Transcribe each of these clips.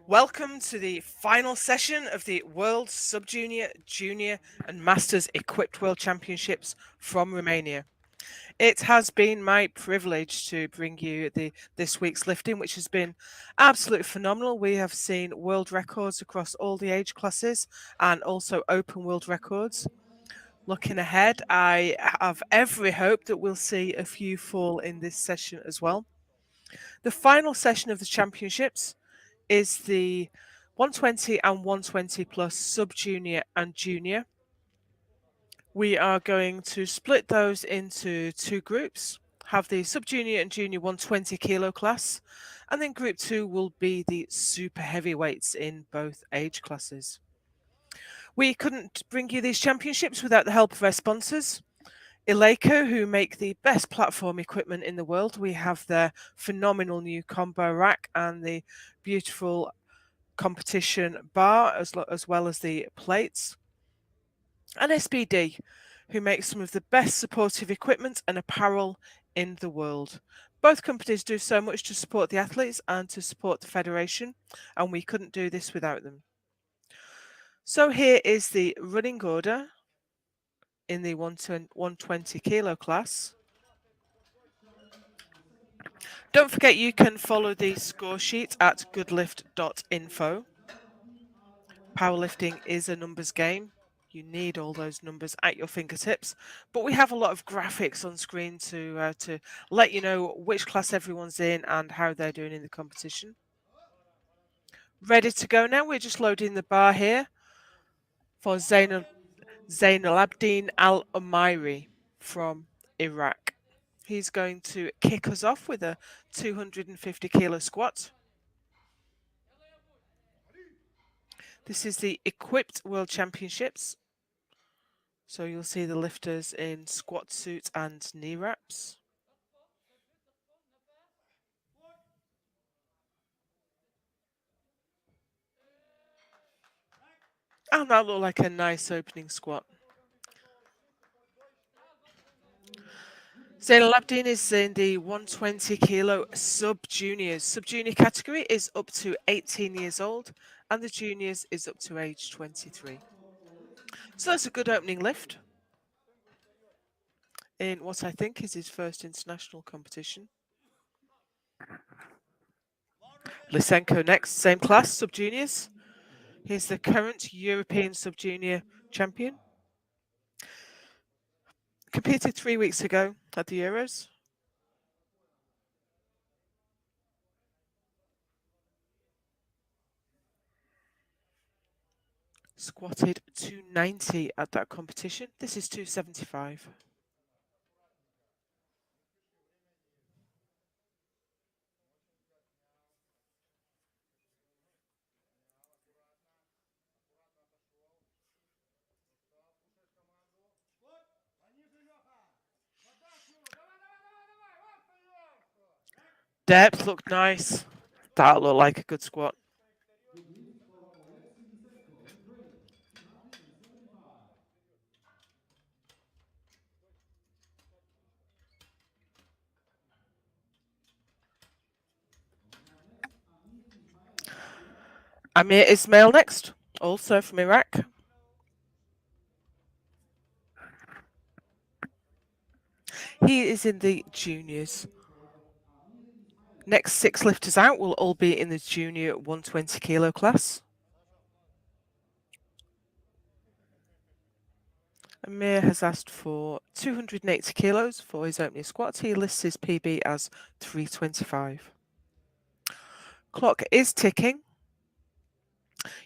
Welcome to the final session of the World Sub-Junior, Junior and Masters Equipped World Championships from Romania. It has been my privilege to bring you this week's lifting, which has been absolutely phenomenal. We have seen world records across all the age classes and also open world records. Looking ahead, I have every hope that we'll see a few fall in this session as well. The final session of the championships is the 120 and 120 plus sub-junior and junior. We are going to split those into two groups, have the sub-junior and junior 120 kilo class, and then group 2 will be the super heavyweights in both age classes. We couldn't bring you these championships without the help of our sponsors. Eleiko, who make the best platform equipment in the world. We have their phenomenal new combo rack and the beautiful competition bar as well as the plates. And SBD, who makes some of the best supportive equipment and apparel in the world. Both companies do so much to support the athletes and to support the federation, and we couldn't do this without them. So here is the running order in the 120 kilo class. Don't forget you can follow the score sheet at goodlift.info. Powerlifting is a numbers game. You need all those numbers at your fingertips, but we have a lot of graphics on screen to let you know which class everyone's in and how they're doing in the competition. Ready to go now. We're just loading the bar here for Zainal Abdin Al Umairi from Iraq. He's going to kick us off with a 250 kilo squat. This is the Equipped World Championships. So you'll see the lifters in squat suits and knee wraps. And that looked like a nice opening squat. Zainal Abdin is in the 120 kilo sub-juniors. Sub-junior category is up to 18 years old and the juniors is up to age 23. So that's a good opening lift in what I think is his first international competition. Lysenko next, same class, sub-juniors. He's the current European sub-junior champion. Competed 3 weeks ago at the Euros. Squatted 290 at that competition. This is 275. Depth looked nice. That looked like a good squat. Amir Ismail next, also from Iraq. He is in the juniors. Next 6 lifters out will all be in the junior 120 kilo class. Amir has asked for 280 kilos for his opening squat. He lists his PB as 325. Clock is ticking.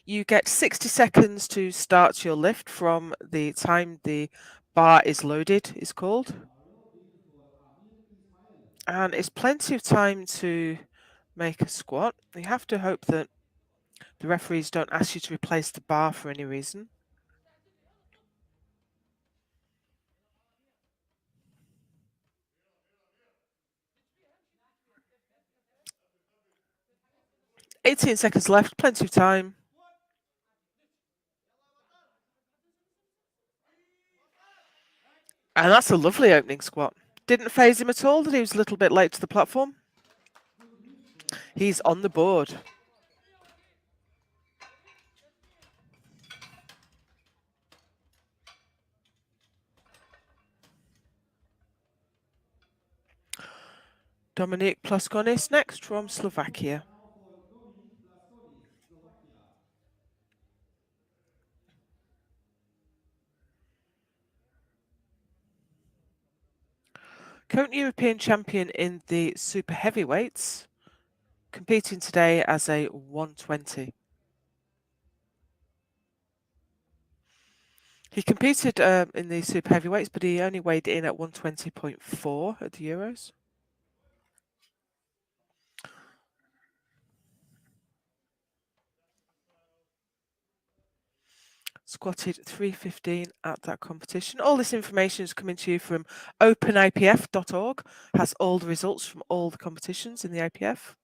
You get 60 seconds to start your lift from the time the bar is loaded, is called. And it's plenty of time to make a squat. You have to hope that the referees don't ask you to replace the bar for any reason. "18 seconds left, plenty of time." And that's a lovely opening squat. Didn't phase him at all that he was a little bit late to the platform. He's on the board. Dominik Ploskonis next from Slovakia. Current European champion in the super heavyweights, competing today as a 120. He competed in the super heavyweights, but he only weighed in at 120.4 at the Euros. Squatted 315 at that competition. All this information is coming to you from openipf.org. Has all the results from all the competitions in the IPF.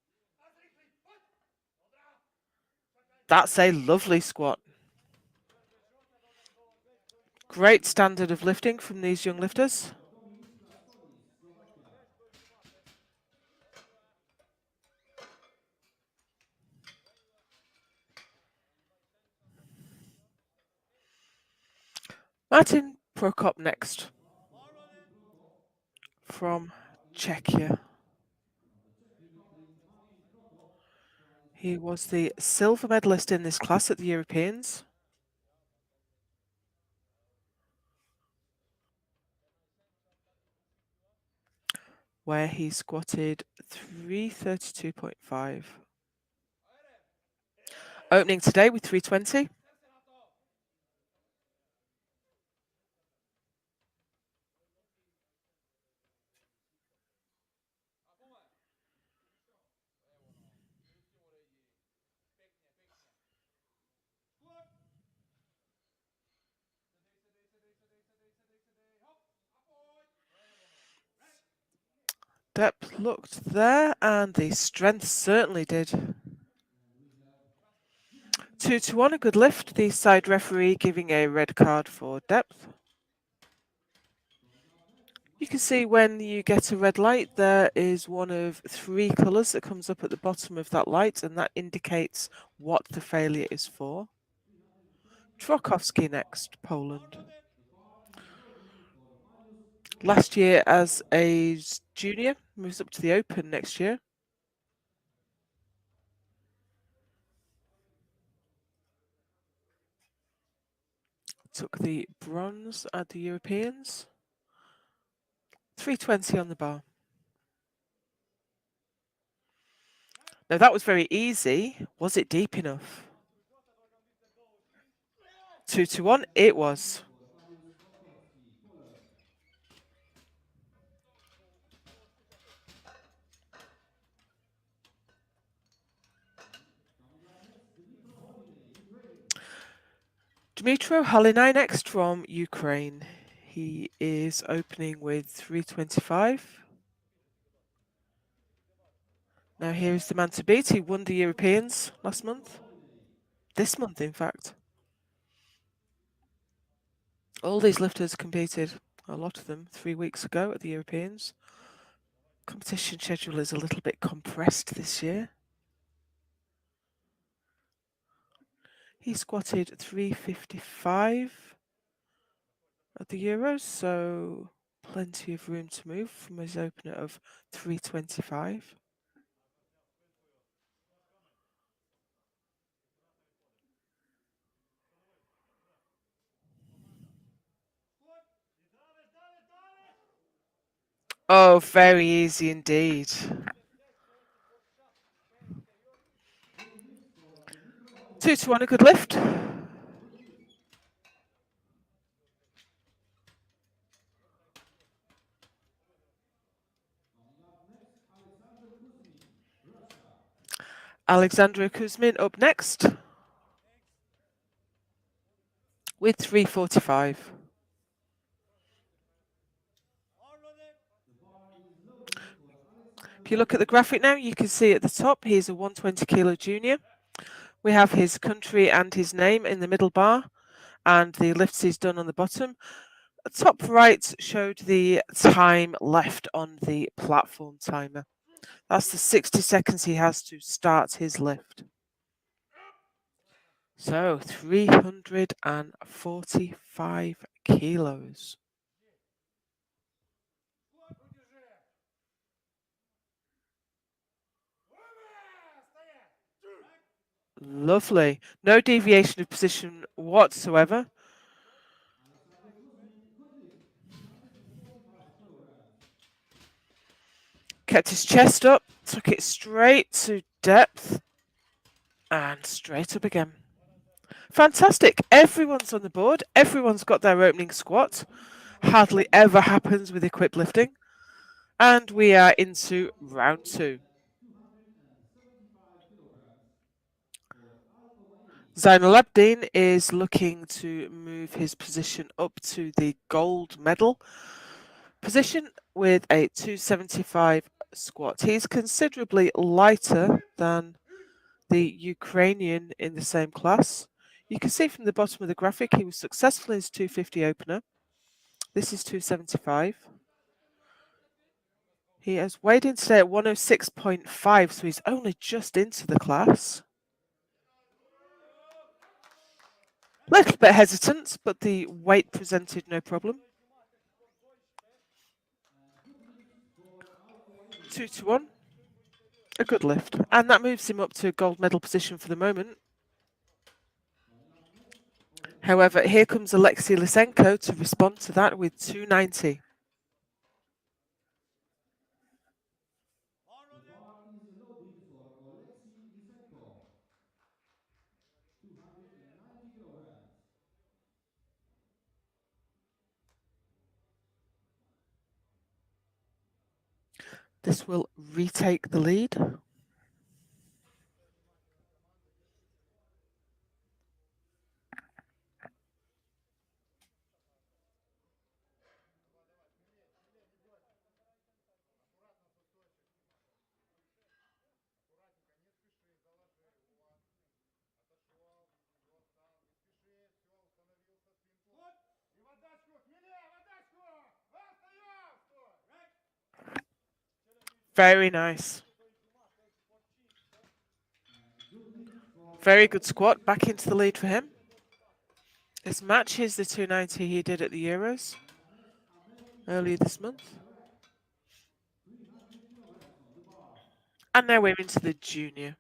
That's a lovely squat. Great standard of lifting from these young lifters. Martin Prokop next from Czechia. He was the silver medalist in this class at the Europeans, where he squatted 332.5. Opening today with 320. Depth looked there, and the strength certainly did. 2-1, a good lift. The side referee giving a red card for depth. You can see when you get a red light, there is one of three colours that comes up at the bottom of that light, and that indicates what the failure is for. Trokowski next, Poland. Last year as a junior, moves up to the Open next year. Took the bronze at the Europeans. 320 on the bar. Now that was very easy. Was it deep enough? 2-1, it was. Dmytro Halinai next from Ukraine. He is opening with 325. Now here's the man to beat. He won the Europeans last month. This month, in fact. All these lifters competed, a lot of them, 3 weeks ago at the Europeans. Competition schedule is a little bit compressed this year. He squatted 355 at the Euros, so plenty of room to move from his opener of 325. Oh, very easy indeed. 2-1, a good lift. Alexander Kuzmin up next with 345. If you look at the graphic now, you can see at the top he's a 120 kilo junior. We have his country and his name in the middle bar, and the lifts he's done on the bottom. The top right showed the time left on the platform timer. That's the 60 seconds he has to start his lift. So 345 kilos. Lovely. No deviation of position whatsoever. Kept his chest up, took it straight to depth, and straight up again. Fantastic. Everyone's on the board. Everyone's got their opening squat. Hardly ever happens with equipped lifting. And we are into round 2. Zainal Abdin is looking to move his position up to the gold medal position with a 275 squat. He's considerably lighter than the Ukrainian in the same class. You can see from the bottom of the graphic he was successful in his 250 opener. This is 275. He has weighed in today at 106.5, so he's only just into the class. Little bit hesitant, but the weight presented no problem. 2-1. A good lift. And that moves him up to a gold medal position for the moment. However, here comes Alexei Lysenko to respond to that with 290. This will retake the lead. Very nice. Very good squat. Back into the lead for him. This matches the 290 he did at the Euros earlier this month. And now we're into the junior.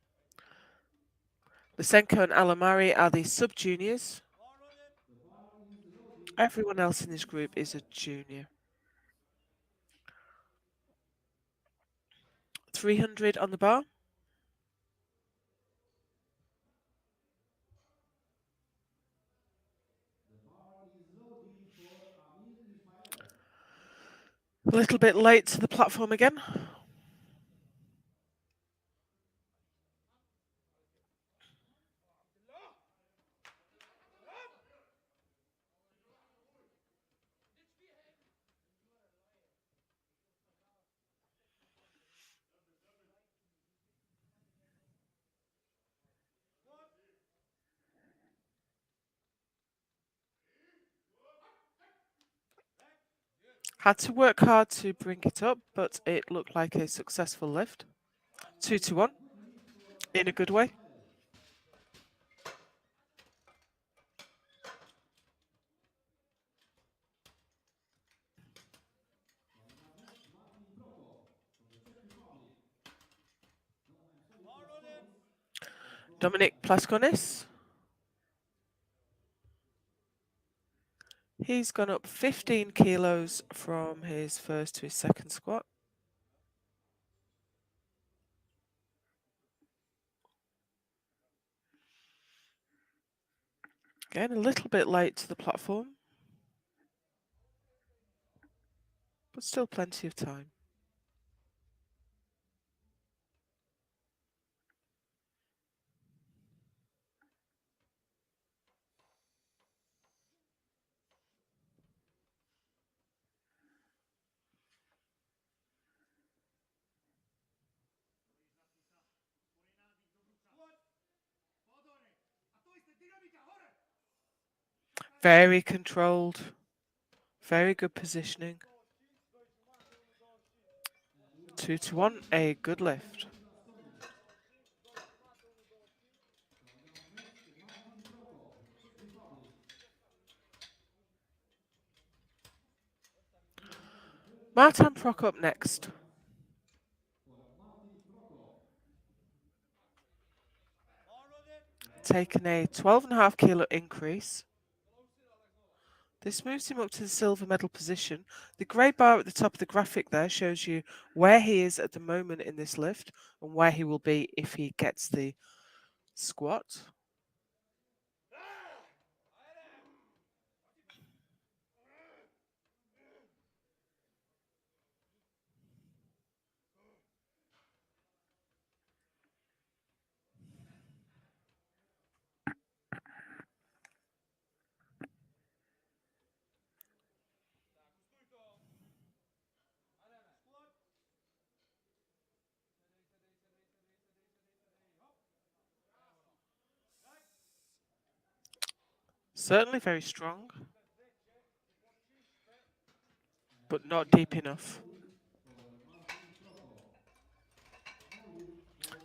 Lysenko and Alamari are the sub-juniors. Everyone else in this group is a junior. 300 on the bar. A little bit late to the platform again. Had to work hard to bring it up, but it looked like a successful lift. 2-1 in a good way. Dominic Plaskonis. He's gone up 15 kilos from his first to his second squat. Again, a little bit late to the platform, but still plenty of time. Very controlled, very good positioning. 2-1, a good lift. Martin Prokop next. taken a 12.5 kilo increase. This moves him up to the silver medal position. The grey bar at the top of the graphic there shows you where he is at the moment in this lift and where he will be if he gets the squat. Certainly very strong, but not deep enough.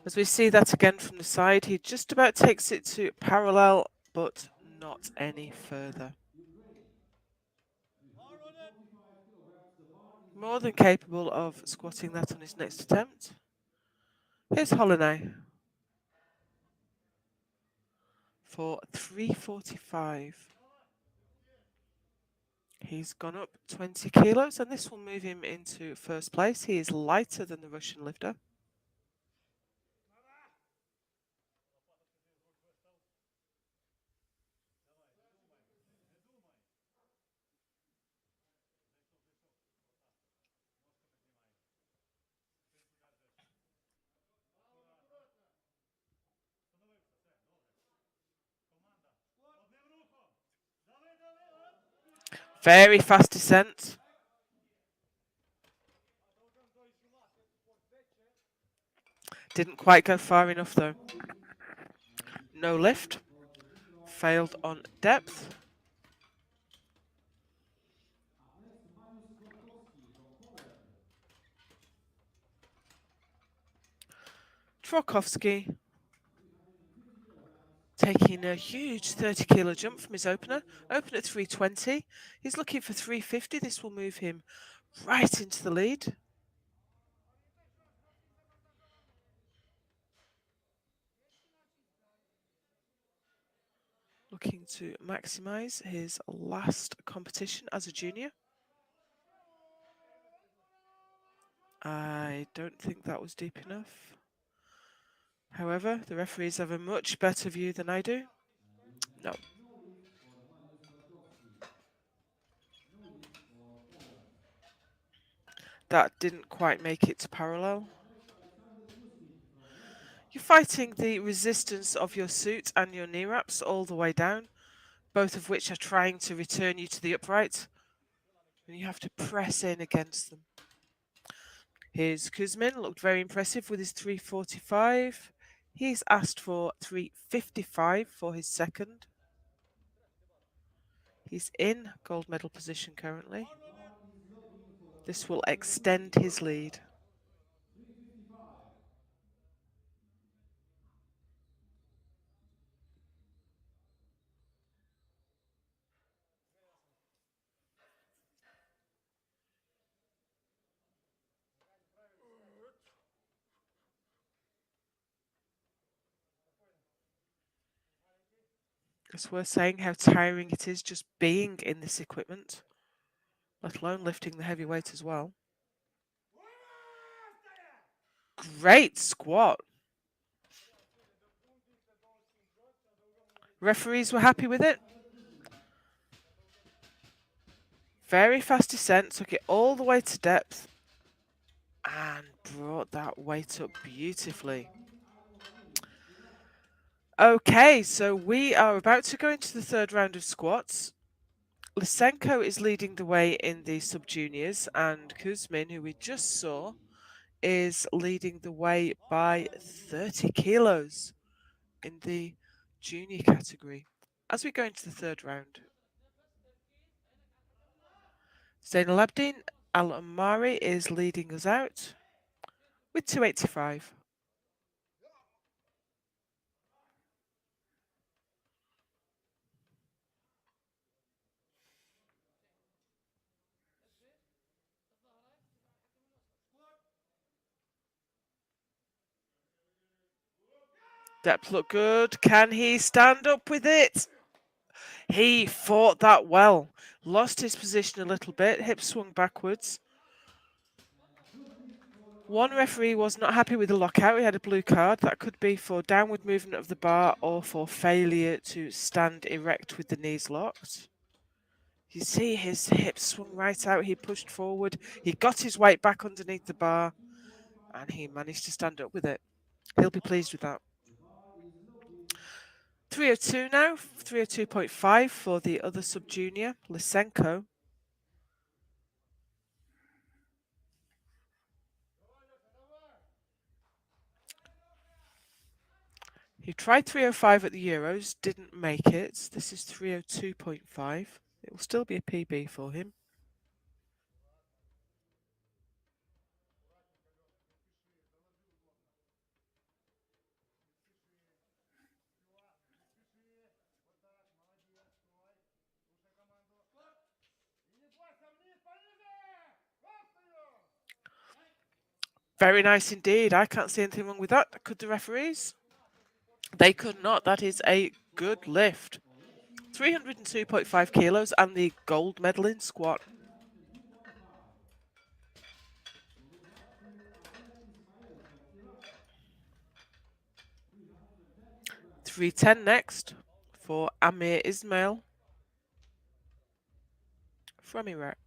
As we see that again from the side, he just about takes it to parallel, but not any further. More than capable of squatting that on his next attempt. Here's Holiday for 345. He's gone up 20 kilos, and this will move him into first place. He is lighter than the Russian lifter. Very fast descent. Didn't quite go far enough though. No lift. Failed on depth. Trokovsky taking a huge 30 kilo jump from his opener. Open at 320. He's looking for 350. This will move him right into the lead. Looking to maximize his last competition as a junior. I don't think that was deep enough. However, the referees have a much better view than I do. No. That didn't quite make it to parallel. You're fighting the resistance of your suit and your knee wraps all the way down, both of which are trying to return you to the upright. And you have to press in against them. Here's Kuzmin, looked very impressive with his 345. He's asked for 355 for his second. He's in gold medal position currently. This will extend his lead. It's worth saying how tiring it is just being in this equipment, let alone lifting the heavy weight as well. Great squat. Referees were happy with it. Very fast descent, took it all the way to depth and brought that weight up beautifully. Okay, so we are about to go into the third round of squats. Lysenko is leading the way in the sub-juniors, and Kuzmin, who we just saw, is leading the way by 30 kilos in the junior category. As we go into the third round, Zainal Abdin Al-Amari is leading us out with 285. Depth looked good. Can he stand up with it? He fought that well. Lost his position a little bit. Hip swung backwards. One referee was not happy with the lockout. He had a blue card. That could be for downward movement of the bar or for failure to stand erect with the knees locked. You see his hips swung right out. He pushed forward. He got his weight back underneath the bar and he managed to stand up with it. He'll be pleased with that. 302 now, 302.5 for the other sub-junior, Lysenko. He tried 305 at the Euros, didn't make it. This is 302.5. It will still be a PB for him. Very nice indeed. I can't see anything wrong with that. Could the referees? They could not. That is a good lift. 302.5 kilos and the gold medal in squat. $310 next for Amir Ismail from Iraq.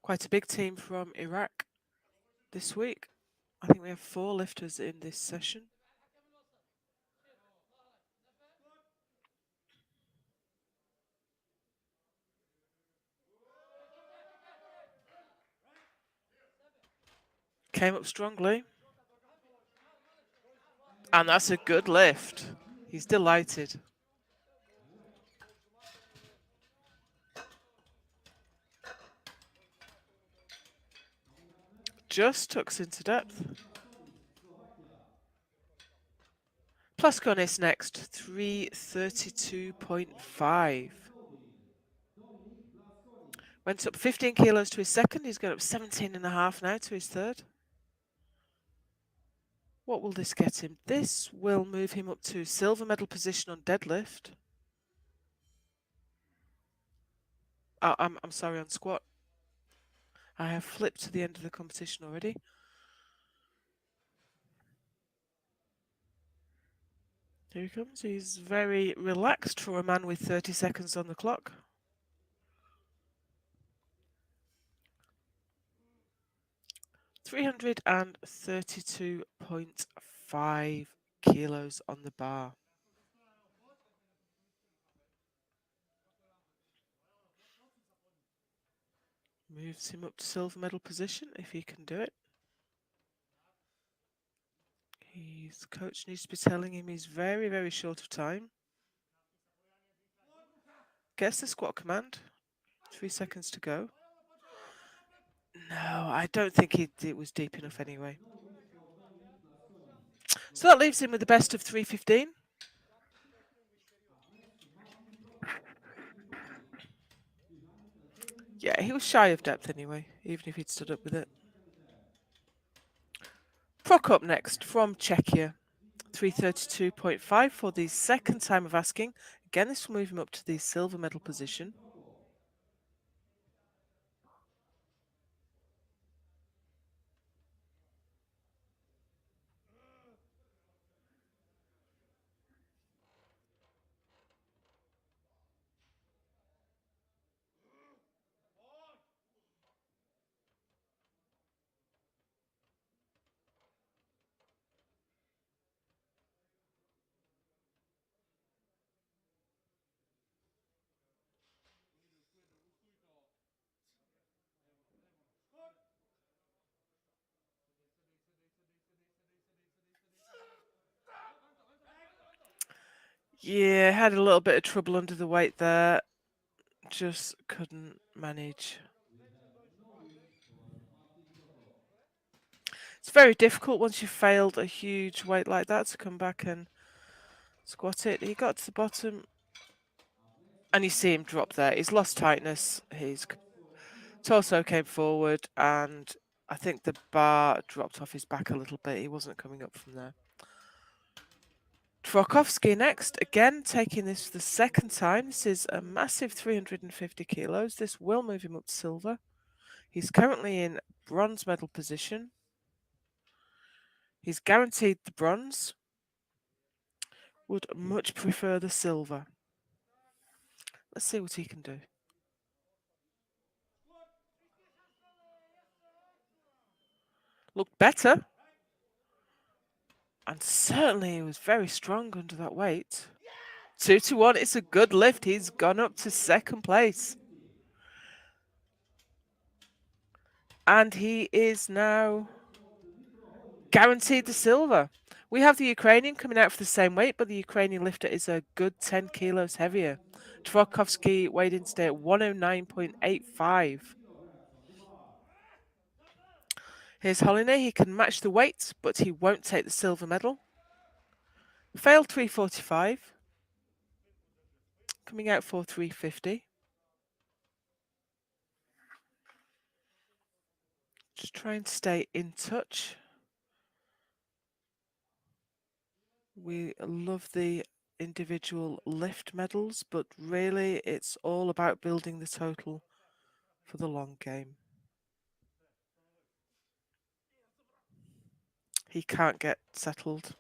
Quite a big team from Iraq this week. I think we have 4 lifters in this session. Came up strongly. And that's a good lift. He's delighted. Just tucks into depth. Plaskonis next, 332.5. Went up 15 kilos to his second. He's going up 17.5 now to his third. What will this get him? This will move him up to silver medal position on deadlift. I'm sorry, on squat. I have flipped to the end of the competition already. Here he comes. He's very relaxed for a man with 30 seconds on the clock. $332.5 kilos on the bar. Moves him up to silver medal position if he can do it. His coach needs to be telling him he's very, very short of time. Gets the squat command. 3 seconds to go. No, I don't think it was deep enough anyway. So that leaves him with the best of 315. Yeah, he was shy of depth anyway, even if he'd stood up with it. Prokop next from Czechia. 332.5 for the second time of asking. Again, this will move him up to the silver medal position. Yeah, had a little bit of trouble under the weight there. Just couldn't manage. It's very difficult once you've failed a huge weight like that to come back and squat it. He got to the bottom and you see him drop there. He's lost tightness. His torso came forward and I think the bar dropped off his back a little bit. He wasn't coming up from there. Trokovsky next, again taking this for the second time. This is a massive 350 kilos. This will move him up to silver. He's currently in bronze medal position. He's guaranteed the bronze. Would much prefer the silver. Let's see what he can do. Looked better. And certainly he was very strong under that weight. 2-1, it's a good lift. He's gone up to second place. And he is now guaranteed the silver. We have the Ukrainian coming out for the same weight, but the Ukrainian lifter is a good 10 kilos heavier. Trokovsky weighed in today at 109.85. Here's Holiday. He can match the weight, but he won't take the silver medal. Failed 345. Coming out for 350. Just trying to stay in touch. We love the individual lift medals, but really it's all about building the total for the long game. He can't get settled.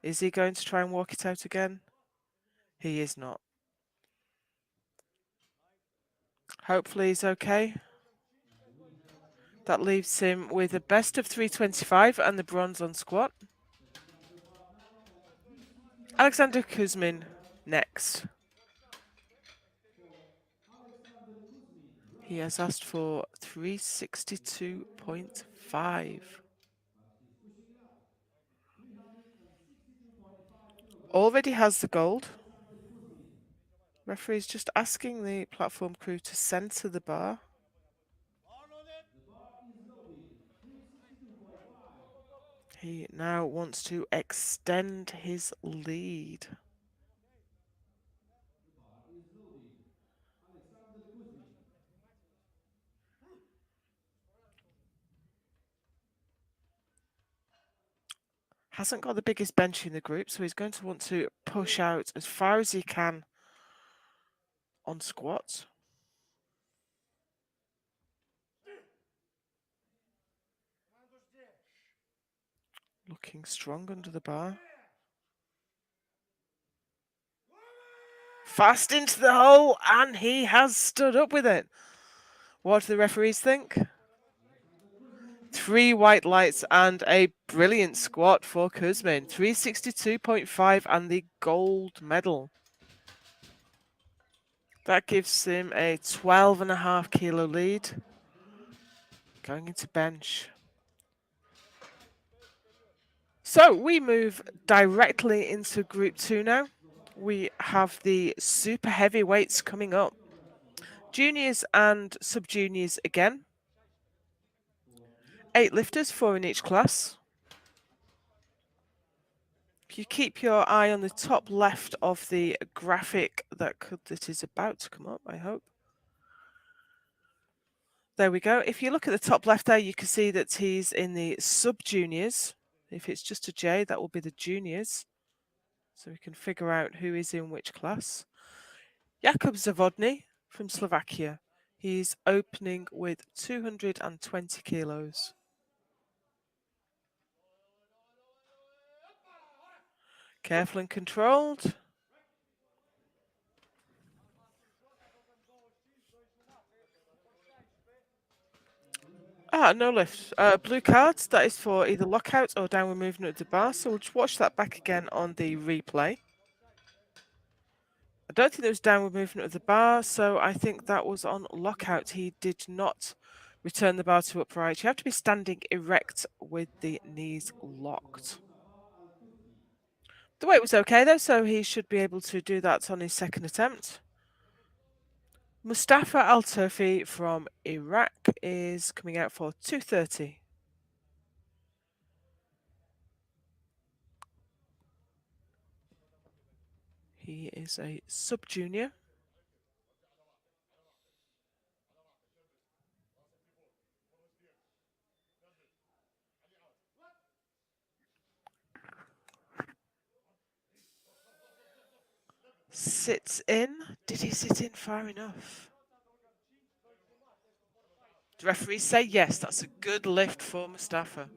Is he going to try and walk it out again? He is not. Hopefully he's okay. That leaves him with a best of 325 and the bronze on squat. Alexander Kuzmin next. He has asked for 362.5. Already has the gold. Referee's just asking the platform crew to center the bar. He now wants to extend his lead. Hasn't got the biggest bench in the group, so he's going to want to push out as far as he can on squats. Looking strong under the bar. Fast into the hole, and he has stood up with it. What do the referees think? 3 white lights and a brilliant squat for Kuzmin. 362.5 and the gold medal. That gives him a 12.5 kilo lead. Going into bench. So we move directly into Group 2 now. We have the super heavyweights coming up. Juniors and sub-juniors again. 8 lifters, 4 in each class. If you keep your eye on the top left of the graphic that is about to come up, I hope. There we go. If you look at the top left there, you can see that he's in the sub-juniors. If it's just a J, that will be the juniors. So we can figure out who is in which class. Jakub Zawodny from Slovakia. He's opening with 220 kilos. Careful and controlled. No lift. Blue cards, that is for either lockout or downward movement of the bar. So we'll just watch that back again on the replay. I don't think there was downward movement of the bar, so I think that was on lockout. He did not return the bar to upright. You have to be standing erect with the knees locked. The weight was okay though, so he should be able to do that on his second attempt. Mustafa Al-Turfi from Iraq is coming out for 230. He is a sub-junior. Sits in. Did he sit in far enough? The referees say yes, that's a good lift for Mustafa.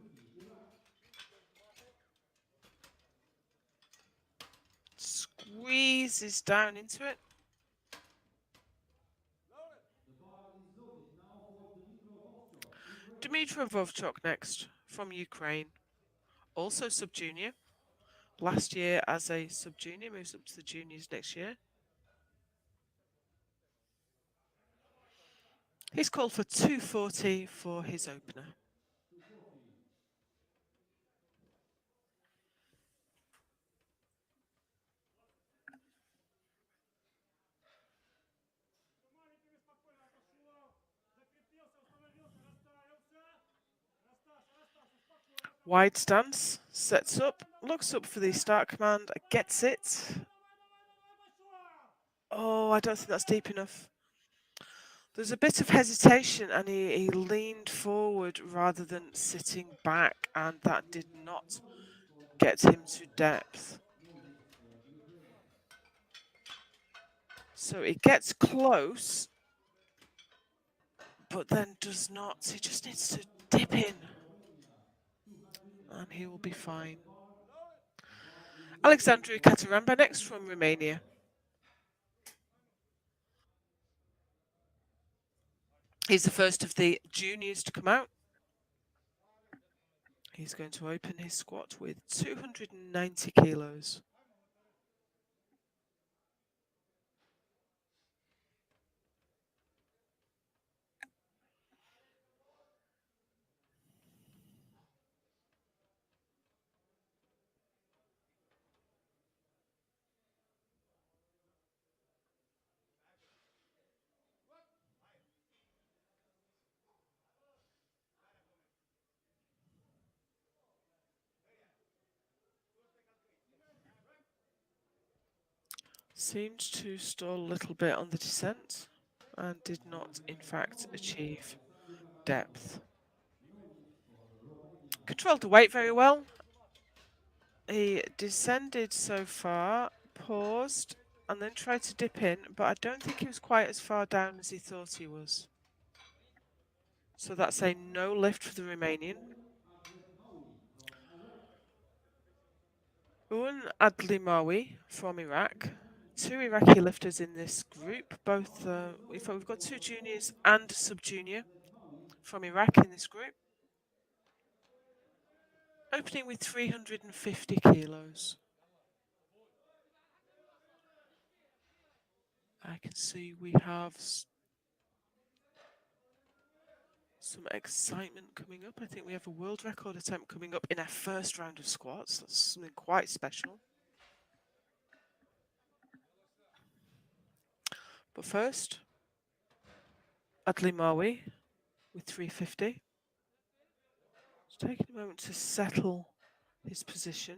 Squeezes down into it. Dmitry Vovchok next, from Ukraine. Also sub-junior. Last year as a sub-junior, moves up to the juniors next year. He's called for 240 for his opener. Wide stance, sets up, looks up for the start command, gets it. Oh, I don't think that's deep enough. There's a bit of hesitation and he leaned forward rather than sitting back, and that did not get him to depth. So it gets close, but then does not. He just needs to dip in and he will be fine. Alexandru Cataramba next from Romania. He's the first of the juniors to come out. He's going to open his squat with 290 kilos. Seemed to stall a little bit on the descent and did not, in fact, achieve depth. Controlled the weight very well. He descended so far, paused, and then tried to dip in, but I don't think he was quite as far down as he thought he was. So that's a no lift for the Romanian. Un Adlimawi from Iraq. Two Iraqi lifters in this group. Both, we've got two juniors and a sub-junior from Iraq in this group. Opening with 350 kilos. I can see we have some excitement coming up. I think we have a world record attempt coming up in our first round of squats. That's something quite special. But first, Adlimawi with 350. It's taking a moment to settle his position.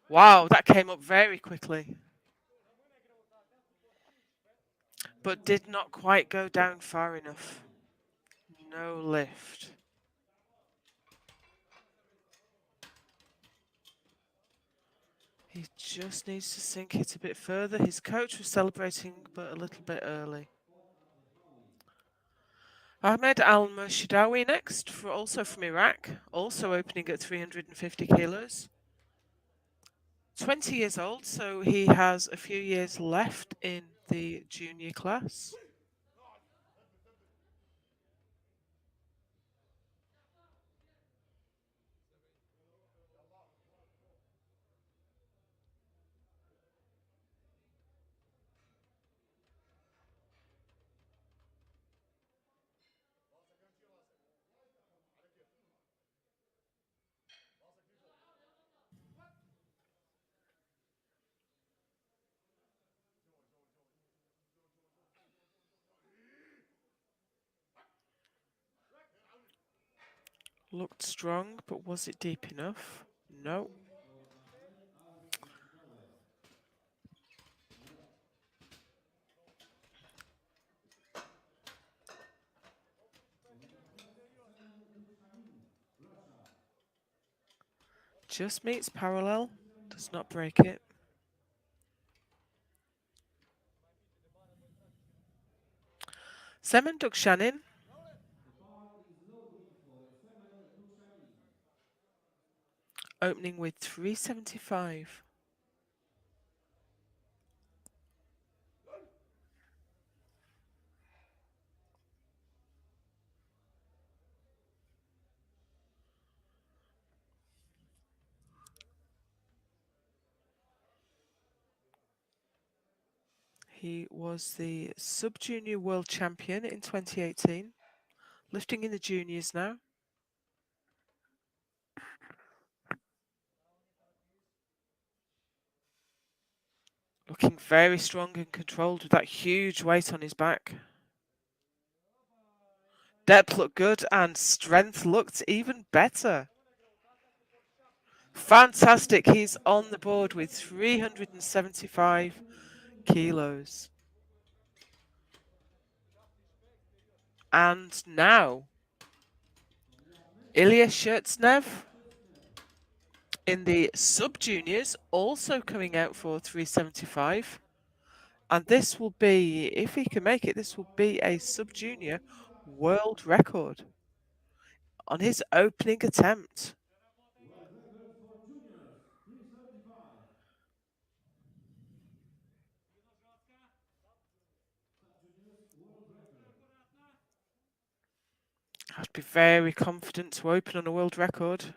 Wow, that came up very quickly. But did not quite go down far enough. No lift. He just needs to sink it a bit further. His coach was celebrating, but a little bit early. Ahmed Al-Murshidawi next, also from Iraq, also opening at 350 kilos. 20 years old, so he has a few years left in the junior class. Looked strong, but was it deep enough? No. Just meets parallel. Does not break it. Semen Dukshanin. Opening with 375. He was the sub-junior world champion in 2018. Lifting in the juniors now. Looking very strong and controlled with that huge weight on his back. Depth looked good and strength looked even better. Fantastic. He's on the board with 375 kilos. And now, Ilya Shurtsnev in the sub-juniors, also coming out for 375. And this will be, if he can make it, this will be a sub-junior world record on his opening attempt. I'd be very confident to open on a world record.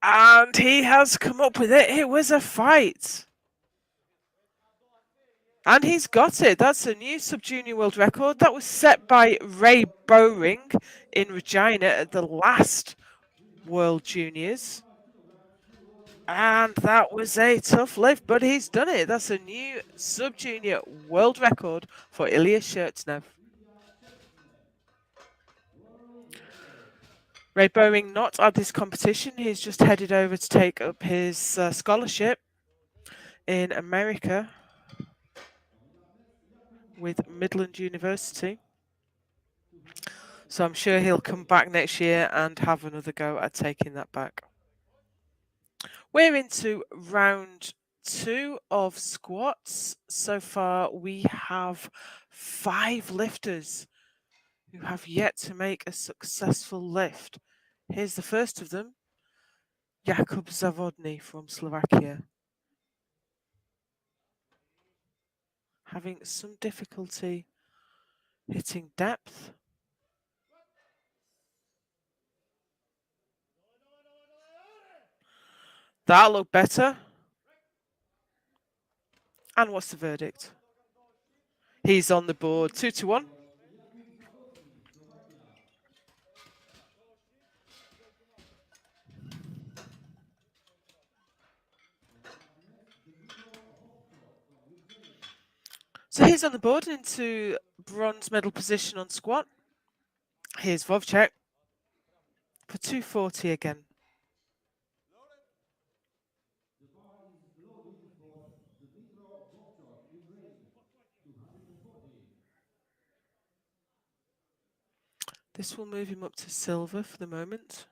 And he has come up with it. It was a fight. And he's got it. That's a new sub-junior world record. That was set by Ray Bowring in Regina at the last World Juniors. And that was a tough lift, but he's done it. That's a new sub-junior world record for Ilya Shurtsnev. Ray Bowring not at this competition. He's just headed over to take up his scholarship in America with Midland University. So I'm sure he'll come back next year and have another go at taking that back. We're into round 2 of squats. So far we have 5 lifters who have yet to make a successful lift. Here's the first of them, Jakub Zavodny from Slovakia. Having some difficulty hitting depth. That looked better. And what's the verdict? He's on the board, 2-1. So he's on the board into bronze medal position on squat. Here's Vovcek for 240 again. This will move him up to silver for the moment.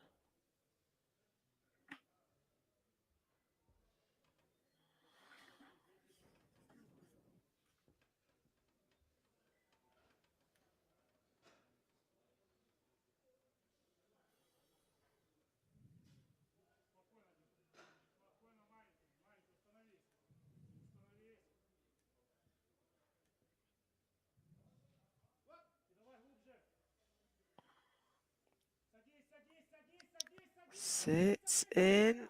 Sits in.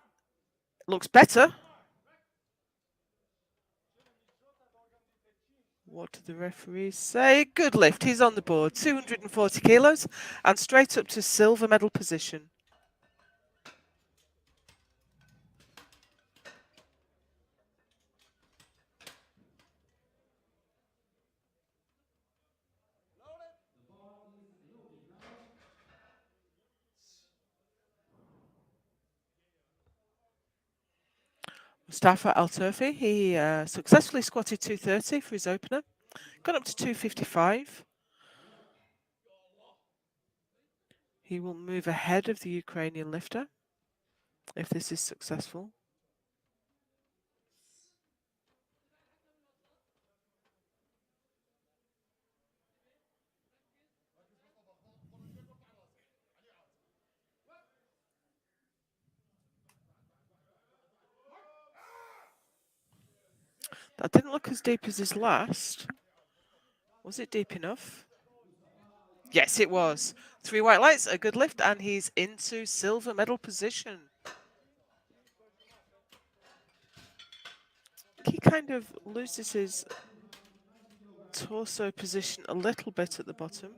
Looks better. What do the referees say? Good lift. He's on the board. 240 kilos and straight up to silver medal position. Mustafa Al-Turfi, he successfully squatted 230 for his opener, got up to 255. He will move ahead of the Ukrainian lifter if this is successful. That didn't look as deep as his last. Was it deep enough? Yes, it was. 3 white lights, a good lift, and he's into silver medal position. He kind of loses his torso position a little bit at the bottom.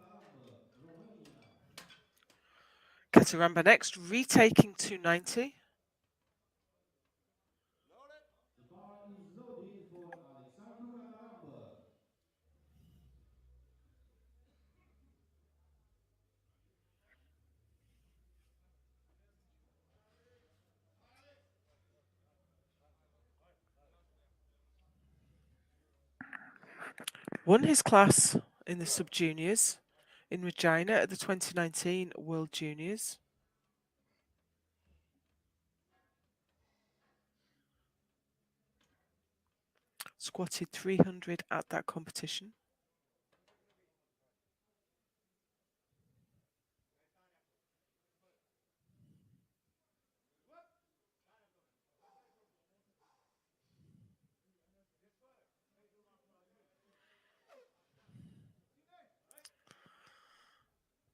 Kataramba next, retaking 290. Won his class in the sub-juniors in Regina at the 2019 World Juniors. Squatted 300 at that competition.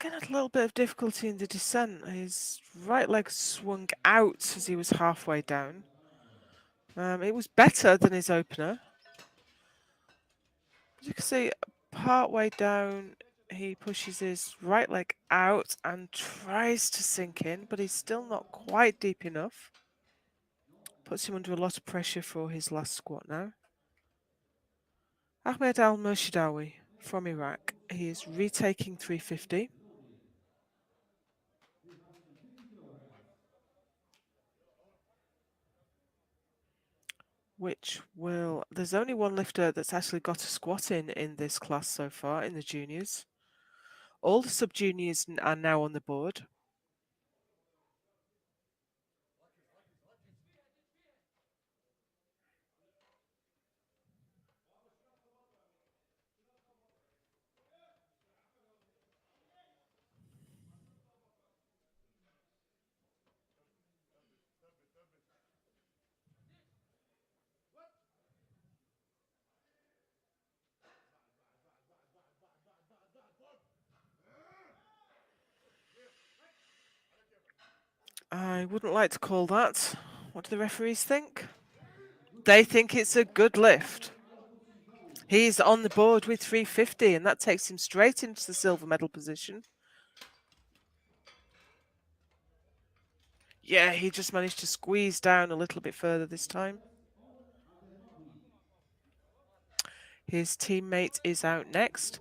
Again, had a little bit of difficulty in the descent. His right leg swung out as he was halfway down. It was better than his opener. As you can see, partway down, he pushes his right leg out and tries to sink in, but he's still not quite deep enough. Puts him under a lot of pressure for his last squat now. Ahmed Al-Murshidawi from Iraq. He is retaking 350. There's only one lifter that's actually got a squat in this class so far in the juniors. All the sub-juniors are now on the board. I wouldn't like to call that. What do the referees think? They think it's a good lift. He's on the board with 350, and that takes him straight into the silver medal position. Yeah, he just managed to squeeze down a little bit further this time. His teammate is out next.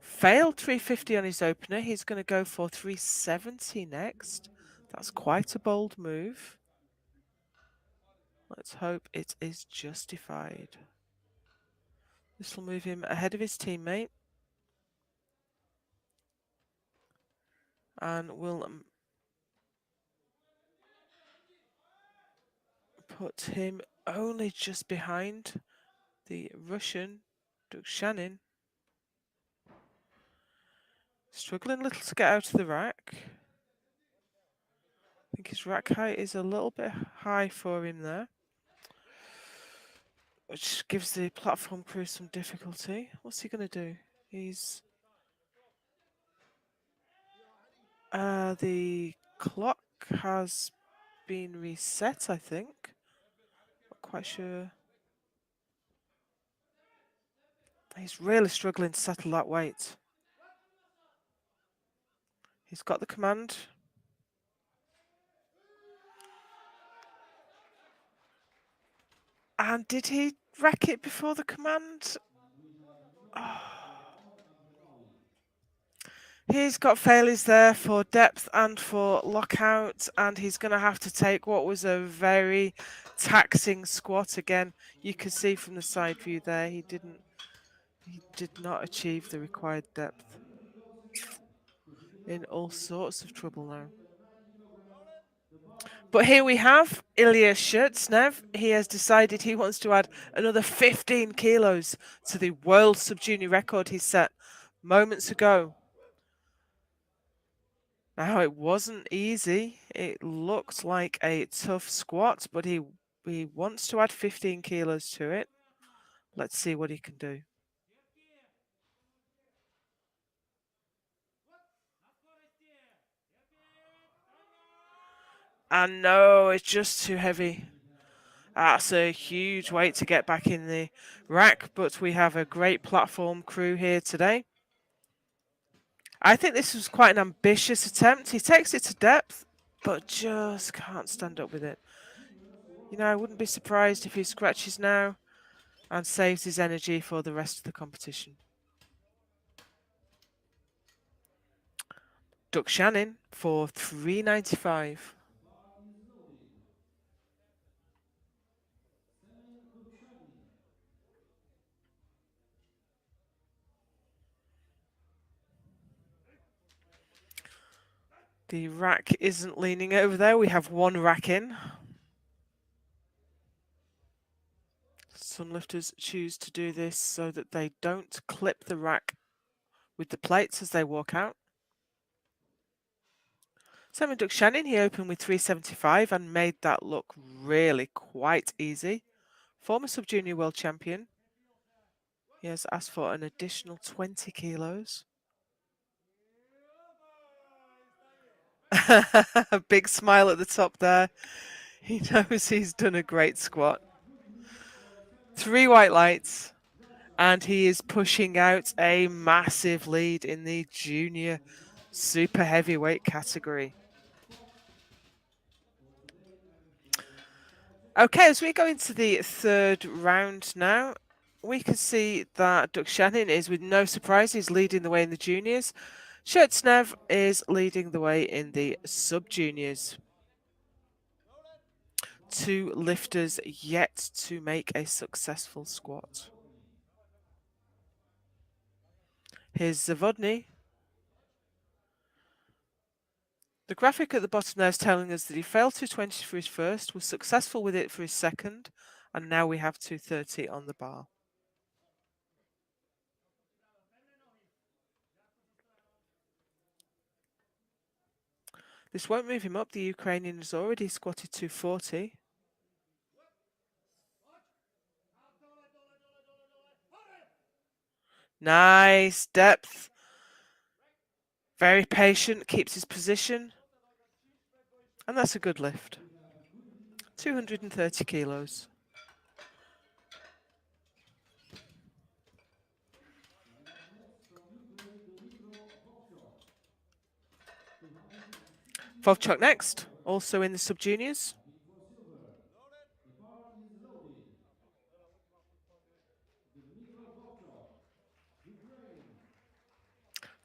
Failed 350 on his opener. He's going to go for 370 next. That's quite a bold move. Let's hope it is justified. This will move him ahead of his teammate. And will put him only just behind the Russian Dukshanin. Struggling a little to get out of the rack. I think his rack height is a little bit high for him there, which gives the platform crew some difficulty. What's he going to do? The clock has been reset, I think. Not quite sure. He's really struggling to settle that weight. He's got the command. And did he rack it before the command? Oh. He's got failures there for depth and for lockout, and he's going to have to take what was a very taxing squat again. You can see from the side view there, he did not achieve the required depth. In all sorts of trouble now. But here we have Ilya Shurtsnev. He has decided he wants to add another 15 kilos to the world sub-junior record he set moments ago. Now, it wasn't easy. It looked like a tough squat, but he wants to add 15 kilos to it. Let's see what he can do. And no, it's just too heavy. That's a huge weight to get back in the rack, but we have a great platform crew here today. I think this was quite an ambitious attempt. He takes it to depth, but just can't stand up with it. You know, I wouldn't be surprised if he scratches now and saves his energy for the rest of the competition. Duck Shannon for 395. The rack isn't leaning over there. We have one rack in. Some lifters choose to do this so that they don't clip the rack with the plates as they walk out. Simon Duck Shannon, he opened with 375 and made that look really quite easy. Former sub-junior world champion. He has asked for an additional 20 kilos. A big smile at the top there. He knows he's done a great squat. 3 white lights, and he is pushing out a massive lead in the junior super heavyweight category. Okay, as we go into the third round now, we can see that Duck Shannon is, with no surprises, leading the way in the juniors. Shurtsnev is leading the way in the sub-juniors. 2 lifters yet to make a successful squat. Here's Zavodny. The graphic at the bottom there is telling us that he failed 220 for his first, was successful with it for his second, and now we have 230 on the bar. This won't move him up. The Ukrainian has already squatted 240. Nice depth. Very patient, keeps his position. And that's a good lift. 230 kilos. Vovchuk next, also in the sub-juniors.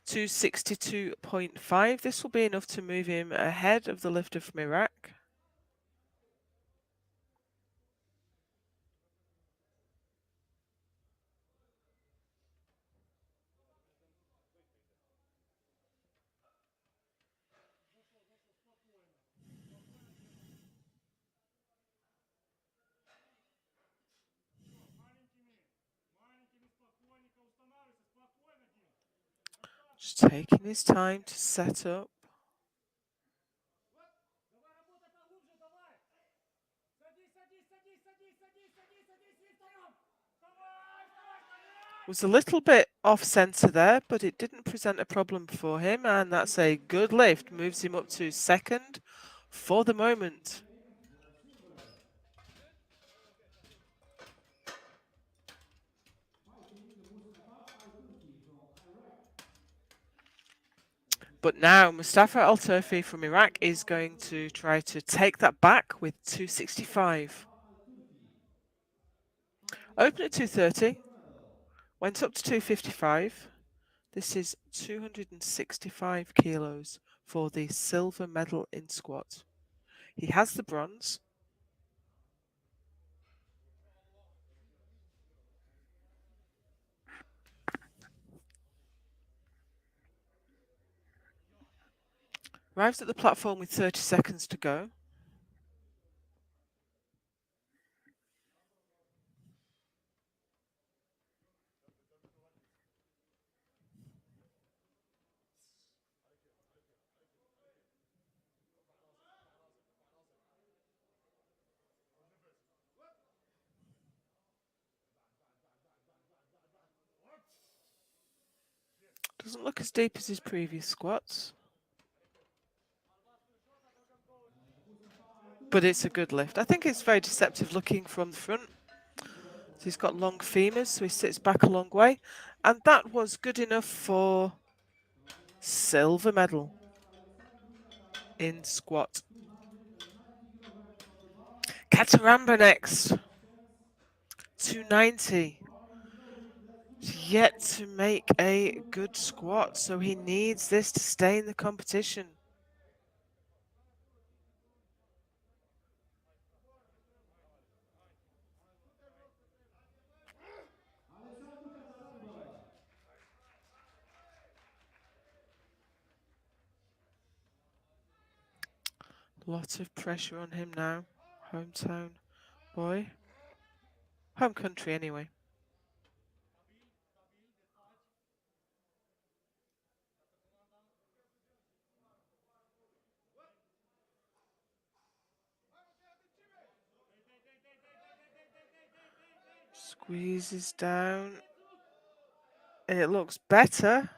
$262.5. This will be enough to move him ahead of the lifter from Iraq. Just taking his time to set up. Was a little bit off center there, but it didn't present a problem for him, and that's a good lift. Moves him up to second for the moment. But now Mustafa Al-Turfi from Iraq is going to try to take that back with 265. Open at 230, went up to 255. This is 265 kilos for the silver medal in squat. He has the bronze. Arrives at the platform with 30 seconds to go. Doesn't look as deep as his previous squats. But it's a good lift. I think it's very deceptive looking from the front. So he's got long femurs, so he sits back a long way. And that was good enough for silver medal in squat. Kataramba next. 290. Yet to make a good squat, so he needs this to stay in the competition. Lots of pressure on him now. Hometown boy. Home country anyway. Squeezes down. It looks better.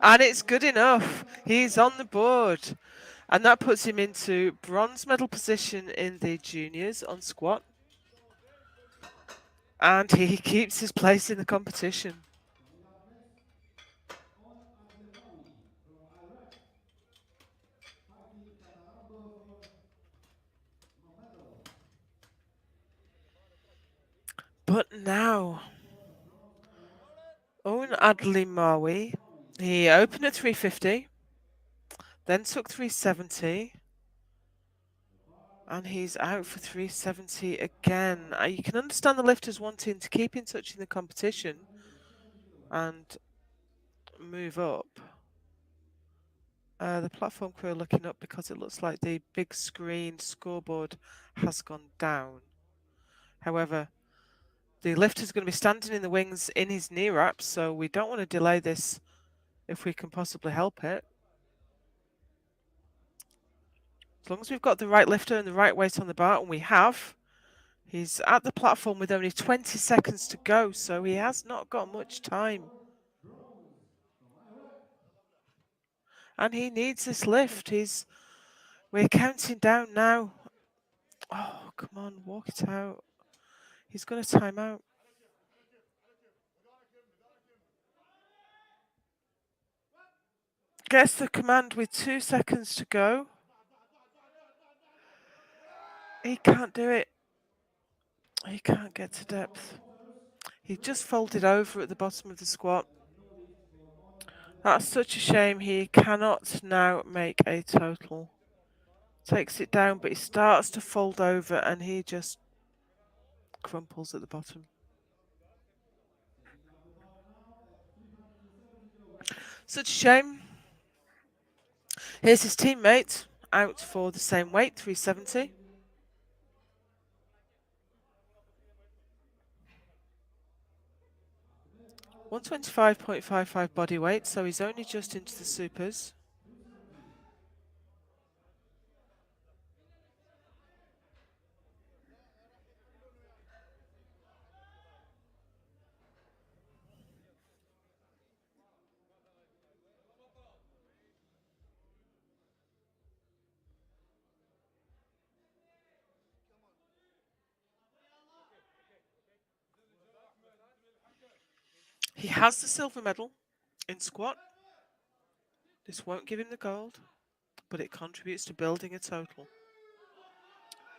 And it's good enough. He's on the board. And that puts him into bronze medal position in the juniors on squat. And he keeps his place in the competition. But now, Owen Adli Mawi, he opened at 350, then took 370, and he's out for 370 again. You can understand the lifters wanting to keep in touch in the competition and move up. The platform crew are looking up because it looks like the big screen scoreboard has gone down. However, the lifter's going to be standing in the wings in his knee wraps, so we don't want to delay this if we can possibly help it. As long as we've got the right lifter and the right weight on the bar, and we have, he's at the platform with only 20 seconds to go, so he has not got much time. And he needs this lift. We're counting down now. Oh, come on, walk it out. He's going to time out. Gets the command with 2 seconds to go. He can't do it. He can't get to depth. He just folded over at the bottom of the squat. That's such a shame. He cannot now make a total. Takes it down, but he starts to fold over and he just crumples at the bottom. Such a shame. Here's his teammate out for the same weight, 370. $125.55 body weight, so he's only just into the supers. He has the silver medal in squat. This won't give him the gold, but it contributes to building a total.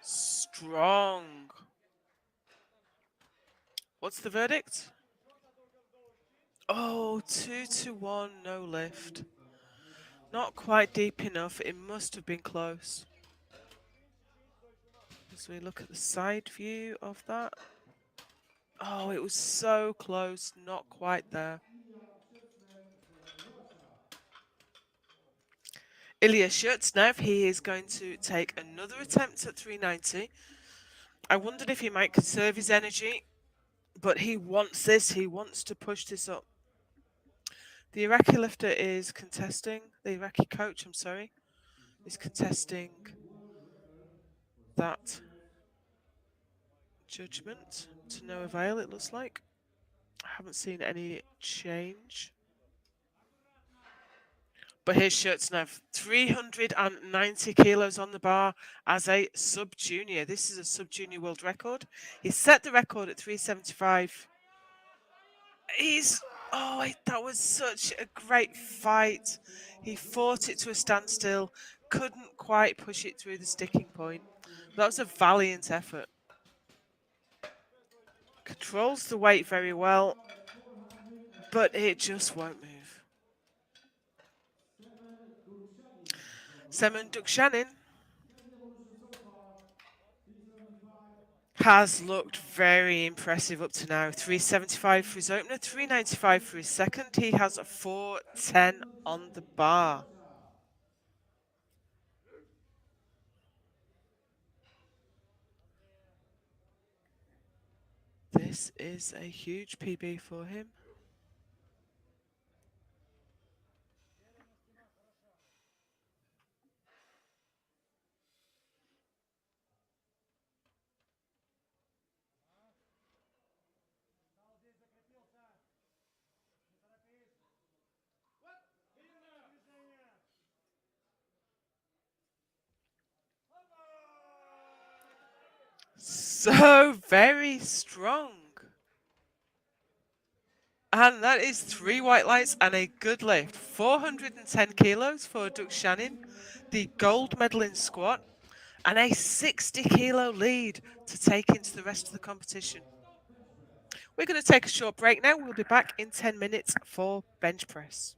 Strong. What's the verdict? Oh, 2-1, no lift. Not quite deep enough. It must have been close. As we look at the side view of that. Oh, it was so close. Not quite there. Ilya Shutsnev, he is going to take another attempt at 390. I wondered if he might conserve his energy, but he wants this. He wants to push this up. The Iraqi lifter is contesting, the Iraqi coach, I'm sorry, is contesting that judgment to no avail, it looks like. I haven't seen any change. But here's Shutsnev, 390 kilos on the bar as a sub-junior. This is a sub-junior world record. He set the record at 375. That was such a great fight. He fought it to a standstill, couldn't quite push it through the sticking point. That was a valiant effort. Controls the weight very well, but it just won't move. Semen Dukshanin has looked very impressive up to now. 375 for his opener, 395 for his second. He has a 410 on the bar. This is a huge PB for him. So very strong. And that is 3 white lights and a good lift. 410 kilos for Dukshanin, the gold medal in squat, and a 60 kilo lead to take into the rest of the competition. We're going to take a short break now. We'll be back in 10 minutes for bench press.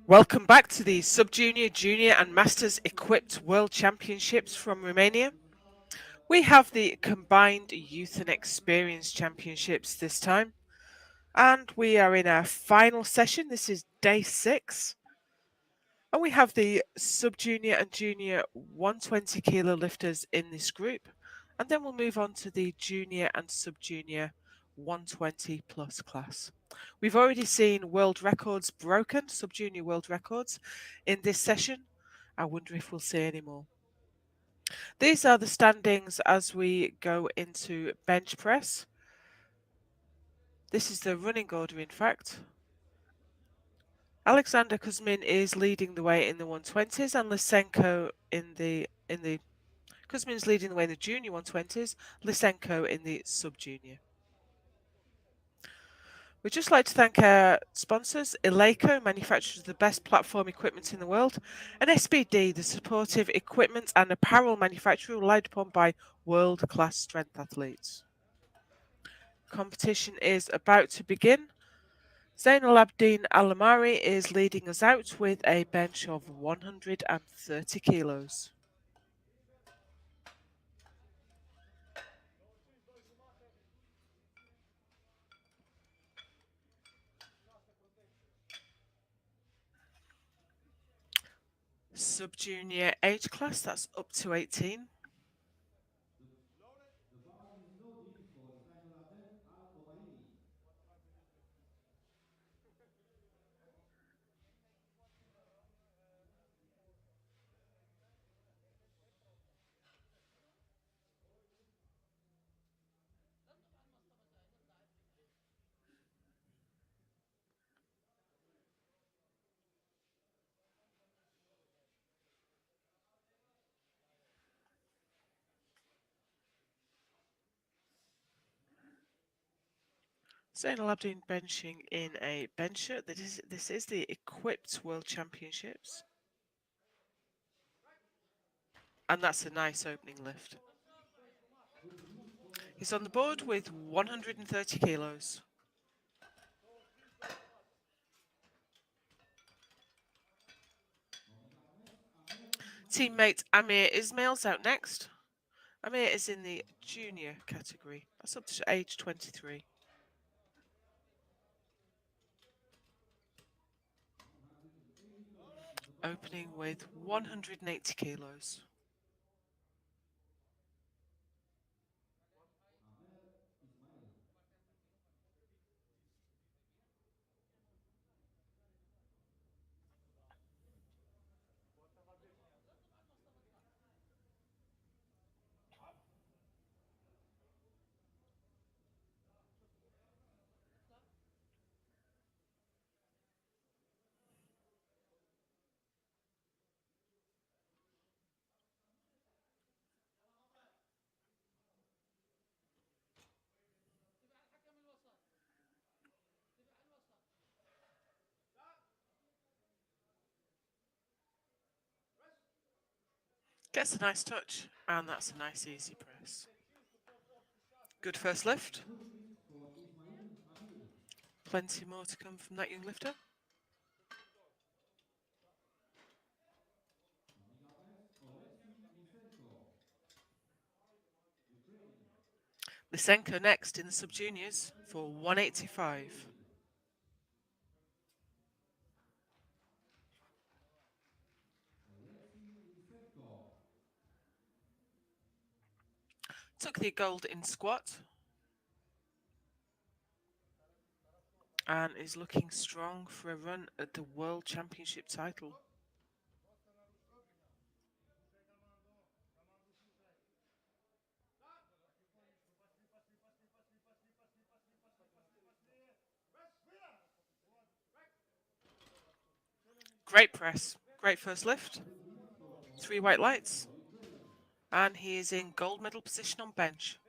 Welcome back to the Sub-Junior, Junior and Masters Equipped World Championships from Romania. We have the Combined Youth and Experience Championships this time, and we are in our final session. This is day 6, and we have the Sub-Junior and Junior 120 kilo lifters in this group, and then we'll move on to the Junior and Sub-Junior 120 plus class. We've already seen world records broken, Sub-Junior world records, in this session. I wonder if we'll see any more. These are the standings as we go into bench press. This is the running order, in fact. Alexander Kuzmin is leading the way in the 120s, and Lysenko Kuzmin's leading the way in the junior 120s, Lysenko in the sub-junior. We'd just like to thank our sponsors, Eleiko, manufacturers of the best platform equipment in the world, and SBD, the supportive equipment and apparel manufacturer relied upon by world-class strength athletes. Competition is about to begin. Zainal Abdin Alamari is leading us out with a bench of 130 kilos. Sub-junior age class, that's up to 18. Zainal Abdin benching in a bencher. This is the Equipped World Championships. And that's a nice opening lift. He's on the board with 130 kilos. Teammate Amir Ismail's out next. Amir is in the junior category. That's up to age 23. Opening with 180 kilos. Gets a nice touch, and that's a nice easy press. Good first lift. Plenty more to come from that young lifter. Lysenko next in the sub-juniors for 185. Took the gold in squat. And is looking strong for a run at the World Championship title. Great press, great first lift. 3 white lights. And he is in gold medal position on bench.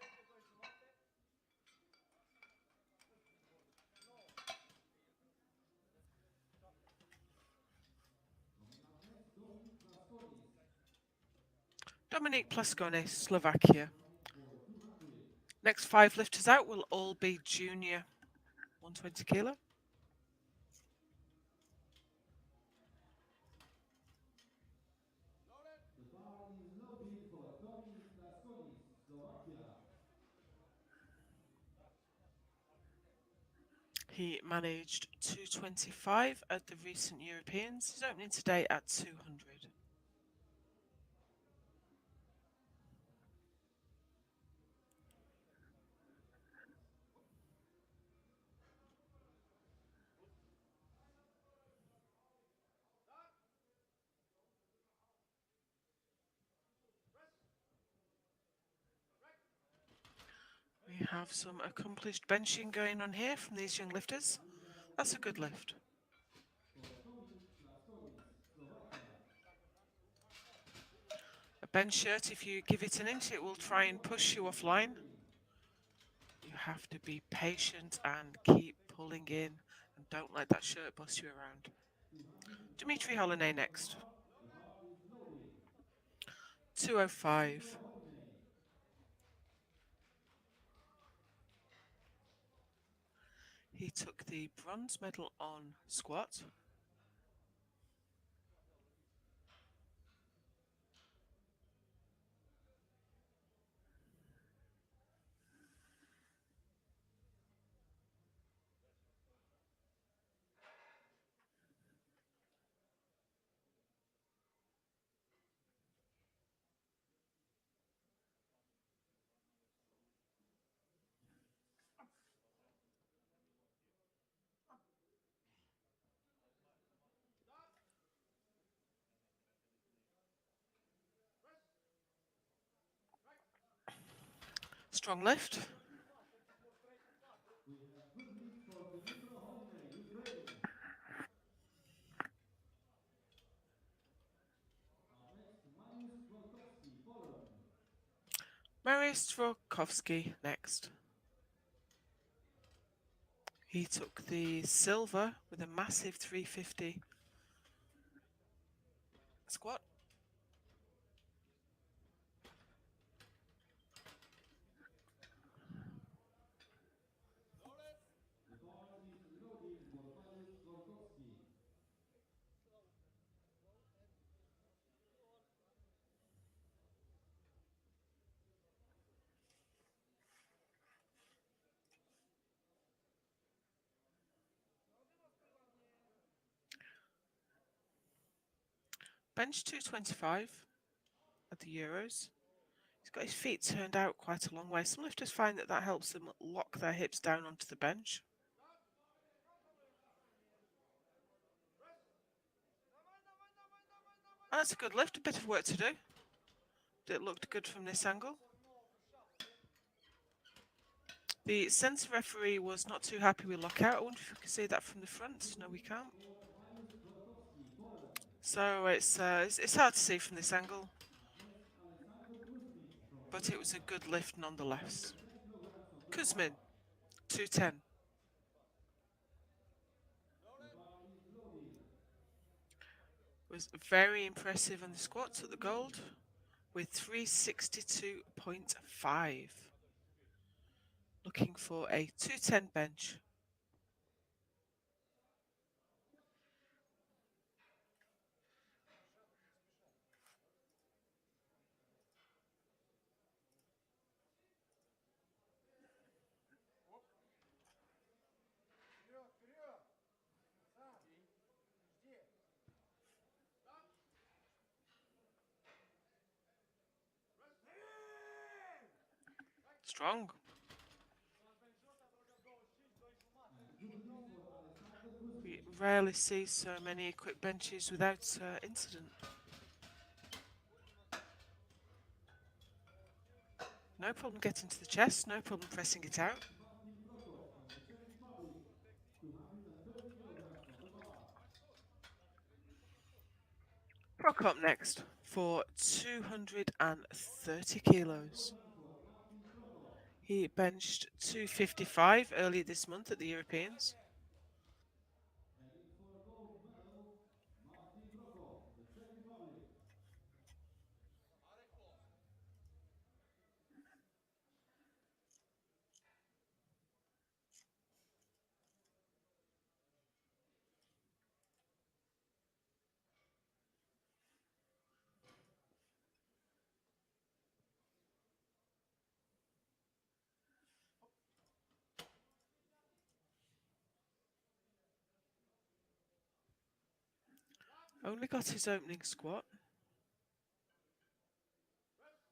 Dominik Plaskonis, Slovakia. Next 5 lifters out will all be junior 120 kilo. He managed 225 at the recent Europeans. He's opening today at 200. We have some accomplished benching going on here from these young lifters. That's a good lift. A bench shirt, if you give it an inch, it will try and push you offline. You have to be patient and keep pulling in and don't let that shirt bust you around. Dimitri Holiday next. 205. He took the bronze medal on squat. Strong lift. We have good lift for Dmytro Holiday, Ukraine. Next, Mariusz Tworkowski, Poland. Mariusz Tworkowski next. He took the silver with a massive 350 squat. The bar is loading for Mariusz Tworkowski. Bench 225 at the Euros. He's got his feet turned out quite a long way. Some lifters find that helps them lock their hips down onto the bench. And that's a good lift, a bit of work to do. It looked good from this angle. The centre referee was not too happy with lockout. I wonder if you can see that from the front. No, we can't. Mariusz Tworkowski, Poland. So it's hard to see from this angle, Next, Alessandro Kuzmin from but it was a Poland. good lift nonetheless. 10 kilograms on the Kuzmin, bar. 210. The bar is loading. Was very impressive on the squats at the gold with 362.5. Looking for a 210 bench. Strong. Good lift for Alessandro Kuzmin. We rarely see so many equipped benches without incident. No problem getting to the chest, no problem pressing it out. Martin Prokop from the Czech Republic. 230 kilograms on the bar. Prokop next for 230 kilos. For Martin Prokop. He benched 255 earlier this month at the Europeans. Heading for gold medal, Martin Prokop, the Czech Republic. Only got his opening squat.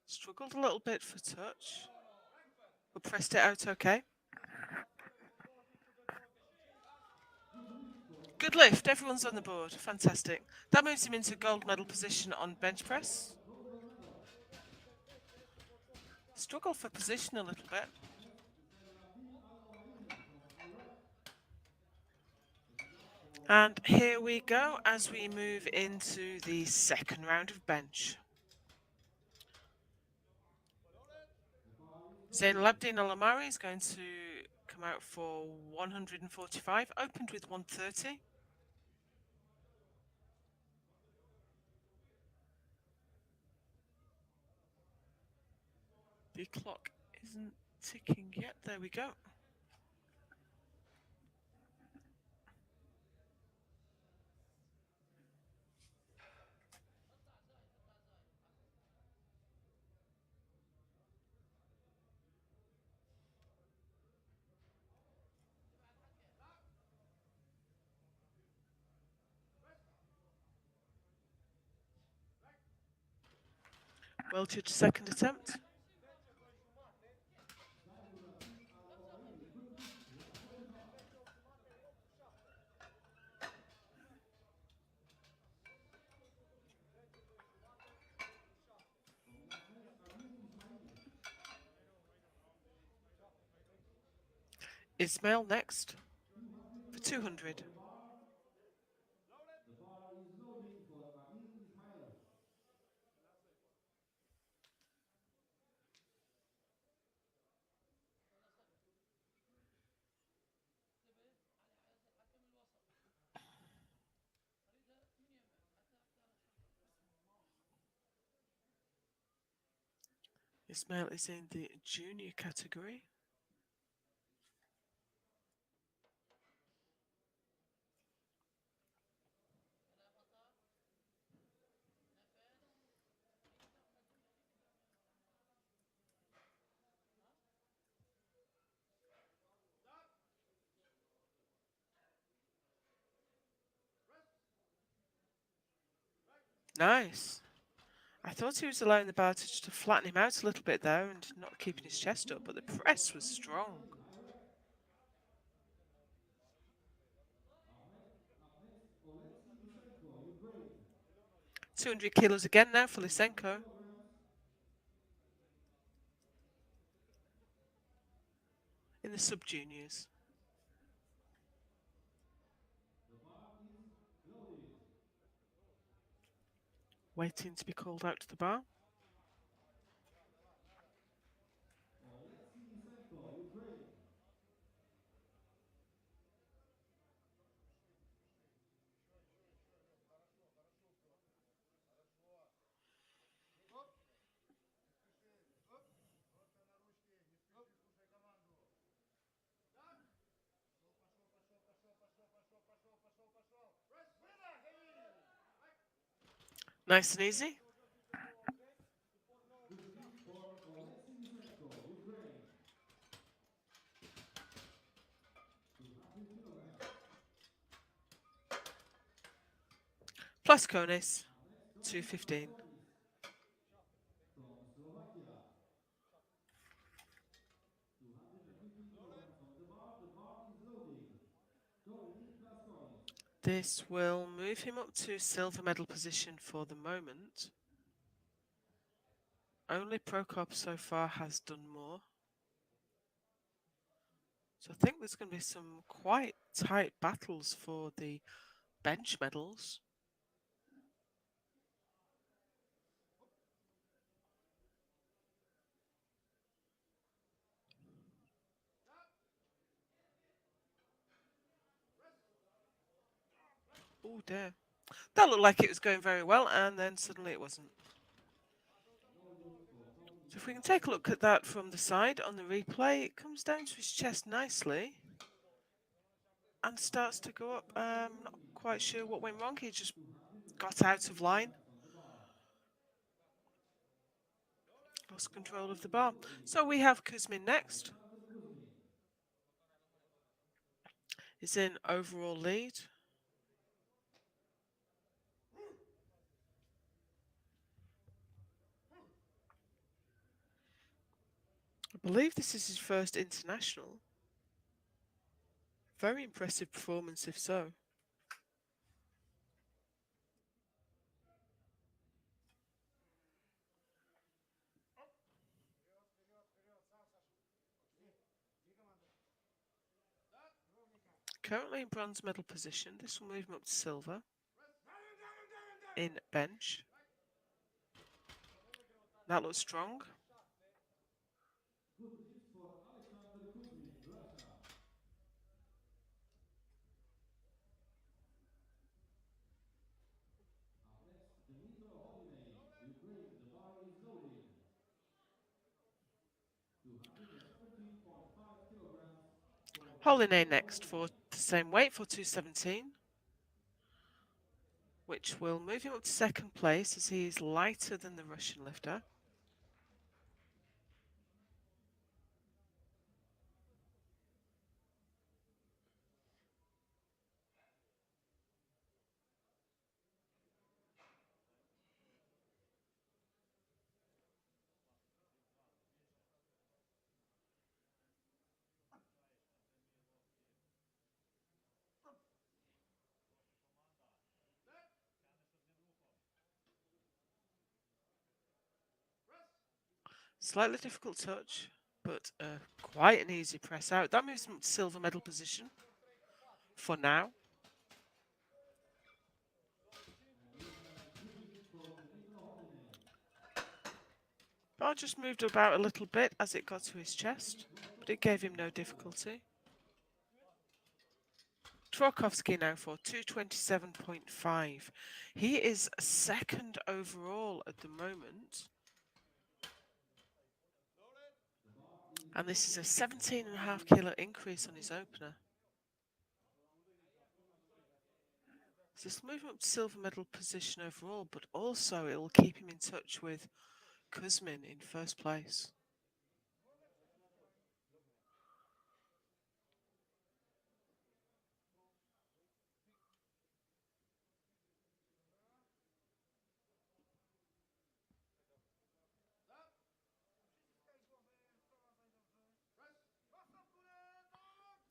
Struggled a little bit for touch, but pressed it out okay. Good lift. Everyone's on the board. Fantastic. That moves him into gold medal position on bench press. Struggle for position a little bit. And here we go as we move into the second round of bench. Zainal Abdin Al-Amari is going to come out for 145, opened with 130. The clock isn't ticking yet. There we go. Well judged second attempt. Ismail next for 200. The bar is loading for Adil Ismail. Ismail is in the junior category. Nice. I thought he was allowing the bar to flatten him out a little bit there and not keeping his chest up, but the press was strong. Up next, Oleksiy Lysenko, Ukraine. 200 kilos again now for 200 Lysenko kilograms. in the sub-juniors. The bar is loaded. Waiting to be called out to the bar. Oleksiy Lysenko, Ukraine. Nice and easy. Good lift for Oleksiy Lysenko, Ukraine. 200 kilograms. Plus Konis, Up next, Tomas 215. Plaskonis from Slovakia. 215 kilograms on the bar. The bar is loading. Tony Plaskonis. This will move him up to silver medal position for the moment. Only Prokop so far has done more. So I think there's going to be some quite tight battles for the bench medals. Oh dear. That looked like it was going very well, and then suddenly it wasn't. So if we can take a look at that from the side on the replay, it comes down to his chest nicely and starts to go up. Not quite sure what went wrong. He just got out of line. Lost control of the bar. So we have Kuzmin next. He's in overall lead. I believe this is his first international. Very impressive performance, if so. Currently in bronze medal position. This will move him up to silver in bench. That looks strong. Good hits for Alexander Kuzmin, Russia. Up next, Dmitro Holinay, Ukraine. The bar is loaded. 217.5 kilograms for Holinay Dmitro next for Holinay. the same weight for 217, which will move him up to second place as he is lighter than the Russian lifter. Slightly difficult touch, but quite an easy press out. That moves him to silver medal position for now. And we have good hits for Dmitro Holinay. Bar just moved about a little bit as it got to his chest, but it gave him no difficulty. Trokovsky now for 227.5. He is second overall at the moment. And this is a 17.5 kilo increase on his opener. So this will move him up to silver medal position overall, but also it will keep him in touch with Kuzmin in first place.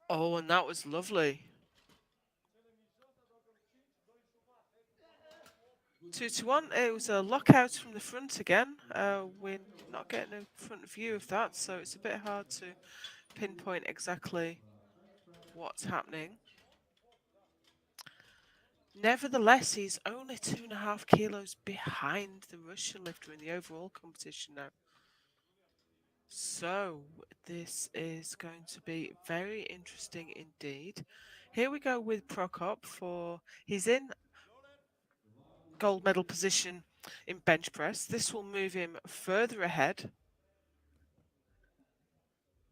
Oh, and that was lovely. 2-1. It was a lockout from the front again. We're not getting a front view of that, so it's a bit hard to pinpoint exactly what's happening. Nevertheless, he's only 2.5 kilos behind the Russian lifter in the overall competition now. So this is going to be very interesting indeed. Here we go with Prokop for he's in gold medal position in bench press. This will move him further ahead.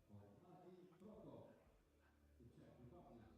For Maciej Prokop, the Czech Republic.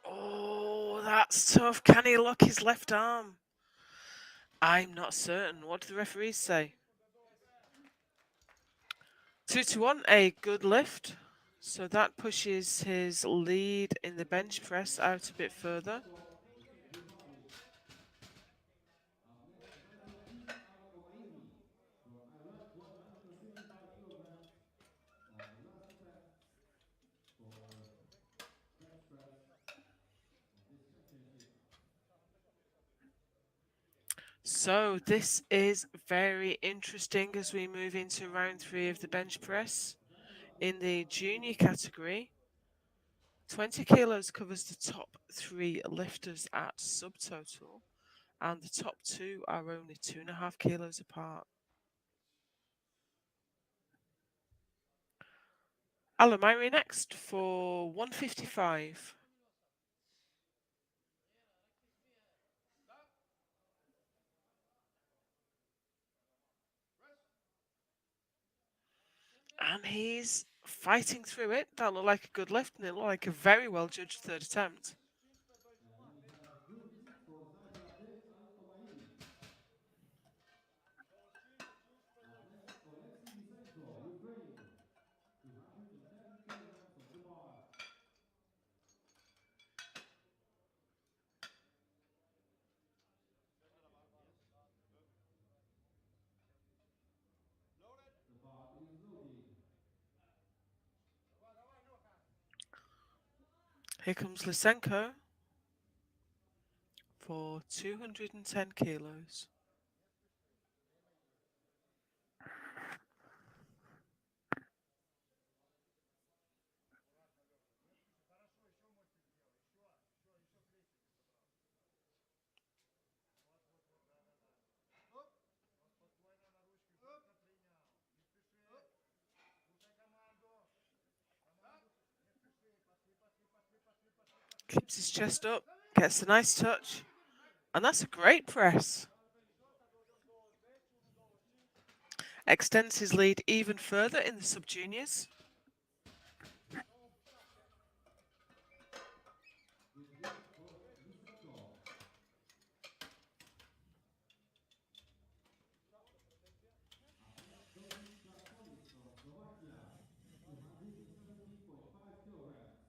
Oh, that's tough. Can he lock his left arm? I'm not certain. What do the referees say? 2-1, a good lift. So that pushes his lead in the bench press out a bit further. Prokop, the Czech Republic. Up next, Badruddin Al-Omairi from Ireland, 155 kilograms. The last attempt for bench press of this championship. So this is very interesting as we move into round 3 of the bench press. In the junior category, 20 kilos covers the top 3 lifters at subtotal, and the top 2 are only 2.5 kilos apart. Alomiri next for 155. And he's fighting through it. That looked like a good lift, and it looked like a very well judged third attempt. And we have good visit for Nadia Al-Tobai. Athlete Oleksiy Lysenko, Ukraine. 210 kilograms on the bar. The bar is loaded. Here comes Lysenko for 210 kilos. Keeps his chest up, gets a nice touch, and that's a great press. Extends his lead even further in the sub-juniors. Good visit for Lysenko. Athlete Dominik Plasconis from Slovakia. 217.5 kilograms.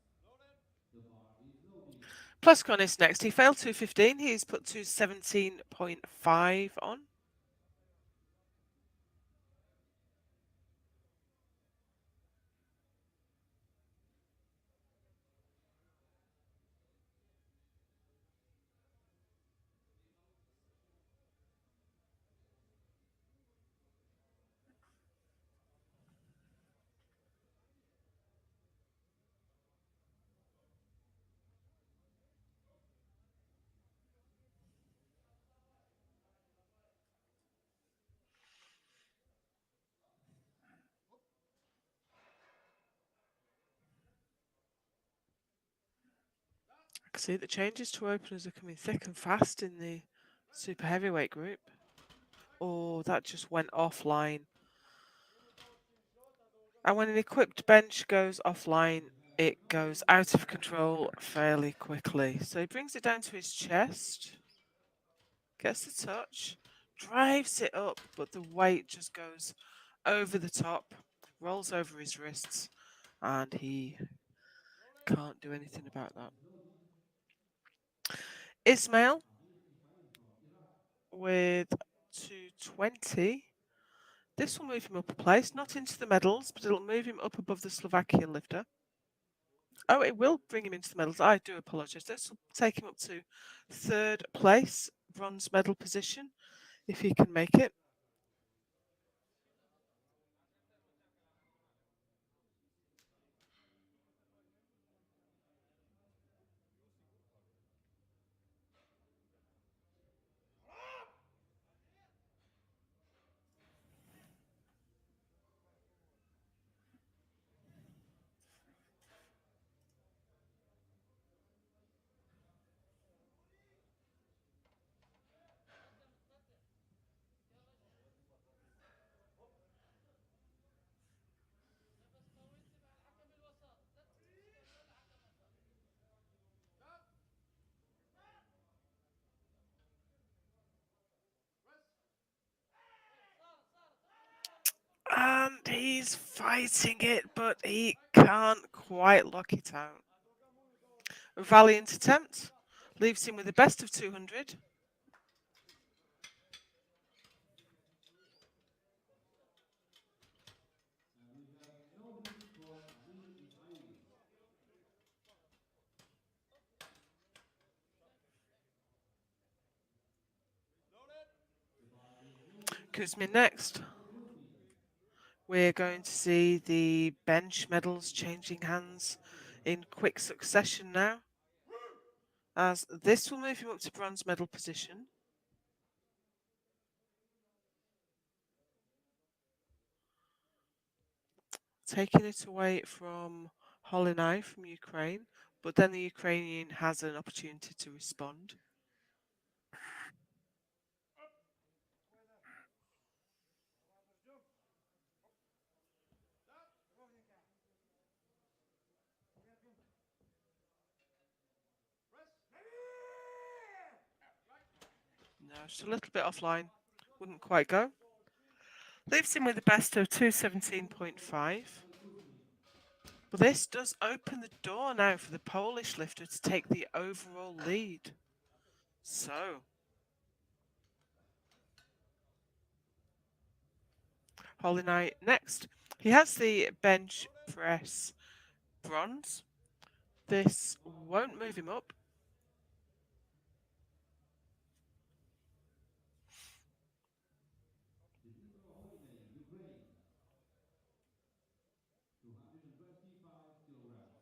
The bar is loaded. Plasconis next. He failed 215. He's put 217.5 on. I can see the changes to openers are coming thick and fast in the super heavyweight group. Oh, that just went offline. And when an equipped bench goes offline, it goes out of control fairly quickly. So he brings it down to his chest, gets the touch, drives it up, but the weight just goes over the top, rolls over his wrists, and he can't do anything about that. Ismail with 220. This will move him up a place, not into the medals, but it'll move him up above the Slovakian lifter. Oh, it will bring him into the medals. I do apologise. This will take him up to third place, bronze medal position, if he can make it. And he's fighting it, but he can't quite lock it out. A valiant attempt. Leaves him with the best of 200. And we have no visit for Adil Ismaili. The bar is loaded. Kuzmin next. Adil Kuzmin. We're going to see the bench medals changing hands in quick succession now, as this will move him up to bronze medal position. Taking it away from Holinai from Ukraine, but then the Ukrainian has an opportunity to respond. just a little bit offline. Wouldn't quite go. Leaves him with a best of 217.5. But this does open the door now for the Polish lifter to take the overall lead. So, Holy Knight next. He has the bench press bronze. This won't move him up. Dmitro Holiday, Ukraine. 225 kilograms.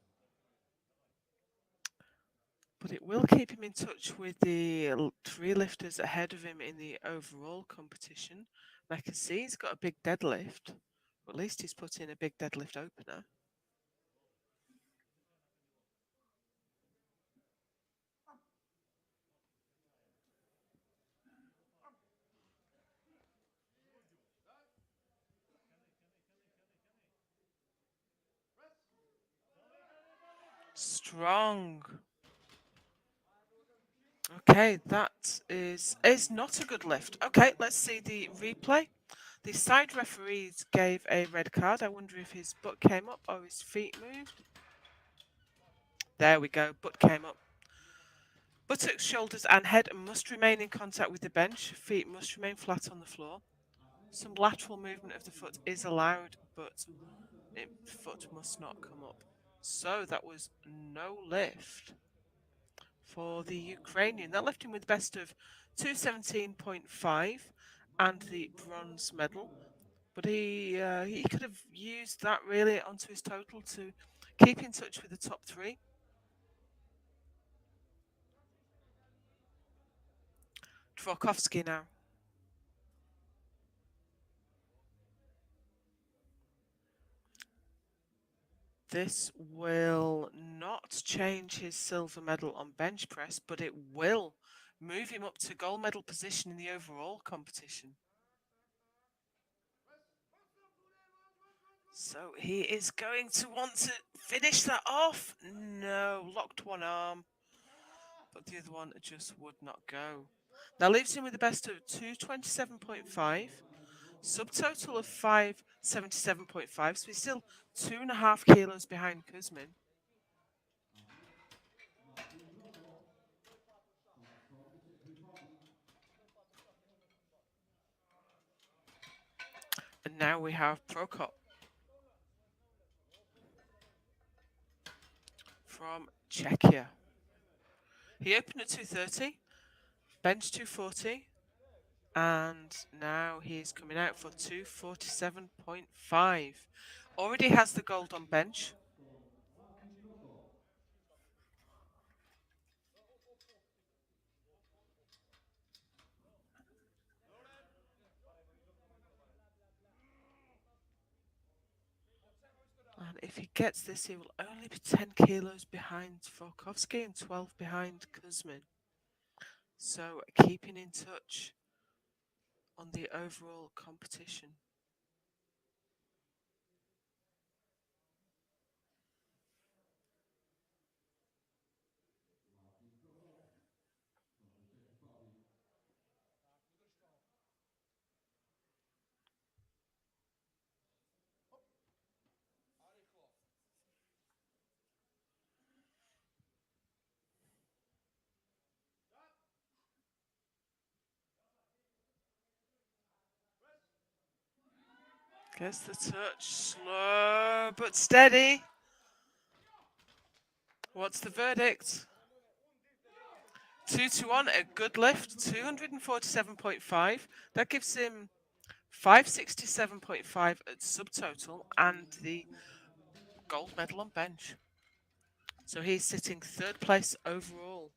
But it will keep him in touch with the three lifters ahead of him in the overall competition. And I can see he's got a big deadlift. Or at least he's put in a big deadlift opener. Strong. Okay, that is not a good lift. Okay, let's see the replay. The side referees gave a red card. I wonder if his butt came up or his feet moved. There we go, butt came up. Buttocks, shoulders and head must remain in contact with the bench. Feet must remain flat on the floor. Some lateral movement of the foot is allowed, but the foot must not come up. So that was no lift for the Ukrainian. That left him with best of 217.5 and the bronze medal. But he could have used that really onto his total to keep in touch with the top three. Dvorkovsky now. This will not change his silver medal on bench press, but it will move him up to gold medal position in the overall competition. So he is going to want to finish that off. No, locked one arm, but the other one just would not go. That leaves him with the best of 227.5, subtotal of 577.5, so he's still 2.5 kilos behind Kuzmin. Martin Broko from the Czech Republic. And now we have Prokop from Czechia. He opened at 230, bench 240, and now he's coming out for 247.5. Already has the gold on bench. Martin Broko. And if he gets this, he will only be 10 kilos behind Dvorkovsky and 12 behind Kuzmin. So keeping in touch on the overall competition. Martin Broko from the Czech Republic. Gets the touch, slow but steady. What's the verdict? 2-1, a good lift, 247.5. That gives him 567.5 at subtotal and the gold medal on bench. So he's sitting third place overall.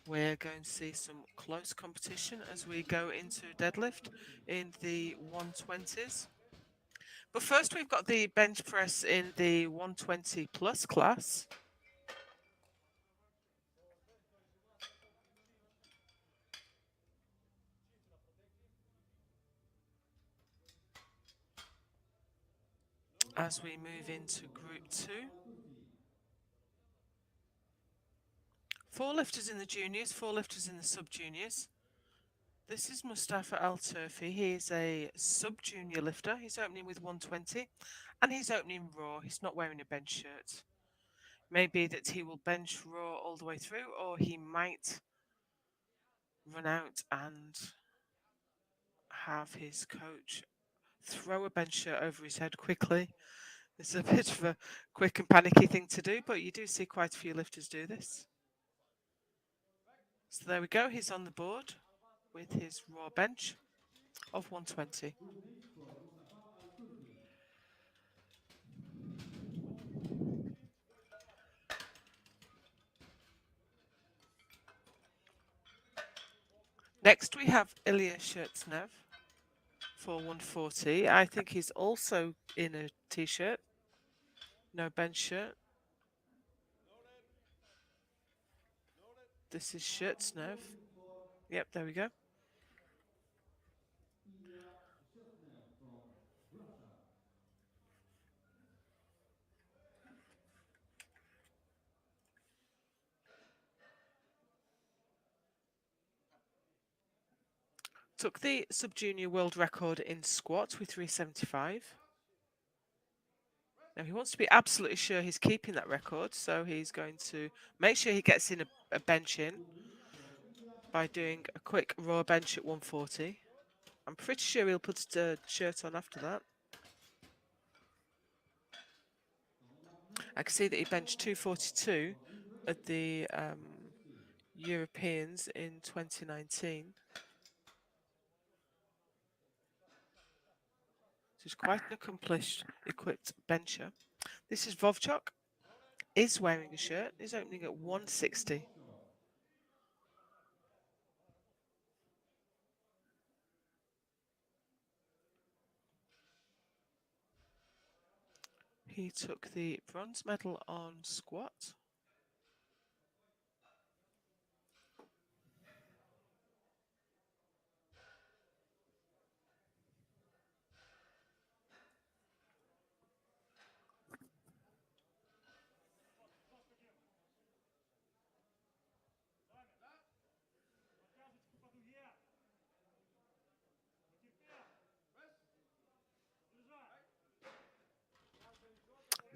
We're going to see some close competition as we go into deadlift in the 120s. But first we've got the bench press in the 120 plus class. As we move into group 2. 4 lifters in the juniors, 4 lifters in the sub-juniors. This is Mustafa Al Turfi. He's a sub-junior lifter. He's opening with 120 and he's opening raw. He's not wearing a bench shirt. Maybe that he will bench raw all the way through, or he might run out and have his coach throw a bench shirt over his head quickly. It's a bit of a quick and panicky thing to do, but you do see quite a few lifters do this. So there we go. He's on the board with his raw bench of 120. Movement for Mustafa Al-Turki. Next we have Ilya Shurtsnev for 140. I think he's also in a t-shirt, no bench shirt. This is Shurtsnev. Moving for Yep, there we go. Ilya Shestnev from Russia. Took the sub-junior world record in squat with 375. Now he wants to be absolutely sure he's keeping that record, so he's going to make sure he gets in a bench in Movement for Ilya by Shestnev. doing a quick raw bench at 140. I'm pretty sure he'll put a shirt on after that. Coming up next, I can see that he benched 242 for Ukraine. at the 160. Europeans in 2019. So he's quite an accomplished, equipped bencher. This is Vovchok. Is wearing a shirt. Is opening at 160. He took the bronze medal on squat.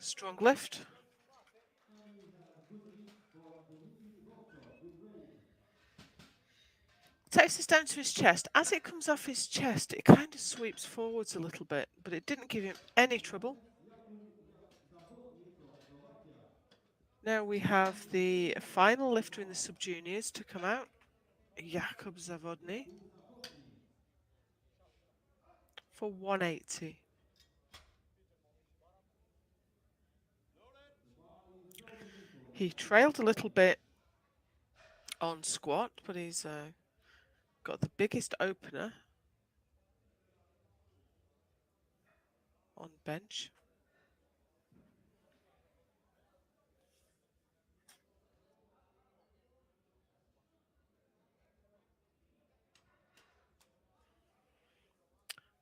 Strong lift. And we have good lift for Dmitry Vovchov, Ukraine. Takes this down to his chest. As it comes off his chest, it kind of sweeps forwards a little bit, but it didn't give him any trouble. Jakub Zawodny from Slovakia. Now we have the final lifter in the sub-juniors to come out, Jakub Zawodny, Jakub Zawodny. for 180. The bar is rolling for He trailed a little bit on squat, but he's got the biggest opener on bench.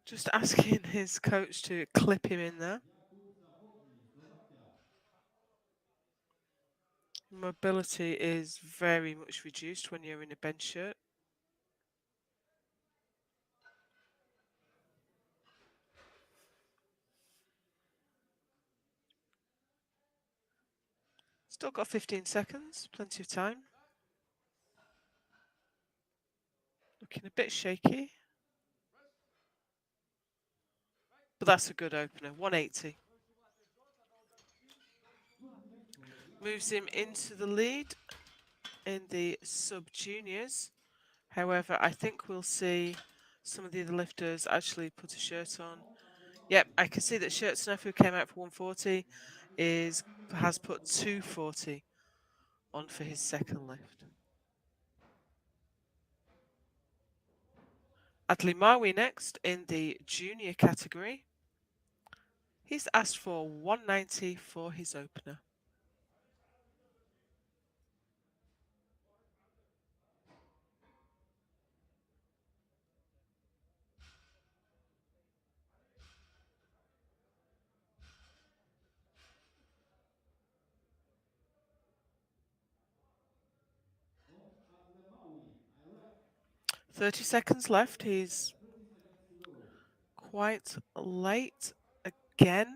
Just asking his coach to clip him in there. Jakub Zawodny, Slovakia. Mobility is very much reduced when you're in a bench shirt. Still got 15 seconds, plenty of time. Looking a bit shaky. But that's a good opener, 180. Movement for Jakub Moves him into the lead in the sub-juniors. However, I think we'll see some of the other lifters actually put a shirt on. Yep, I can see that Shurtsnev, who came out for 140, has put 240 on for his second lift. Adlimawi next in the junior category. He's asked for 190 for his opener. from Adlemawi, Iraq. 30 seconds left. He's 30 seconds to go. quite late again. 20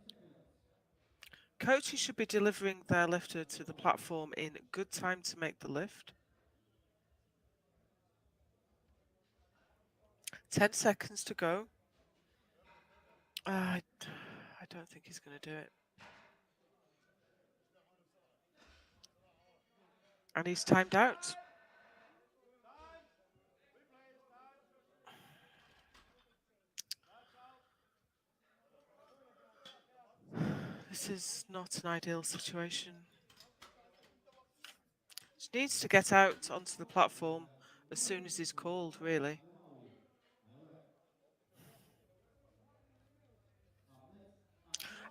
seconds. Coaches should be delivering their lifter to the platform in good time to make the lift. 10 seconds to go. I don't think he's going to do it. And he's timed out. This is not an ideal situation. He needs to get out onto the platform as soon as he's called, really.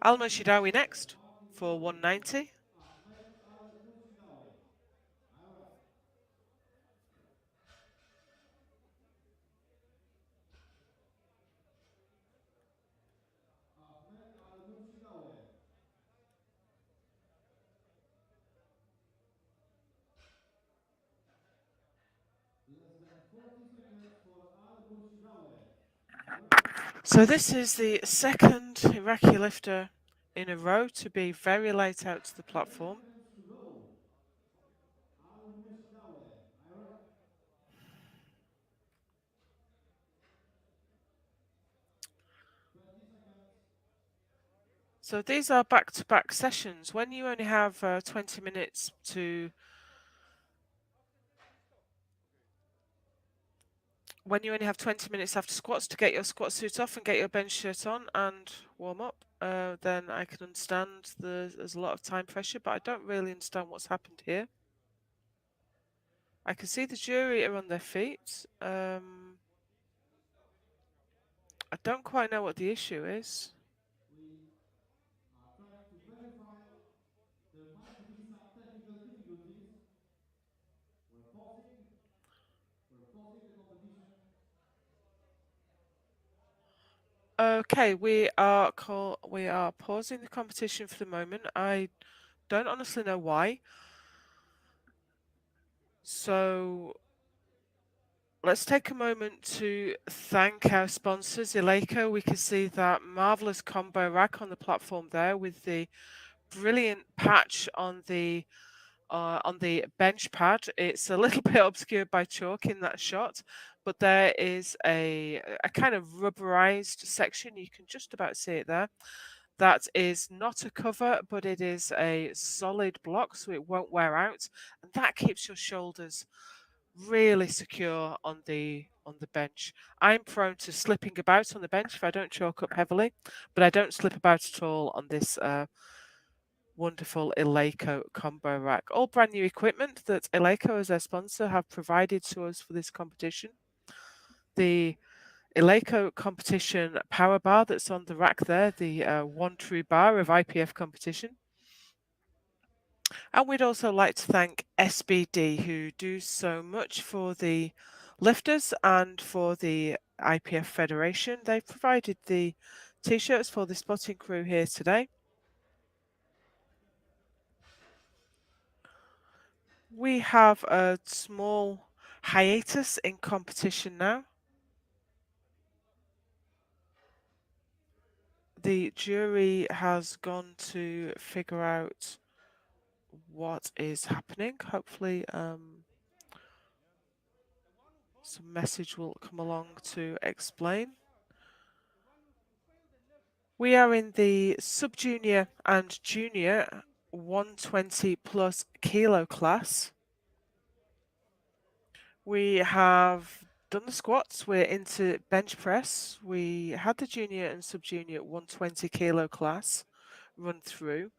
Al-Moshidawi next for 190. Ahmed Al-Murshidawi. Iraq. Ahmed Al-Murshidawi. Less than 40 seconds for Al-Murshidawi. So this is the second Iraqi lifter in a row to be very late out to the platform. 10 seconds to go. Al-Murshidawi. Iraq. 20 seconds. So these are back-to-back sessions. When you only have 20 minutes to... When you only have 20 minutes after squats to get your squat suit off and get your bench shirt on and warm up, then I can understand there's a lot of time pressure, but I don't really understand what's happened here. I can see the jury are on their feet. I don't quite know what the issue is. We are trying to verify. There might be some technical difficulties. We're pausing the competition. Okay, we are pausing the competition for the moment. I don't honestly know why. So let's take a moment to thank our sponsors, Eleiko. We can see that marvelous combo rack on the platform there with the brilliant patch on the bench pad. It's a little bit obscured by chalk in that shot, but there is a kind of rubberized section. You can just about see it there. That is not a cover, but it is a solid block, so it won't wear out, and that keeps your shoulders really secure on the bench. I'm prone to slipping about on the bench if I don't chalk up heavily, but I don't slip about at all on this wonderful Eleiko combo rack. All brand new equipment that Eleiko as their sponsor have provided to us for this competition. The Eleiko competition power bar that's on the rack there, the one true bar of IPF competition. And we'd also like to thank SBD, who do so much for the lifters and for the IPF Federation. They've provided the t-shirts for the spotting crew here today. We have a small hiatus in competition now. The jury has gone to figure out what is happening. Hopefully some message will come along to explain. We are in the sub-junior and junior 120 plus kilo class. We have done the squats. We're into bench press. We had the junior and sub-junior 120 kilo class run through.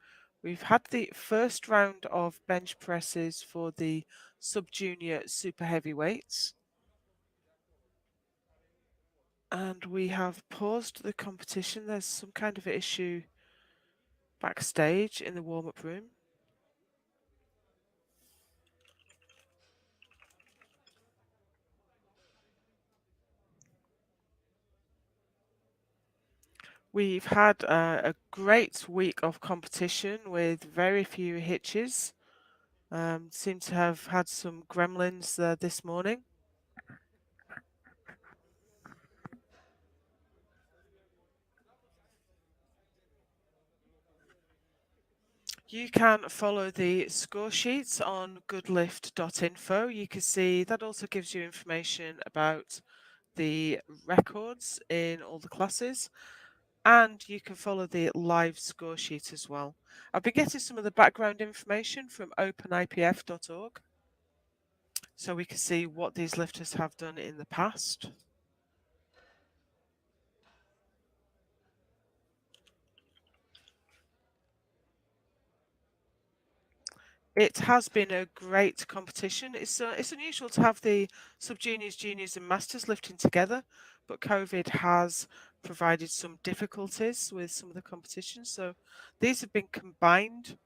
We've had the first round of bench presses for the sub-junior super heavyweights. And we have paused the competition. There's some kind of issue backstage in the warm-up room. We've had a great week of competition with very few hitches. Seem to have had some gremlins this morning. You can follow the score sheets on goodlift.info. You can see that also gives you information about the records in all the classes, and you can follow the live score sheet as well. I've been getting some of the background information from openipf.org, so we can see what these lifters have done in the past. It has been a great competition. It's unusual to have the sub-juniors, juniors and masters lifting together, but COVID has provided some difficulties with some of the competitions. So these have been combined.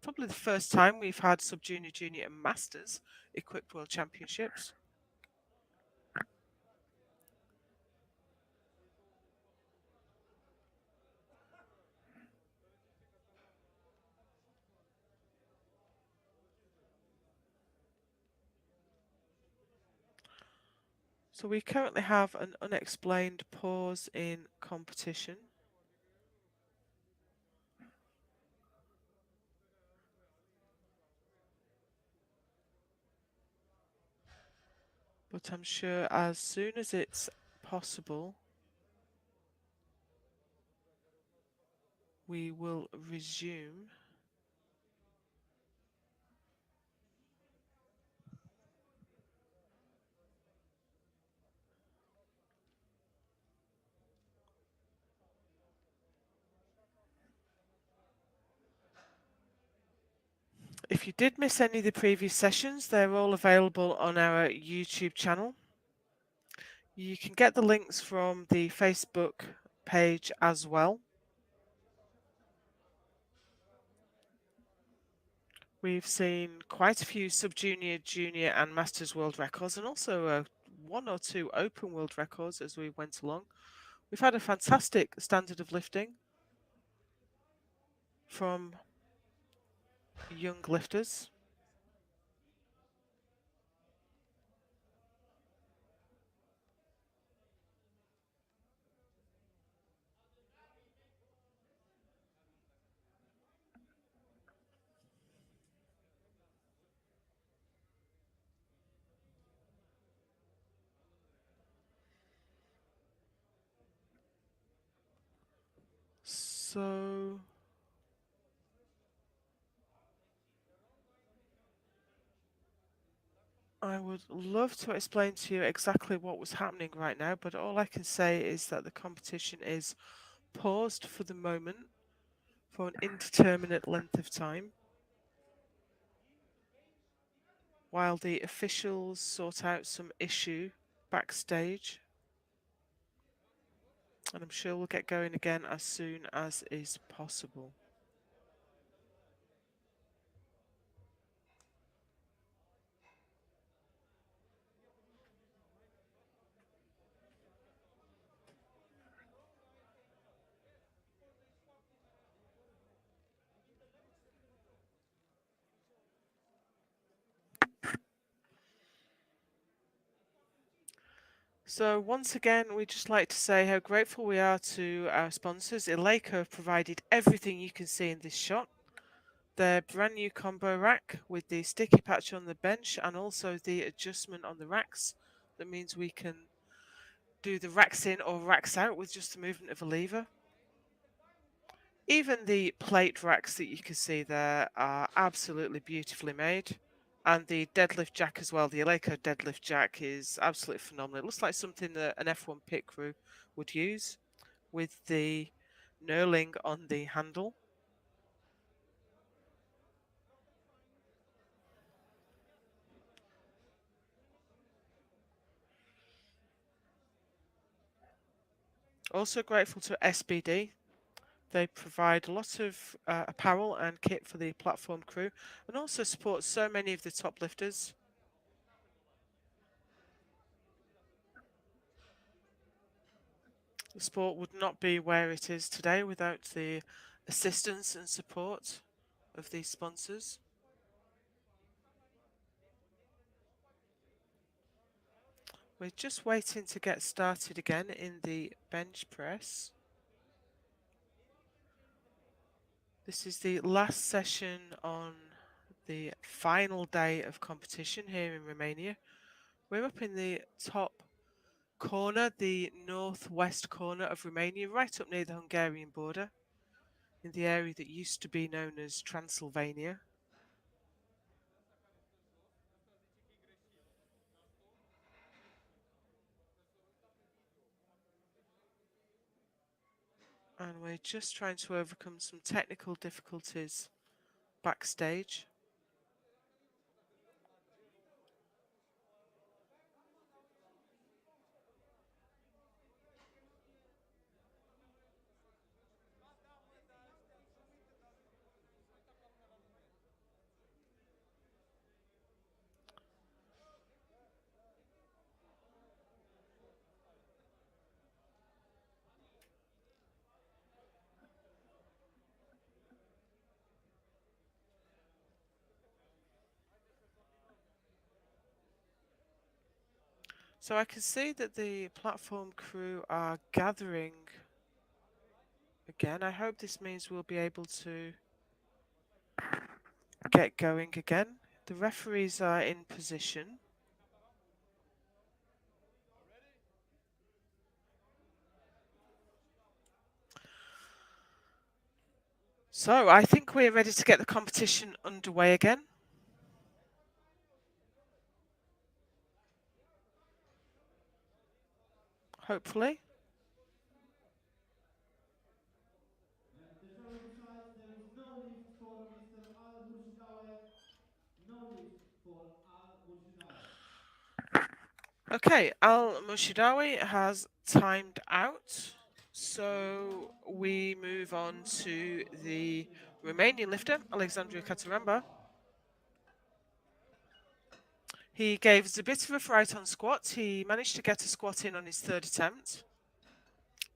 Probably the first time we've had sub-junior, junior and masters equipped world championships. So we currently have an unexplained pause in competition. But I'm sure as soon as it's possible, we will resume. If you did miss any of the previous sessions, they're all available on our YouTube channel. You can get the links from the Facebook page as well. We've seen quite a few sub-junior, junior and masters world records, and also one or two open world records as we went along. We've had a fantastic standard of lifting from young lifters. So I would love to explain to you exactly what was happening right now, but all I can say is that the competition is paused for the moment for an indeterminate length of time while the officials sort out some issue backstage. And I'm sure we'll get going again as soon as is possible. So once again, we'd just like to say how grateful we are to our sponsors. Eleiko have provided everything you can see in this shot. Their brand new combo rack with the sticky patch on the bench and also the adjustment on the racks. That means we can do the racks in or racks out with just the movement of a lever. Even the plate racks that you can see there are absolutely beautifully made. And the deadlift jack as well, the Eleiko deadlift jack is absolutely phenomenal. It looks like something that an F1 pit crew would use with the knurling on the handle. Also grateful to SBD. They provide a lot of apparel and kit for the platform crew and also support so many of the top lifters. The sport would not be where it is today without the assistance and support of these sponsors. We're just waiting to get started again in the bench press. This is the last session on the final day of competition here in Romania. We're up in the top corner, the northwest corner of Romania, right up near the Hungarian border, in the area that used to be known as Transylvania. And we're just trying to overcome some technical difficulties backstage. So I can see that the platform crew are gathering again. I hope this means we'll be able to get going again. The referees are in position. So I think we're ready to get the competition underway again. Hopefully. And the jury decides there is no lift for Mr. Al Murshidawi. No lift for Al Murshidawi. Okay, Al Mushidawi has timed out. So we move on to the Romanian lifter, Alexandru Cataramba. He gave us a bit of a fright on squat. He managed to get a squat in on his third attempt.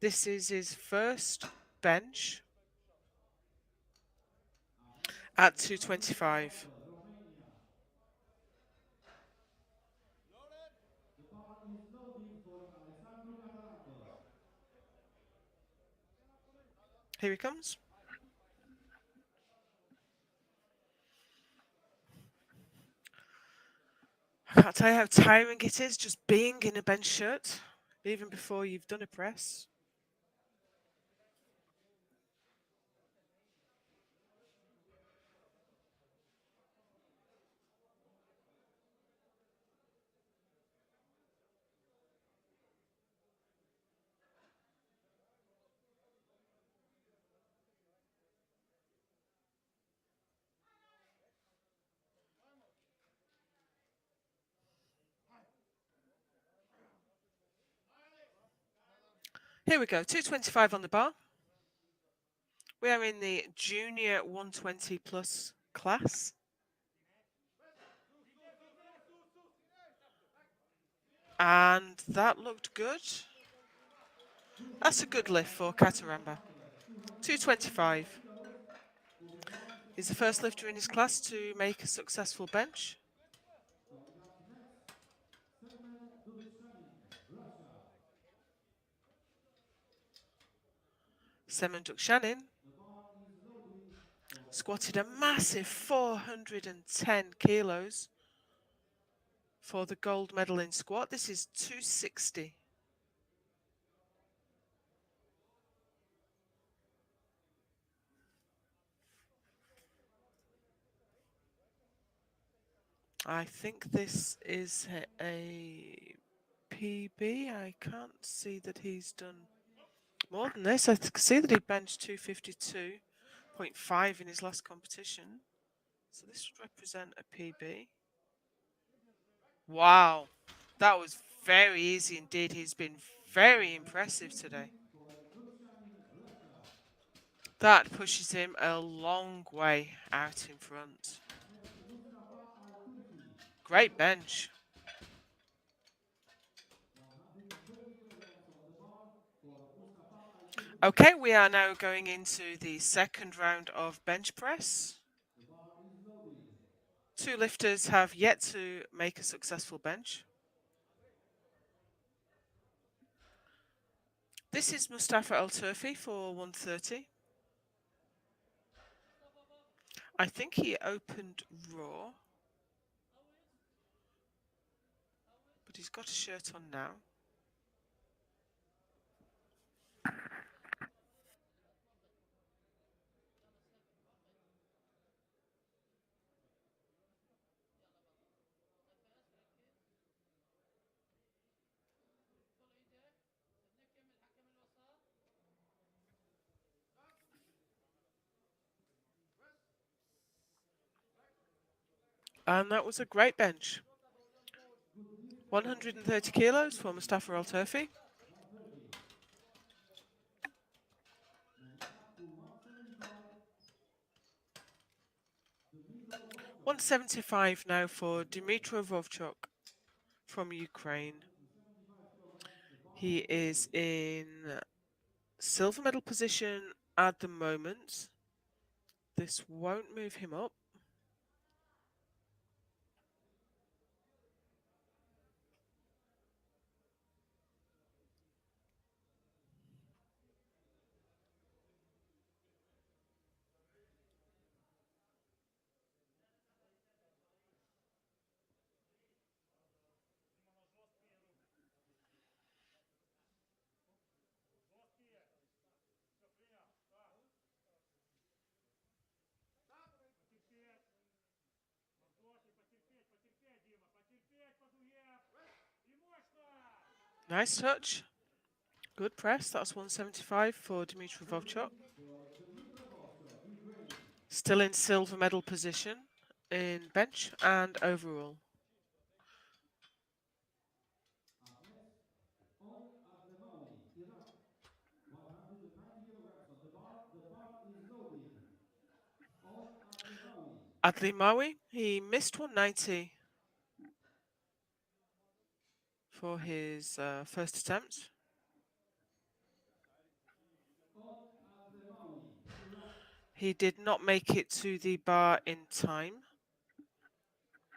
This is his first bench at 225. Romania. The bar is loaded for Alessandro Cataramba. Here he comes. I can't tell you how tiring it is just being in a bench shirt, even before you've done a press. Here we go, 225 on the bar. We are in the junior 120 plus class. And that looked good. That's a good lift for Cataramba. 225. He's the first lifter in his class to make a successful bench. Coming up next, Semen Dubitshanin, Russia. Semen Dukshanin The bar is loaded for squatted a massive 410 kilos for the gold medal in squat. This is 260. I think this is a PB. I can't see that he's done more than this. I can see that he benched 252.5 in his last competition. So this would represent a PB. Wow, that was very easy indeed. He's been very impressive today. for Dubitshanin, Russia. That pushes him a long way out in front. Next, Mustafa Al-Turki. Great bench. 130 kilograms on the bar for Mustafa Al-Turki. Okay, we are now going into the second round of bench press. The bar is loaded. Two lifters have yet to make a successful bench. This is Mustafa Al-Turfi for 130. I think he opened Raw, but he's got a shirt on now. And that was a great bench. 130 kilos for Mustafa Al-Turfi. Man up to 175. Dmytro Vovchuk. 175 now for Dmytro Vovchuk from Ukraine. 175 kilograms. The bar He is in silver medal position at the moment. This won't move him up. Nice touch. Good press. That's 175 for Dmytro Vovchuk. for Dmytro Vovchuk, Ukraine. Still in silver medal position in bench and overall. Up next, On Adlemawi, Iraq. 190 kilograms on the bar. The bar is loaded. On Adlemawi. Adli Mawi, he missed 190 for his first attempt. On Adlemawi, Iraq. He did not make it to the bar in time.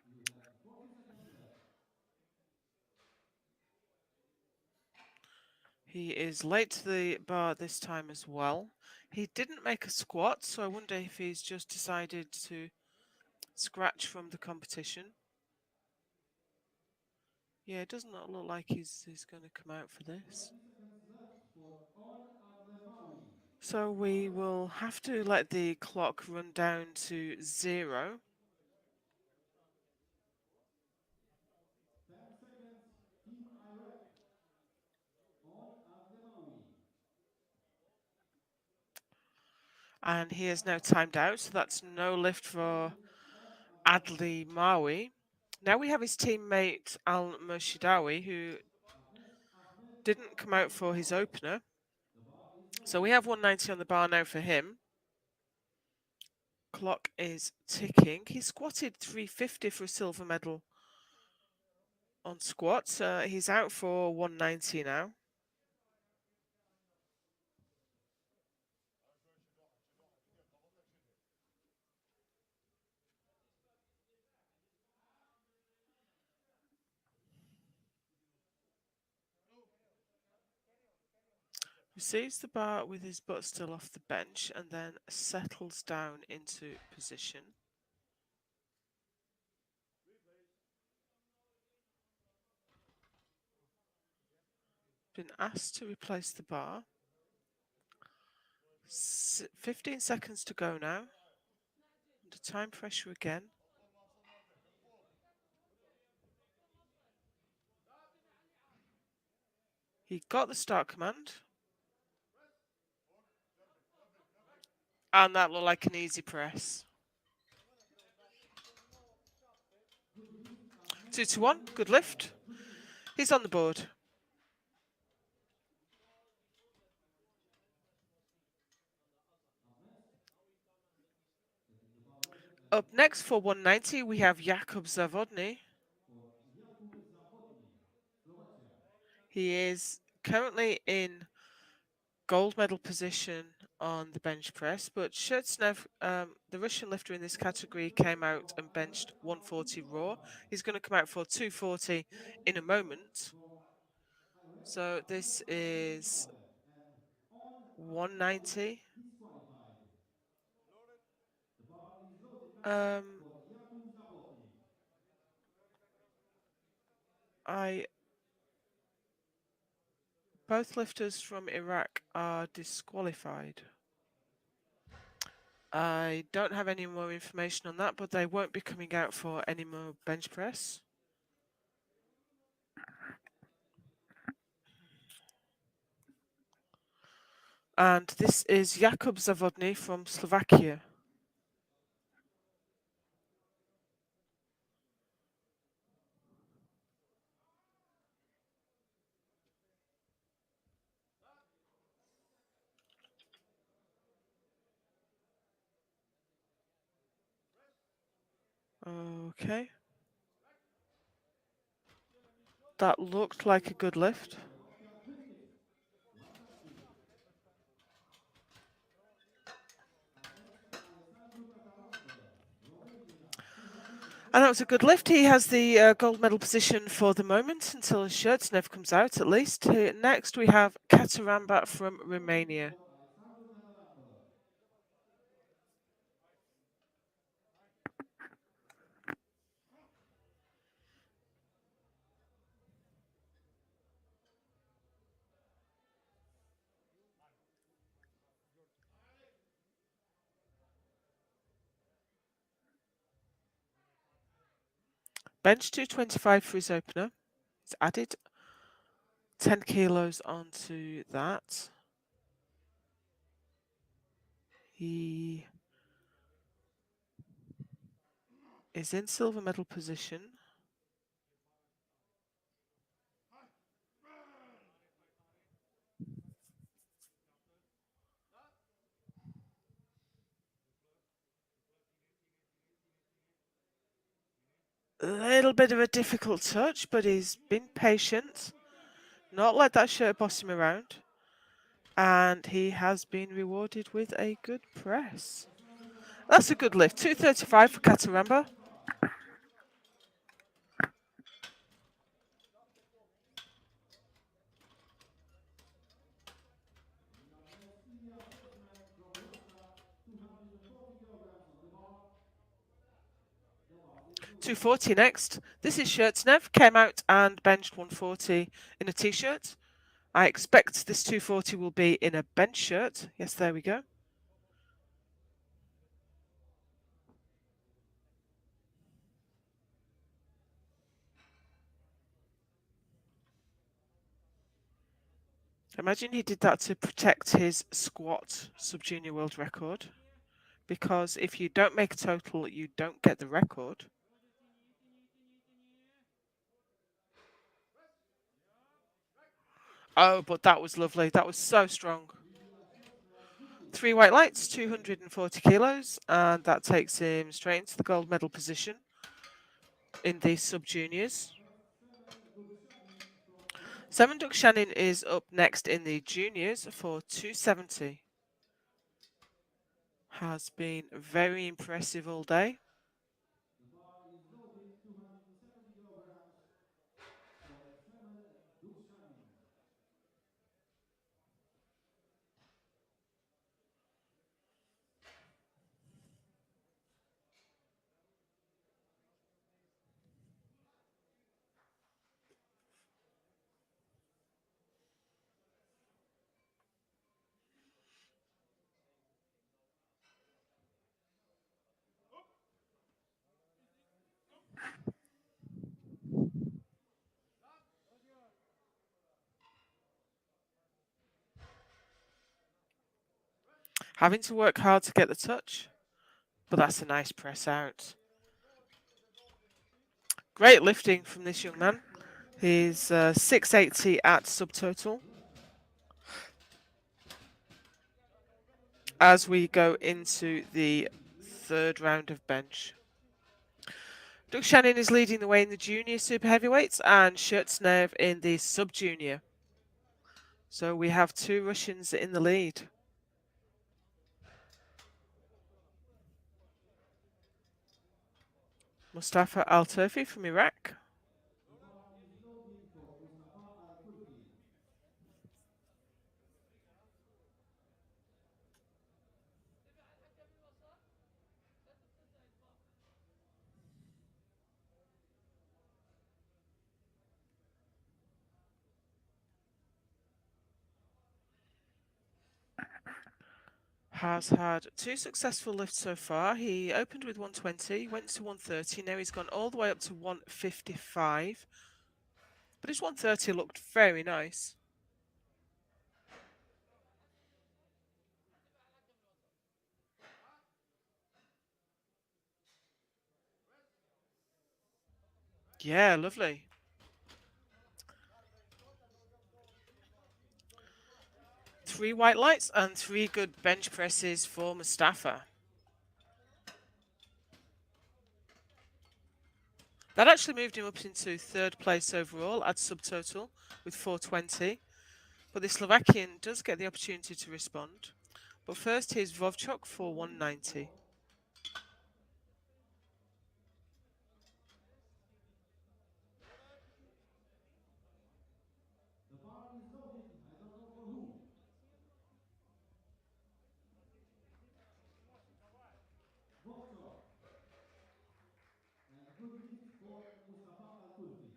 You have 40 seconds left. He is late to the bar this time as well. He didn't make a squat, so I wonder if he's just decided to scratch from the competition. Yeah, it does not look like he's going to come out for this. 20 seconds left for On Adlemawi. So we will have to let the clock run down to 0. 10 seconds. Team Iraq. On Adlemawi. And he is now timed out, so that's no lift for On Adli Mawi. Now we have his teammate Al Murshidawi, who Up next, Ahmed didn't come out for his opener. The bar is loaded. So we have 190 on the bar now for him. Clock is ticking. He squatted 350 for a silver medal on squats. He's out for 190 now. Receives the bar with his butt still off the bench and then settles down into position. Been asked to replace the bar. 15 seconds to go now. Under time pressure again. He got the start command. And that looked like an easy press. Good lift. Ahmed 2 to 1. Good lift. Good lift. He's on the board. Up next, getting the bar ready. Up next for 190, we have Jakub Zawodny. For Jakub Zawodny, Slovakia. He is currently in gold medal position on the bench press, but Shurtsnev, the Russian lifter in this category, came out and benched 140 raw. He's going to come out for 240 in a moment. For Iraq, So this Ahmed is Al-Murshidawi. 190. Disqualified. The ball is loaded now Um, for Yabu Zabotny. I both lifters from Iraq are disqualified. I don't have any more information on that, but they won't be coming out for any more bench press. And this is Jakub Zavodny from Slovakia. Okay. That looked like a good lift. And that was a good lift. He has the gold medal position for the moment until his shirt never comes out, at least. Next, we have Kataramba from Romania. Bench 225 for his opener. He's added 10 kilos onto that. He is in silver medal position. A little bit of a difficult touch, but he's been patient, not let that shirt boss him around, and he has been rewarded with a good press. That's a good lift. 235 for Kataramba. Next in the assessment from Russia, 240 kilograms on the bar. The bar is loaded. 240 next. This is Shirtsnev. Came out and benched 140 in a t-shirt. I expect this 240 will be in a bench shirt. Yes, there we go. Imagine he did that to protect his squat sub-junior world record. Because if you don't make a total, you don't get the record. Oh, but that was lovely. That was so strong. 3 white lights, 240 kilos, and that takes him straight into the gold medal position in the sub-juniors. Seven Dukshanin is up next in the juniors for 270. Has been very impressive all day. The bar is loaded, 270 kilograms for Semen Dukshanin. Having to work hard to get the touch, but that's a nice press out. Great lifting from this young man. He's 680 at subtotal. As we go into the third round of bench. Dukshanin is leading the way in the junior super heavyweights and Shirtsnev in the sub-junior. So we have two Russians in the lead. Mustafa Al-Turfi from Iraq. The bar is loaded for Mustafa Al-Turki. has had 2 successful lifts so far. He opened with 120, went to 130, now he's gone all the way up to 155. But his 130 looked very nice. Yeah, lovely. Three white lights and 3 good bench presses for Mustafa. That actually moved him up into 3rd place overall at subtotal with 420. But the Slovakian does get the opportunity to respond. But first, here's Vovchok for 190. The bar is loaded. I don't know for who. Vovchok. And good lift for Mustafa Al-Kulfi.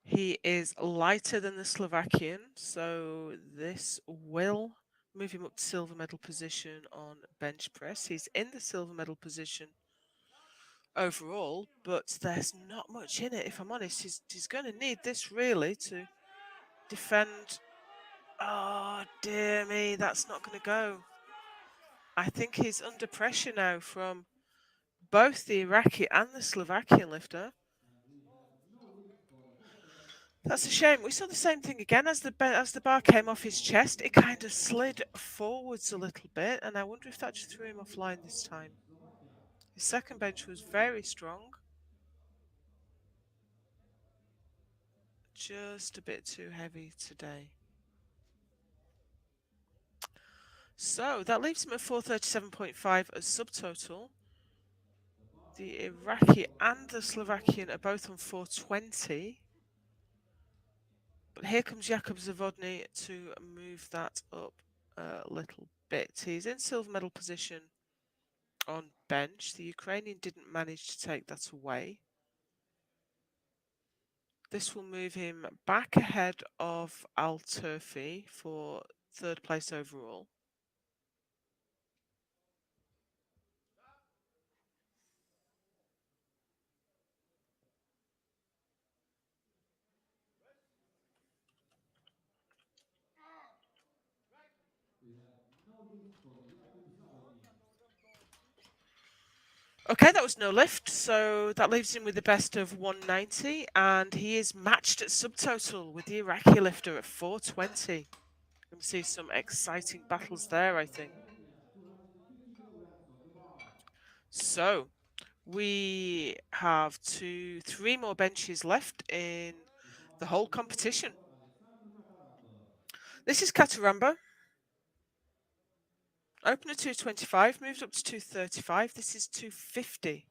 He is lighter than the Slovakian, so this will move him up to silver medal position on bench press. He's in the silver medal position overall, but there's not much in it, if I'm honest. He's going to need this really to defend. Oh, dear me, that's not going to go. I think he's under pressure now from both the Iraqi and the Slovakian lifter. And we have no lift for Vovchok. That's a shame. We saw the same thing again as the bar came off his chest. It kind of slid forwards a little bit, and I wonder if that just threw him offline this time. Slovakia. His second bench was very strong, just a bit too heavy today. So that leaves him at 437.5 as subtotal. The Iraqi and the Slovakian are both on 420. But here comes Jakub Zavodny to move that up a little bit. He's in silver medal position on bench. The Ukrainian didn't manage to take that away. This will move him back ahead of Al-Turfi for 3rd place overall. We have no lift for Jakub Zawodny. Okay, that was no lift, so that leaves him with the best of 190, and he is matched at subtotal with the Iraqi lifter at 420. Going to see some exciting battles there, I think. Romania, 250 kilograms on the bar. So, we have 3 more benches left in The bar the is whole loaded competition. for Alexander Kataramba. This is Kataramba. Open at 225, moved up to 235. This is 250.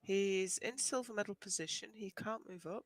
He's in silver medal position. He can't move up.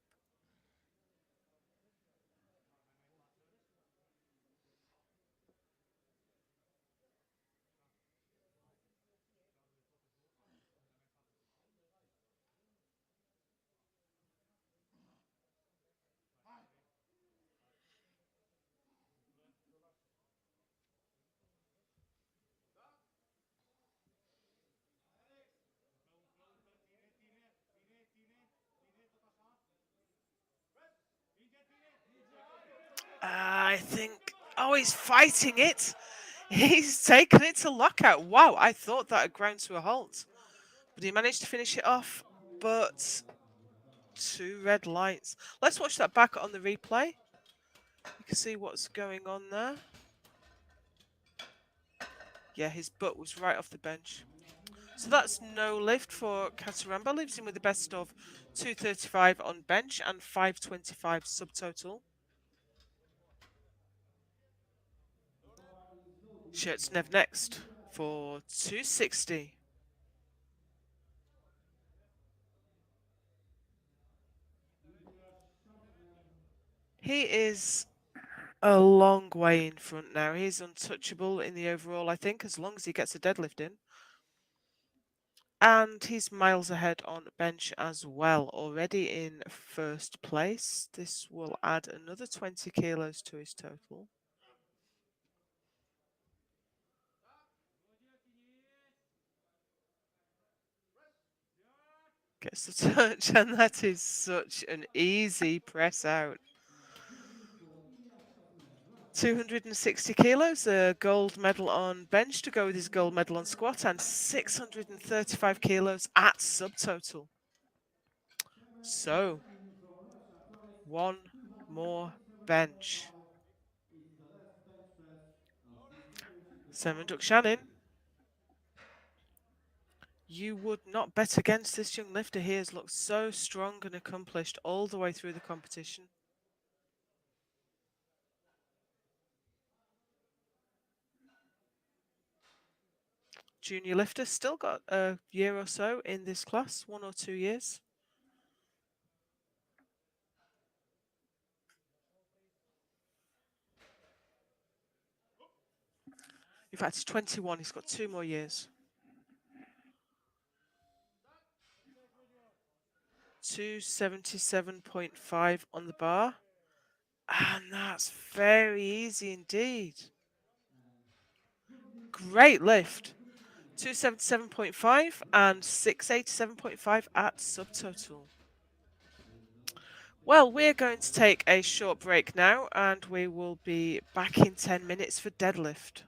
I think. Oh, he's fighting it. He's taken it to lockout. Wow, I thought that had ground to a halt. But he managed to finish it off. But 2 red lights. Let's watch that back on the replay. You can see what's going on there. Yeah, his butt was right off the bench. So that's no lift for Kataramba. Leaves him with the best of 235 on bench and 525 subtotal. Shirtsnev next for 260. He is a long way in front now. He's untouchable in the overall, I think, as long as he gets a deadlift in. And he's miles ahead on bench as well, already in first place. This will add another 20 kilos to his total. Gets the touch, and that is such an easy press out. 260 kilos, a gold medal on bench to go with his gold medal on squat, and 635 kilos at subtotal. So, one more bench. Simon Shannon. You would not bet against this young lifter. He has looked so strong and accomplished all the way through the competition. Junior lifter, still got a year or so in this class, 1 or 2 years. In fact, he's 21, he's got 2 more years. 277.5 on the bar. And that's very easy indeed. Great lift. 277.5 and 687.5 at subtotal. Well, we're going to take a short break now, and we will be back in 10 minutes for deadlift.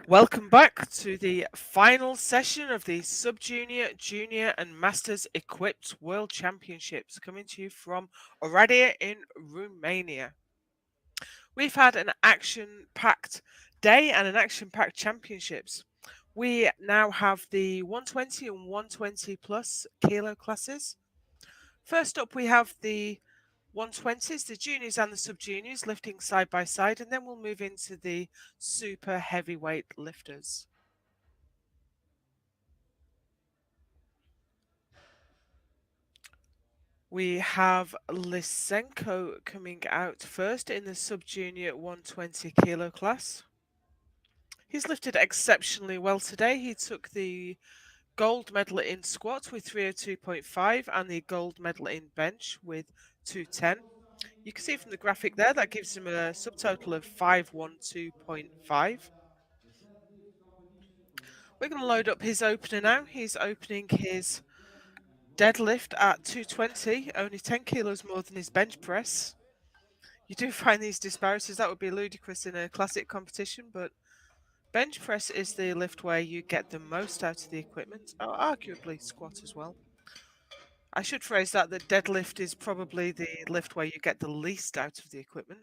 Welcome back to the final session of the Sub-Junior, Junior and Masters Equipped World Championships, coming to you from Oradea in Romania. We've had an action-packed day and an action-packed championships. We now have the 120 and 120 plus kilo classes. First up, we have the 120s, the juniors and the sub-juniors lifting side by side, and then we'll move into the super heavyweight lifters. We have Lysenko coming out first in the sub-junior 120 kilo class. He's lifted exceptionally well today. He took the gold medal in squat with 302.5 and the gold medal in bench with 210. You can see from the graphic there that gives him a subtotal of 512.5. We're going to load up his opener now. He's opening his deadlift at 220, only 10 kilos more than his bench press. You do find these disparities. That would be ludicrous in a classic competition, but bench press is the lift where you get the most out of the equipment, or arguably squat as well. I should phrase that deadlift is probably the lift where you get the least out of the equipment.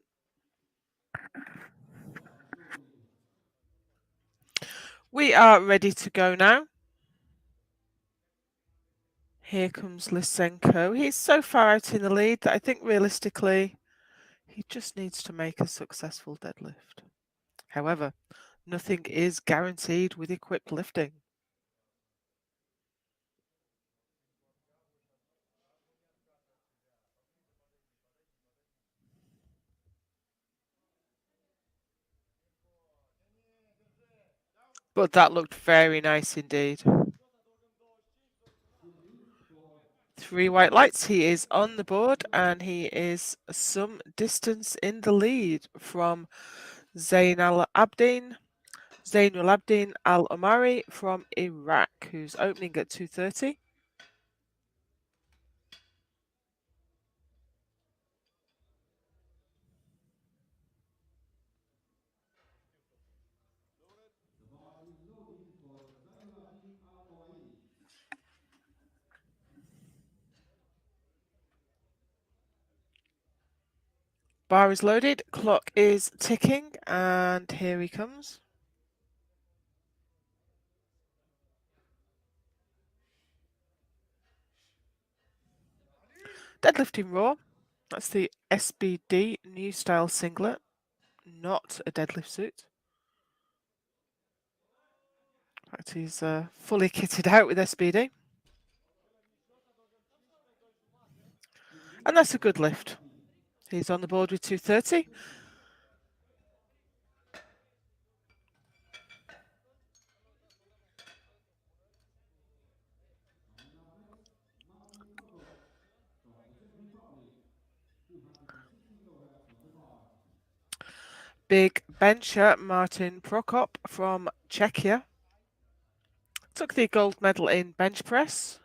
We are ready to go now. Here comes Lysenko. He's so far out in the lead that I think realistically he just needs to make a successful deadlift. However, nothing is guaranteed with equipped lifting. But that looked very nice indeed. 3 white lights. He is on the board and he is some distance in the lead from Zainul Abidin Al Omari from Iraq, who's opening at 2:30. Bar is loaded, clock is ticking, and here he comes. Deadlifting raw. That's the SBD new style singlet, not a deadlift suit. In fact, he's fully kitted out with SBD. And that's a good lift. He's on the board with 2:30. Big bencher Martin Prokop from Czechia took the gold medal in bench press.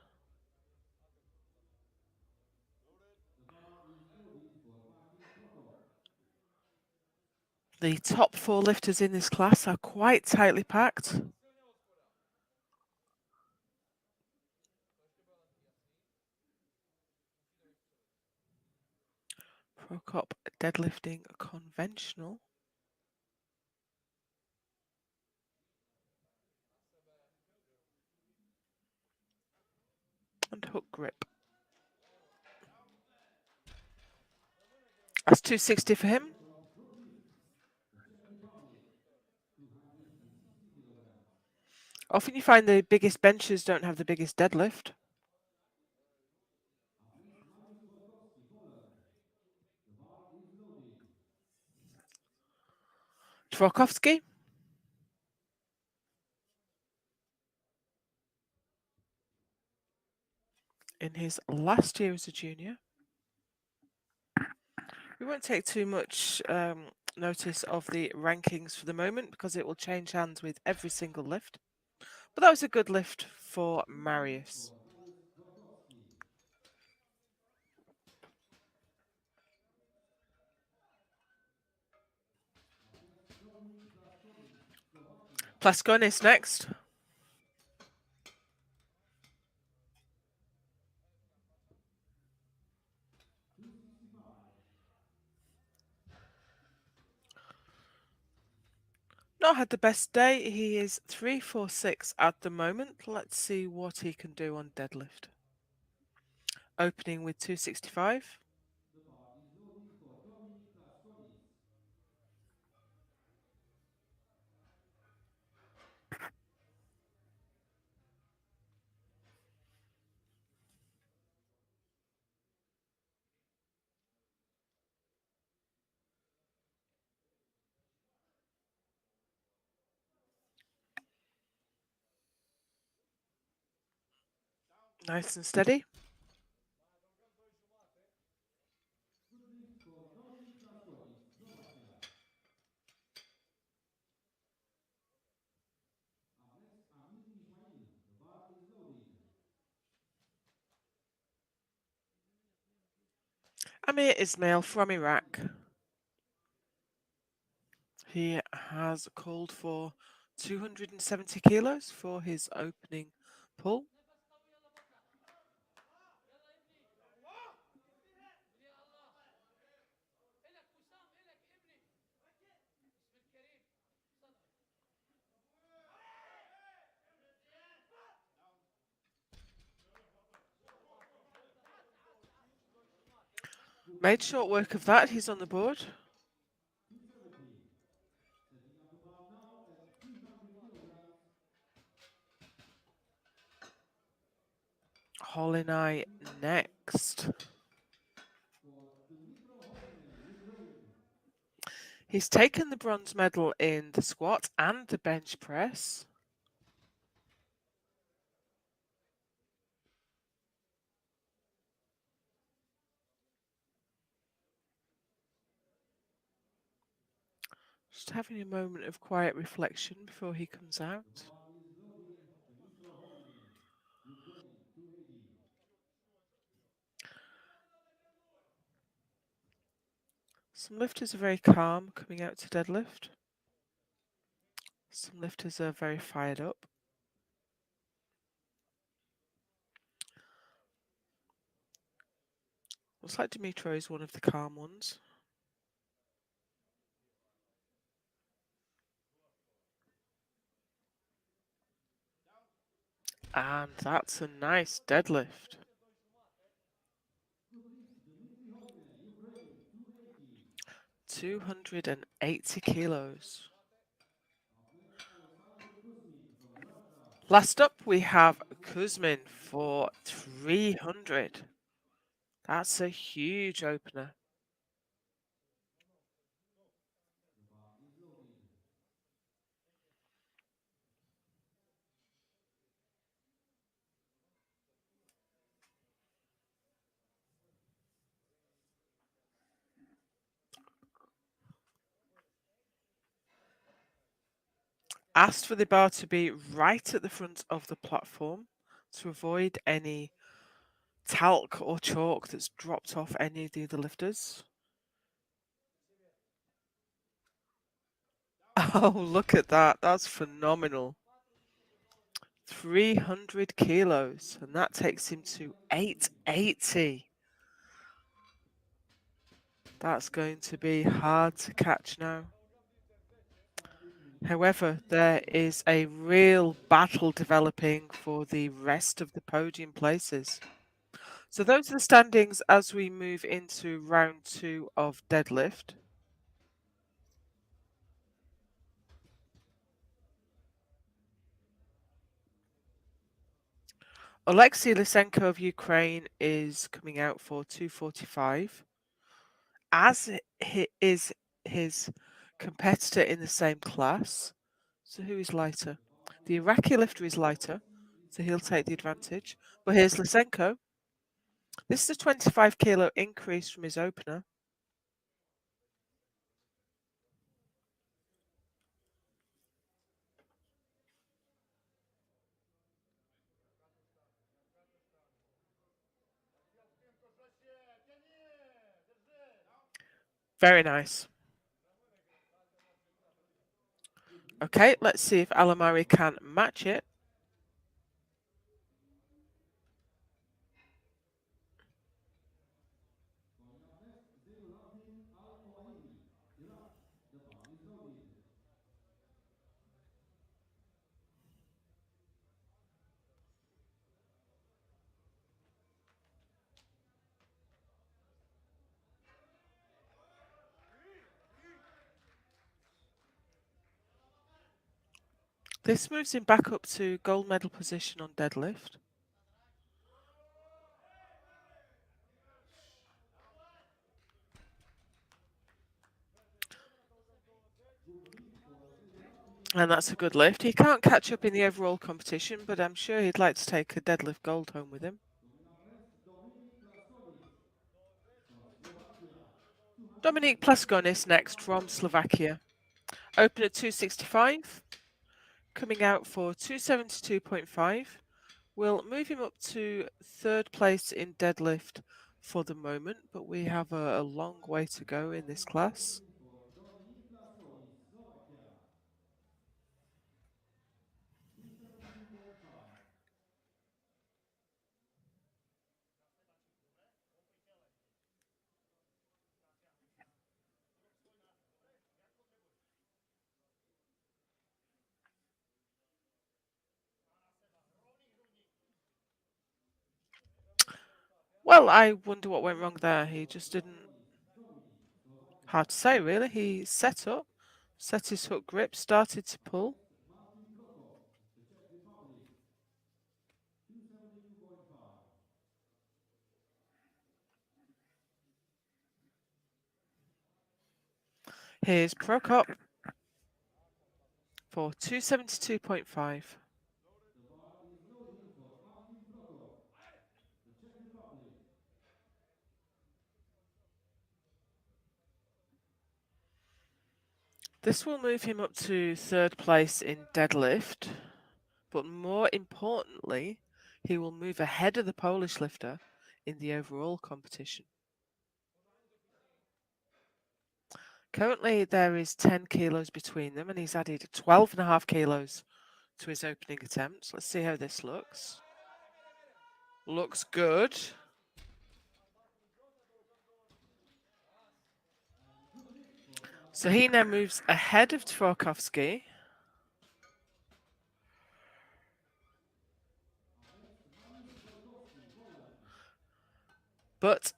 The top 4 lifters in this class are quite tightly packed. Prokop deadlifting conventional. And hook grip. That's 260 for him. Often you find the biggest benchers don't have the biggest deadlift. Trokovsky. In his last year as a junior. We won't take too much notice of the rankings for the moment because it will change hands with every single lift. But that was a good lift for Marius. Plascon is next. Not had the best day. He is 346 at the moment. Let's see what he can do on deadlift. Opening with 265. The bar is loaded for Dominic Plasconis. Nice and steady. Good lift for Dominic Plasconis, Slovakia. Up next, Amir Ismail. The bar is loaded. Amir Ismail from Iraq. He has called for 270 kilos for his opening pull. Made short work of that. He's on the board. 270. Setting up the bar now at 300 kilograms. Holinai next. For Dmytro Holinai, Ukraine. He's taken the bronze medal in the squat and the bench press. Just having a moment of quiet reflection before he comes out. The bar is loaded. Dmytro Holinai, Ukraine, 280. Some lifters are very calm coming out to deadlift. Some lifters are very fired up. Looks like Dimitro is one of the calm ones. And that's a nice deadlift. Good lift, Dmitry Holinai, Ukraine, 280. 280 kilos. Up next, Alexander Kuzmin from Russia. Last up, we have Kuzmin for 300. That's a huge opener. The bar is loaded. Asked for the bar to be right at the front of the platform to avoid any talc or chalk that's dropped off any of the other lifters. Oh, look at that. That's phenomenal. 300 kilos, and that takes him to 880. That's going to be hard to catch now. However, there is a real battle developing for the rest of the podium places. So those are the standings as we move into round 2 of deadlift. Alexei Lysenko of Ukraine is coming out for 245, as is his competitor in the same class. So who is lighter? The Iraqi lifter is lighter, so he'll take the advantage. But here's Lysenko. This is a 25 kilo increase from his opener. Very nice. Okay, let's see if Alamari can match it. Going up next, Zainuddin Al-Oaini, Iraq. The bar is loaded. This moves him back up to gold medal position on deadlift. And that's a good lift. He can't catch up in the overall competition, but I'm sure he'd like to take a deadlift gold home with him. Dominik Plaskonis next from Slovakia. Open at 265, coming out for 272.5. We'll move him up to third place in deadlift for the moment, but we have a long way to go in this class. Well, I wonder what went wrong there. He just didn't... Hard to say, really. He set up, set his hook grip, started to pull. Here's Prokop for 272.5. This will move him up to third place in deadlift, but more importantly, he will move ahead of the Polish lifter in the overall competition. Currently, there is 10 kilos between them, and he's added 12.5 kilos to his opening attempts. Let's see how this looks. Looks good. So he now moves ahead of Tvorkovsky. But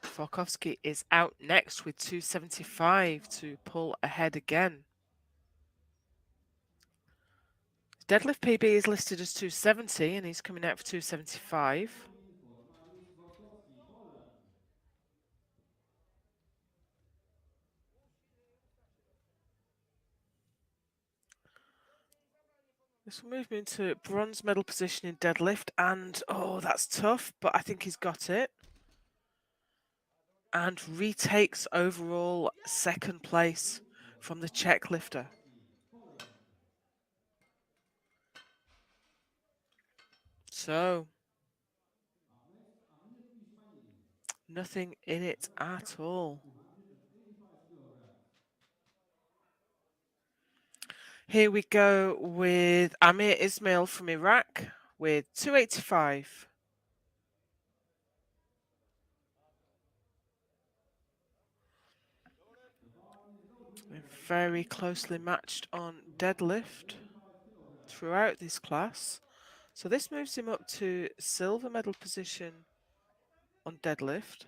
Tvorkovsky is out next with 275 to pull ahead again. Deadlift PB is listed as 270 and he's coming out for 275. This will move me into bronze medal position in deadlift, and oh, that's tough, but I think he's got it. And retakes overall second place from the Czech lifter. So, nothing in it at all. Here we go with Amir Ismail from Iraq with 285. Very closely matched on deadlift throughout this class. So this moves him up to silver medal position on deadlift.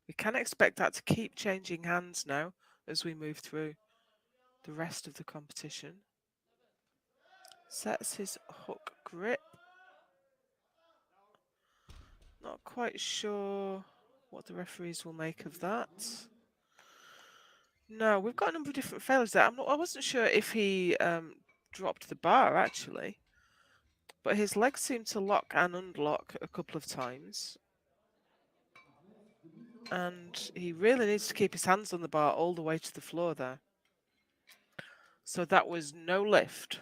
We can expect that to keep changing hands now as we move through the rest of the competition. Sets his hook grip. Not quite sure what the referees will make of that. No, we've got a number of different failures there. I wasn't sure if he dropped the bar actually, but his legs seemed to lock and unlock a couple of times. And he really needs to keep his hands on the bar all the way to the floor there. So that was no lift.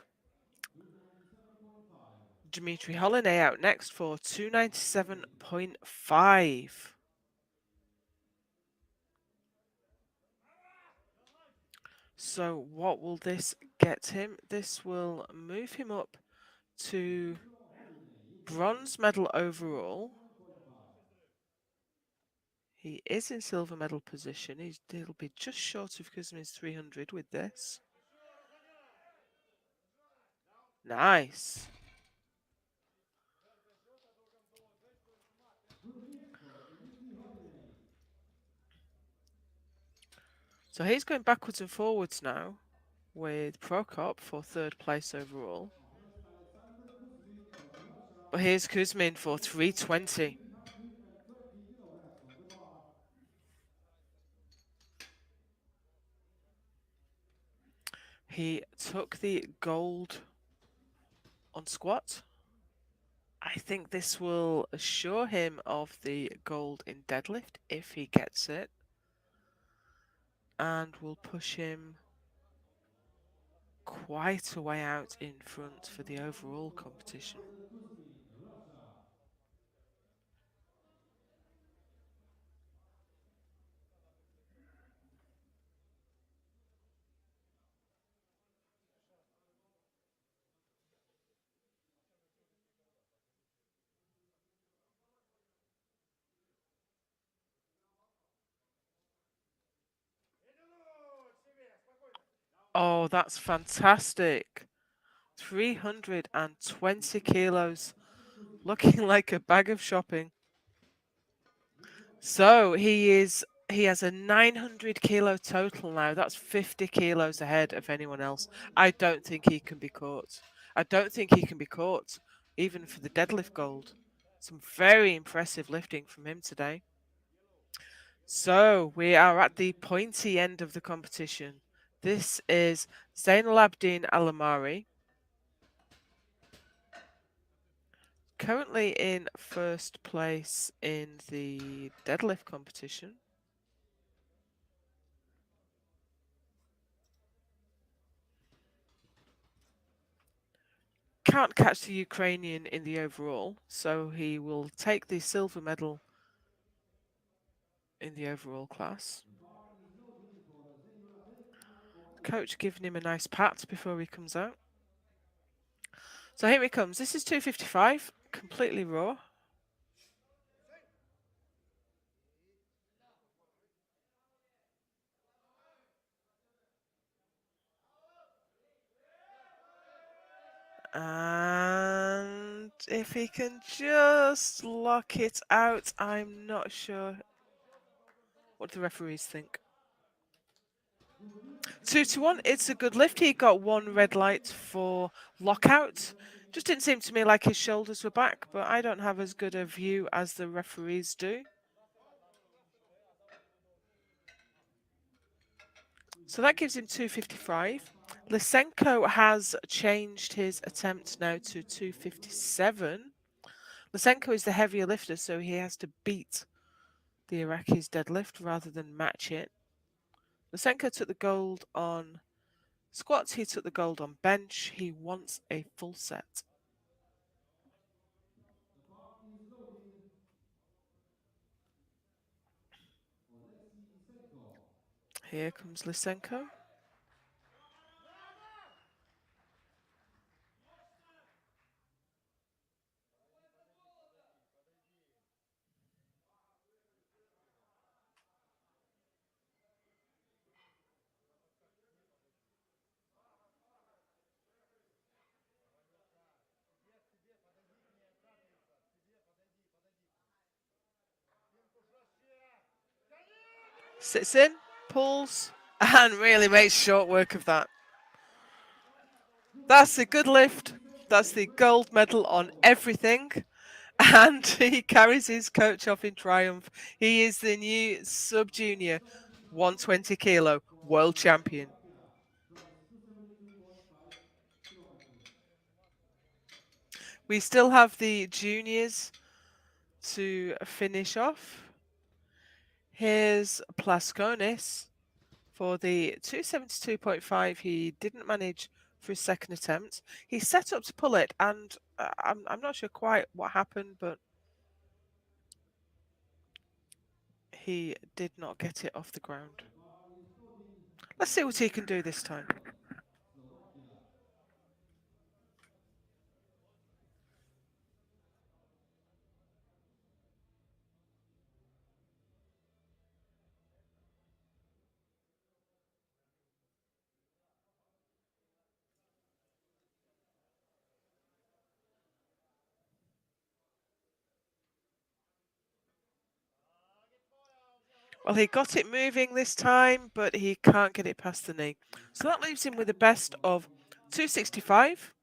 Dmitry Holiday out next for 297.5. So what will this get him? This will move him up to bronze medal overall. He is in silver medal position. He'll be just short of Kuzmin's 300 with this. Nice. So he's going backwards and forwards now with Prokop for third place overall. But here's Kuzmin for 320. He took the gold on squat. I think this will assure him of the gold in deadlift if he gets it. And will push him quite a way out in front for the overall competition. Oh, that's fantastic. 320 kilos. Looking like a bag of shopping. So he has a 900 kilo total now. That's 50 kilos ahead of anyone else. I don't think he can be caught. I don't think he can be caught, even for the deadlift gold. Some very impressive lifting from him today. So we are at the pointy end of the competition. This is Zainal Abdin Alamari, currently in first place in the deadlift competition. Can't catch the Ukrainian in the overall, so he will take the silver medal in the overall class. Coach giving him a nice pat before he comes out. So here he comes. This is 255, completely raw. And if he can just lock it out, I'm not sure what the referees think. 2-1, it's a good lift. He got one red light for lockout. Just didn't seem to me like his shoulders were back, but I don't have as good a view as the referees do. So that gives him 255. Lysenko has changed his attempt now to 257. Lysenko is the heavier lifter, so he has to beat the Iraqi's deadlift rather than match it. Lysenko took the gold on squats, he took the gold on bench. He wants a full set. Here comes Lysenko. Sits in, pulls, and really makes short work of that. That's a good lift. That's the gold medal on everything. And he carries his coach off in triumph. He is the new sub-junior 120 kilo world champion. We still have the juniors to finish off. Here's Plaskonis for the 272.5. He didn't manage for his second attempt. He set up to pull it, and I'm not sure quite what happened, but he did not get it off the ground. Let's see what he can do this time. Slovakia. Well, he got it moving this time, but he can't get it past the knee. So that leaves him with a best of 265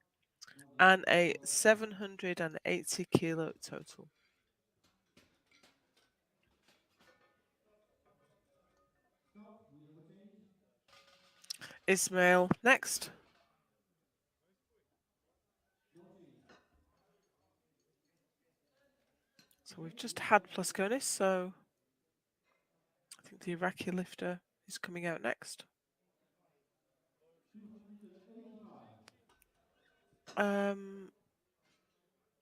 and a 780 kilo total. Stop. We have a change. Ismail next. No change. So we've just had Plasconis, so I think the Iraqi lifter is coming out next. 285.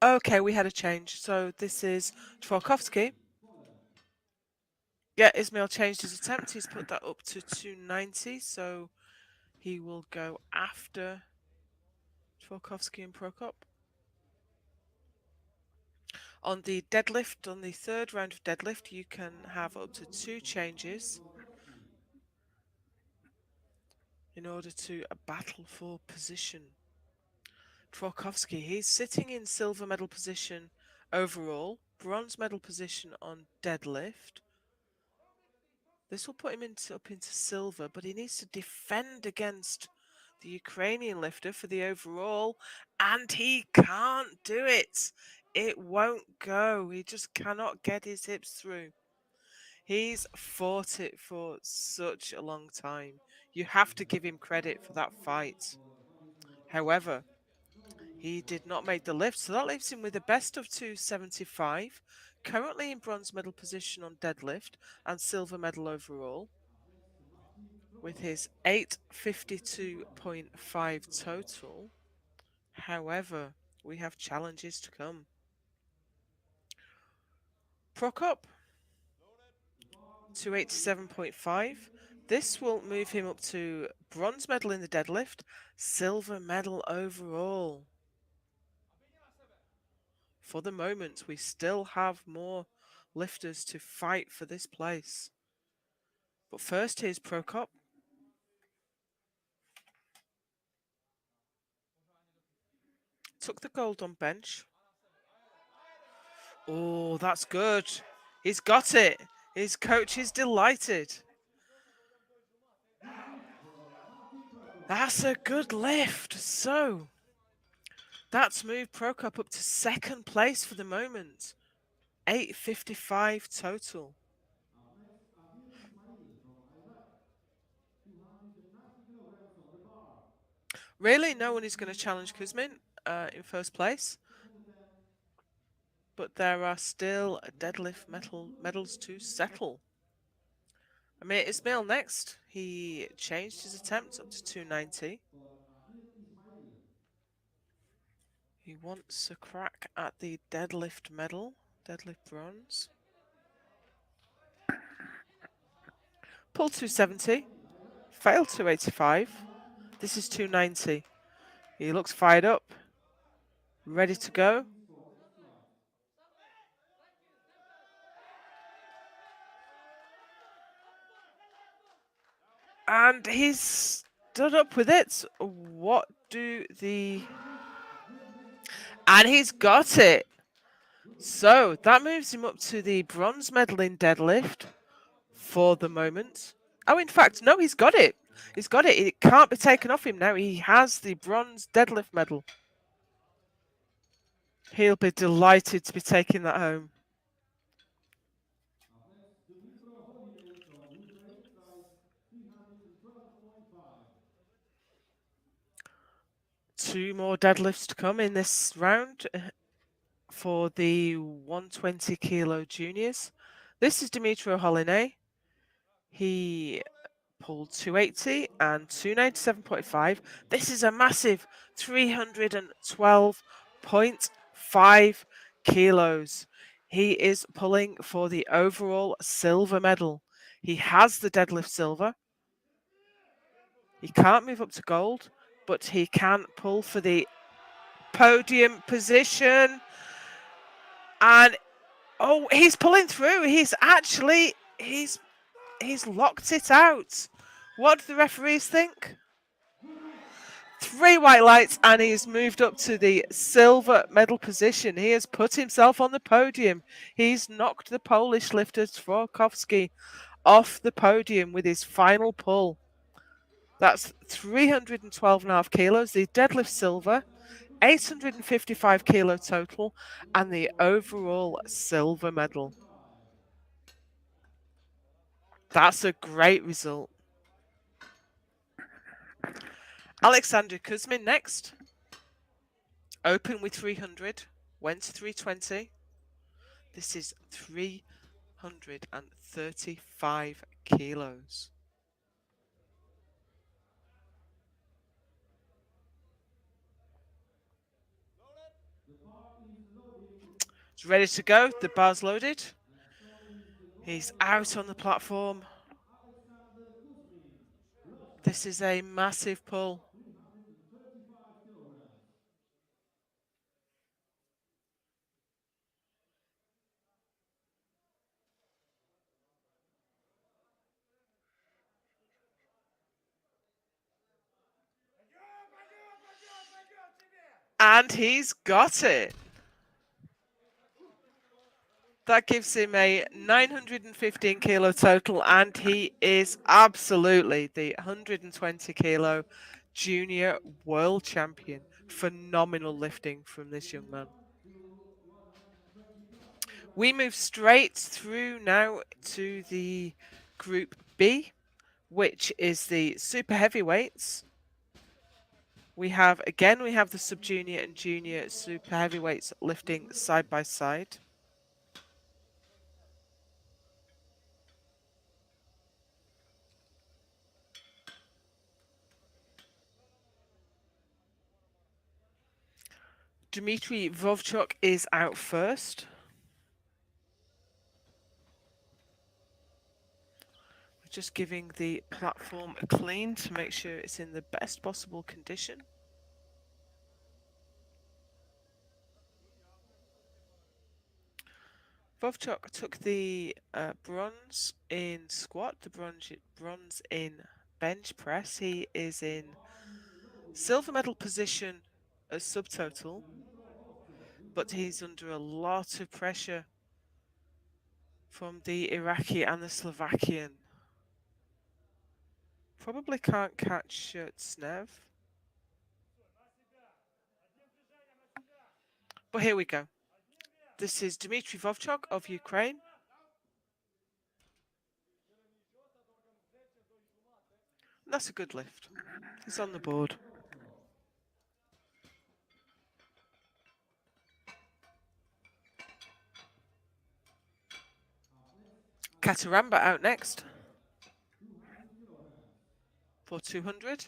Okay, we had a change. So this is Tvolkovsky. Poland. Yeah, Ismail changed his attempt. He's put that up to 290, so he will go after Tvolkovsky and Prokop. On the deadlift, on the third round of deadlift, you can have up to 2 changes Prokopsky. in order to battle for position. Tvolkovsky, he's sitting in silver medal position overall, bronze medal position on deadlift. This will put him up into silver, but he needs to defend against the Ukrainian lifter for the overall, and he can't do it. It won't go. He just cannot get his hips through. He's fought it for such a long time. You have to give him credit for that fight. However, he did not make the lift, so that leaves him with a best of 275, currently in bronze medal position on deadlift and silver medal overall, with his 852.5 total. However, we have challenges to come. Prokop, 287.5. This will move him up to bronze medal in the deadlift, silver medal overall. For the moment, we still have more lifters to fight for this place. But first, here's Prokop. Took the gold on bench. Oh, that's good. He's got it. His coach is delighted. That's a good lift. So, that's moved Prokop up to second place for the moment. 855 total. Up next, Adil Ismail from Iraq. 290 kilograms on the bar. Really, no one is going to challenge Kuzmin in first place. Second attempt. But there are still deadlift medals to settle. Amir Ismail next. He changed his attempt up to 290. For Adil Ismail. He wants a crack at the deadlift medal, deadlift bronze. Pull 270, failed 285. This is 290. He looks fired up, ready to go. And he's stood up with it. What do the... And he's got it. So that moves him up to the bronze medal in deadlift for the moment. Oh, in fact, no, he's got it. He's got it. It can't be taken off him now. He has the bronze deadlift medal. He'll be delighted to be taking that home. Ukraine, size 312.5. 2 more deadlifts to come in this round for the 120 kilo juniors. This is Dimitro Holinet. He pulled 280 and 297.5. This is a massive 312.5 kilos. He is pulling for the overall silver medal. He has the deadlift silver. He can't move up to gold, but he can pull for the podium position. And oh, he's pulling through. He's locked it out. What do the referees think? 3 white lights, and he's moved up to the silver medal position. He has put himself on the podium. He's knocked the Polish lifter Tworkowski off the podium with his final pull. That's 312.5 kilos, the deadlift silver, 855 kilo total, and the overall silver medal. That's a great result. Alexander Kuzmin next. Open with 300, went to 320. This is 335 kilos. It's ready to go. The bar's loaded. He's out on the platform. This is a massive pull. And he's got it. That gives him a 915 kilo total, and he is absolutely the 120 kilo junior world champion. Phenomenal lifting from this young man. We move straight through now to the Group B, which is the super heavyweights. We have the sub-junior and junior super heavyweights lifting side by side. Dmitry Vovchuk is out first. Just giving the platform a clean to make sure it's in the best possible condition. Vovchuk took the bronze in squat, the bronze in bench press. He is in silver medal position as subtotal, but he's under a lot of pressure from the Iraqi and the Slovakian. Probably can't catch Tsnev. But here we go. This is Dmitry Vovchuk of Ukraine. That's a good lift. He's on the board. Kataramba out next for 200.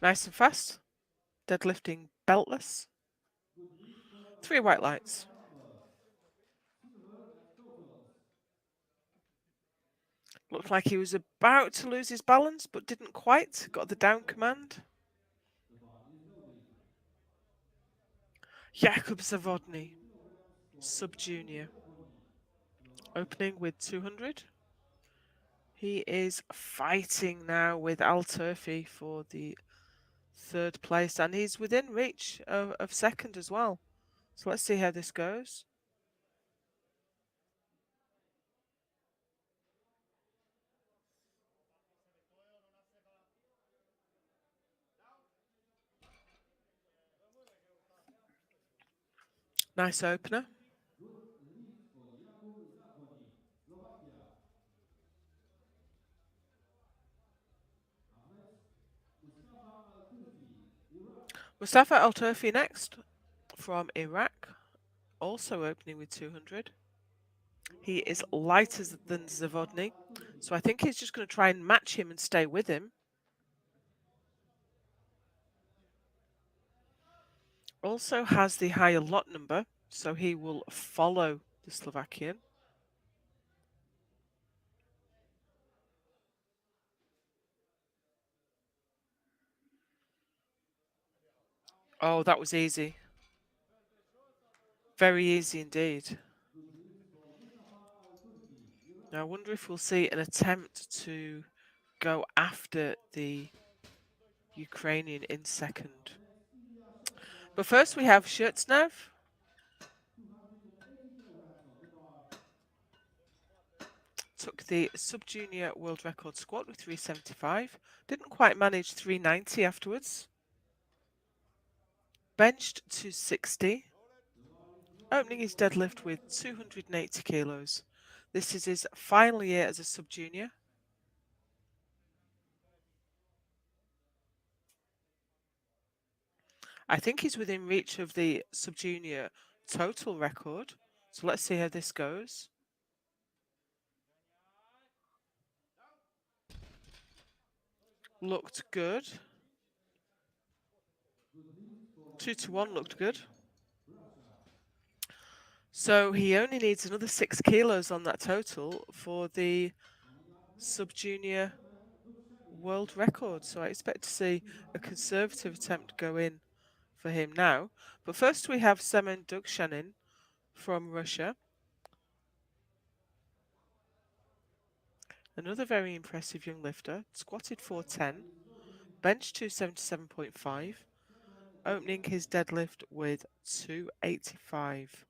Nice and fast. Deadlifting beltless. 3 white lights. Looked like he was about to lose his balance, but didn't quite. Got the down command. Jakub Zawodny, sub-junior. Opening with 200. He is fighting now with Al Turfi for the 3rd place, and he's within reach of 2nd as well. So let's see how this goes. Nice opener. Mustafa Al-Turfi next from Iraq, also opening with 200. He is lighter than Zavodny, so I think he's just going to try and match him and stay with him. Also has the higher lot number, so he will follow the Slovakian. Oh, that was easy. Very easy indeed. Good hits for Mustafa Al-Turki, Iraq. Now I wonder if we'll see an attempt to go after the Ukrainian in second. Next, Ilya Shevchenko, But first we have Russia. Shurtsnev. 280 kilograms on the bar. Took the sub-junior world record squat with 375. Didn't quite manage 390 afterwards. Benched 260. The bar is Opening loaded his for the deadlift second with session. 280 kilos. This is his final year as a sub-junior. I think he's within reach of the sub-junior total record. So let's see how this goes. Looked good. Good hits for 2-1 looked good. Russia. So he only needs another 6 kilos on that total for the Coming up next, sub-junior 7 Dukshanin, world record. So I expect to see a 280 conservative attempt kilograms. go in for him now. But first we have Semen Dukshanin from Russia. Another very impressive young lifter. Squatted The bar 410, is loaded. bench 277.5, Second opening his Dukshanin. deadlift with 285.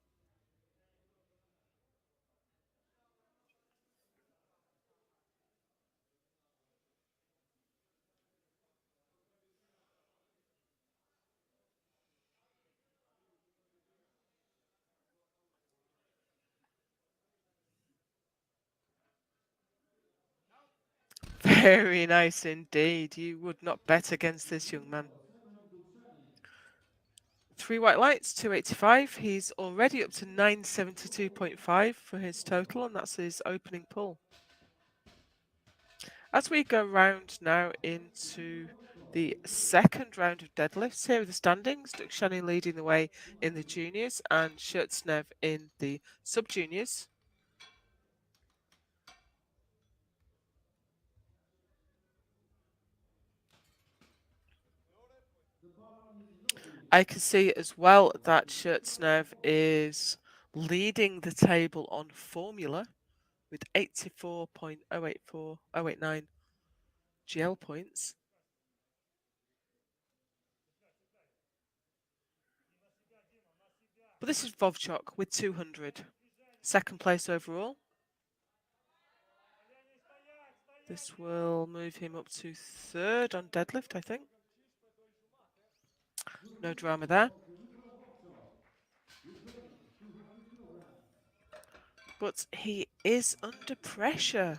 Very nice indeed. You would not bet against this young man. For second Dukshanin. 3 white lights, 285. He's already up to 972.5 for his total, and that's his opening pull. As we go round now into the second round of deadlifts, here are the standings. Dukshanin leading the way in the juniors and Shurtsnev in the sub-juniors. The bar is loaded. I can see as well that Shurtsnev is leading the table on formula with 84.089 GL points. But this is Vovchok with 200. Second place overall. This will move him up to third on deadlift, I think. Good No hits drama there. for Dmytro Vovchok, Ukraine, 200 kilograms. But he is under pressure.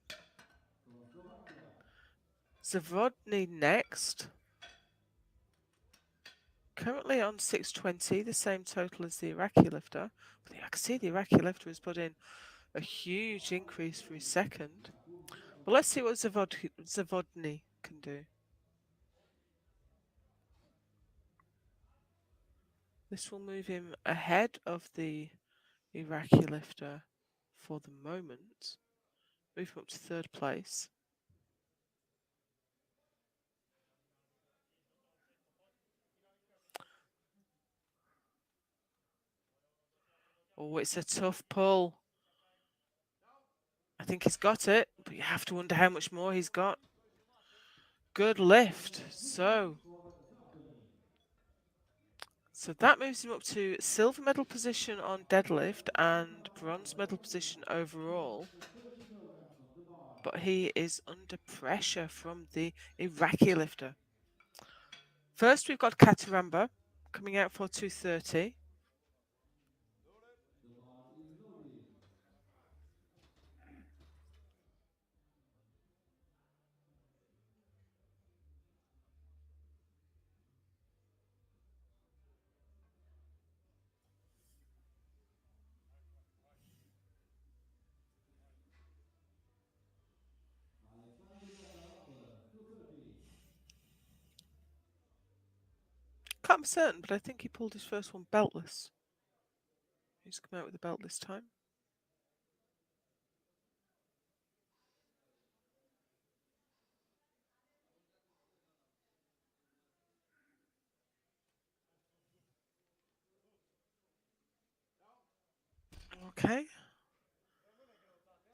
Zavodny from Slovakia. Zavodny next. Currently on 620, the same total as the Iraqi lifter. But I can see the Iraqi lifter has put in a huge increase for his second. But let's see what Zavodny can do. This will move him ahead of the Iraqi lifter for the moment. Move him up to third place. Oh, it's a tough pull. I think he's got it, but you have to wonder how much more he's got. Good lift. So that moves him up to silver medal position on deadlift and bronze medal position overall. But he is under pressure from the Iraqi lifter. First, we've got Kataramba coming out for 230. The bar is loaded. Can't be certain, but I think he pulled his first one beltless. He's come out with a belt this time. Okay.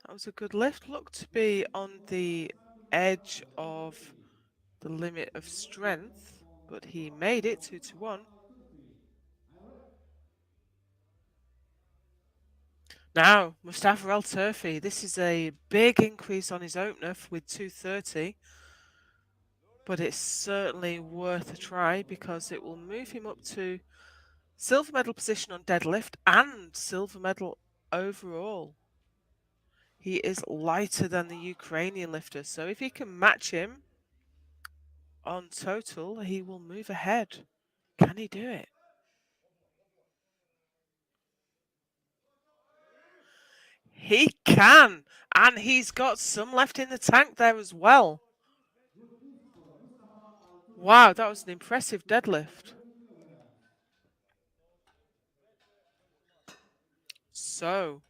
That was a good lift. Looked to be on the edge of the limit of strength, but he made it 2-1. Now, Mustafa El Turfi, this is a big increase on his opener with 230, but it's certainly worth a try because it will move him up to silver medal position on deadlift and silver medal overall. He is lighter than the Ukrainian lifter, so if he can match him on total, he will move ahead. Can he do it? He can, and he's got some left in the tank there as well. Wow, that was an impressive deadlift. So,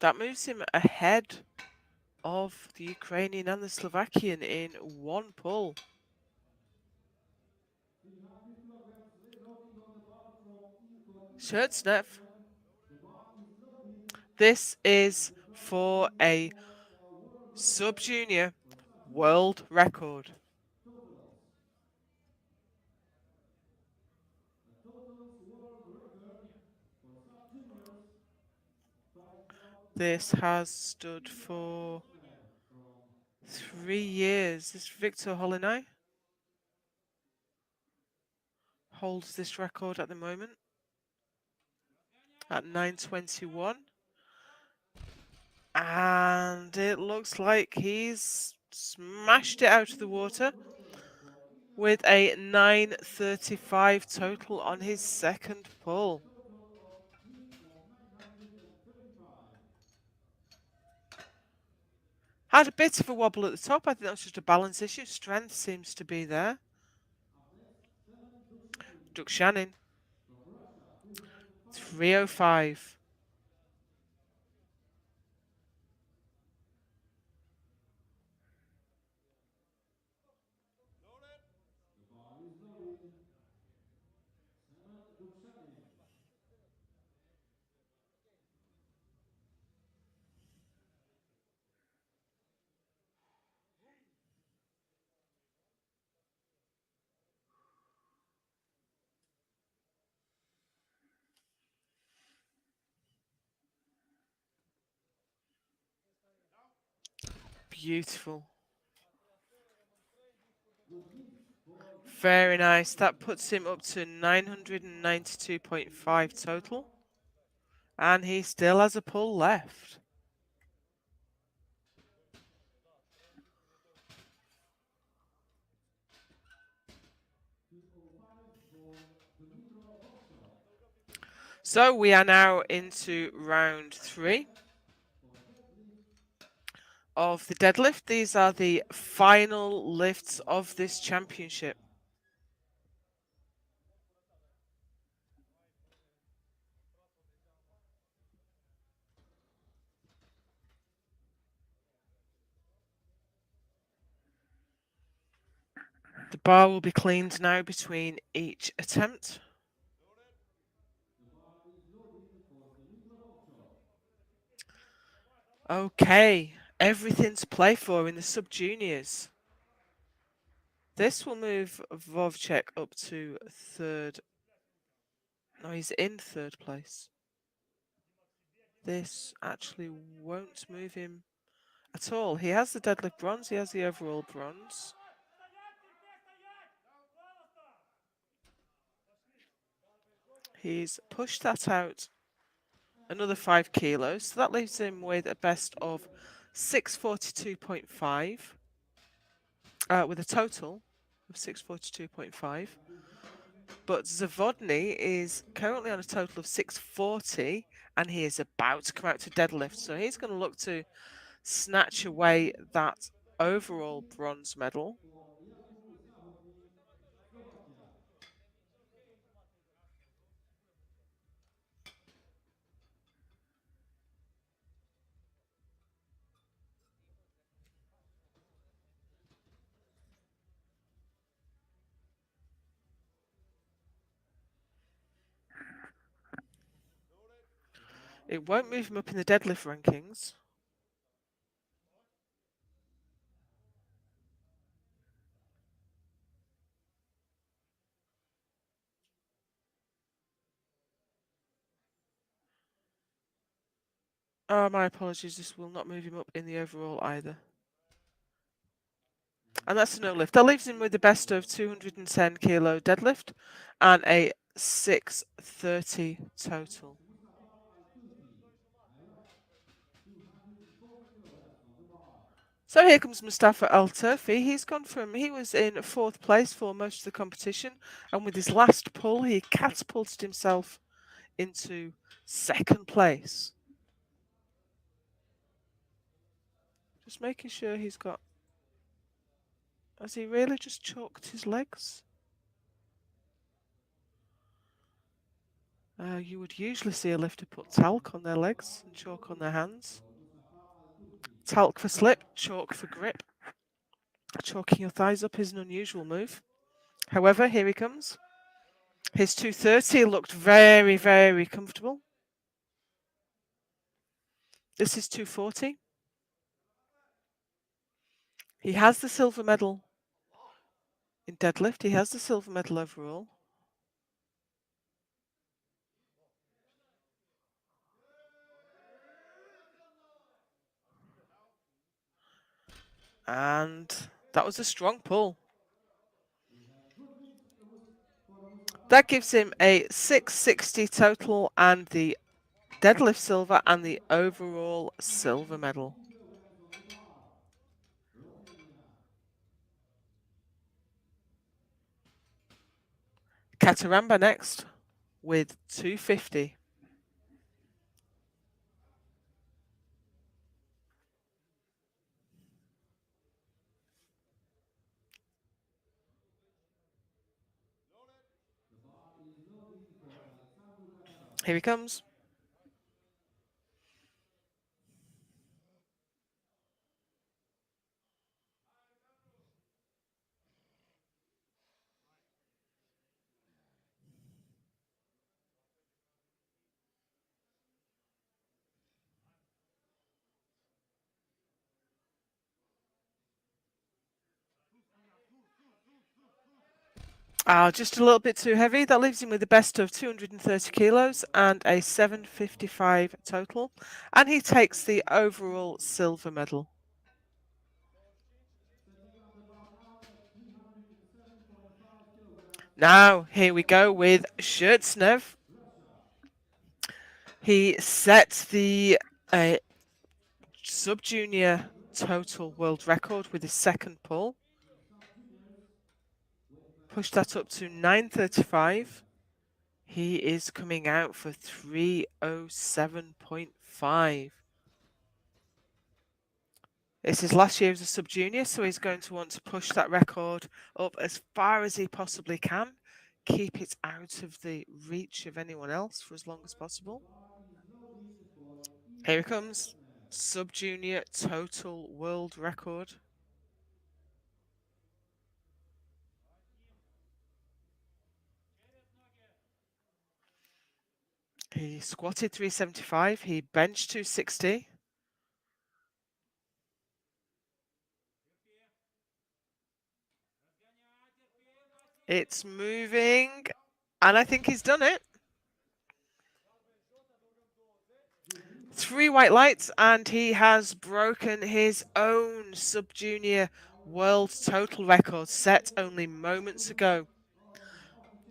that moves him ahead of the Ukrainian and the Slovakian in one pull. Schertznev. This is for a sub-junior world record. This has stood for 3 years. This Victor Holinay holds this record at the moment at 9:21. And it looks like he's smashed it out of the water with a 9:35 total on his second pull. Had a bit of a wobble at the top. I think that's just a balance issue. Strength seems to be there. Dukshanin. 3:05. Beautiful. Very nice. That puts him up to 992.5 total. And he still has a pull left. So we are now into round 3 of the deadlift. These are the final lifts of this championship. The bar will be cleaned now between each attempt. Okay, everything to play for in the sub-juniors. This will move Vovcek up to 3rd. No, he's in 3rd place. This actually won't move him at all. He has the deadlift bronze, he has the overall bronze. He's pushed that out another 5 kilos, so that leaves him with a best of 642.5, with a total of 642.5. But Zavodny is currently on a total of 640, and he is about to come out to deadlift, so he's going to look to snatch away that overall bronze medal. It won't move him up in the deadlift rankings. Oh, my apologies. This will not move him up in the overall either. And that's a no lift. That leaves him with the best of 210 kilo deadlift and a 630 total. So here comes Mustafa Al-Turfi. He was in 4th place for most of the competition, and with his last pull, he catapulted himself into 2nd place. Just making sure he's got... Has he really just chalked his legs? You would usually see a lifter put talc on their legs and chalk on their hands. Talc for slip, chalk for grip. Chalking your thighs up is an unusual move. However, here he comes. His 230 looked very, very comfortable. This is 240. He has the silver medal in deadlift. He has the silver medal overall. And that was a strong pull. That gives him a 660 total and the deadlift silver and the overall silver medal. Cataramba next with 250. Here he comes. Just a little bit too heavy. That leaves him with the best of 230 kilos and a 755 total. And he takes the overall silver medal. Now, here we go with Shurtsnev. He set the sub-junior total world record with his 2nd pull. Pushed that up to 935. He is coming out for 307.5. It's his last year as a sub-junior, so he's going to want to push that record up as far as he possibly can. Keep it out of the reach of anyone else for as long as possible. Here he comes. Sub-junior total world record. He squatted 375. He benched 260. It's moving, and I think he's done it. 3 white lights, and he has broken his own sub-junior world total record set only moments ago.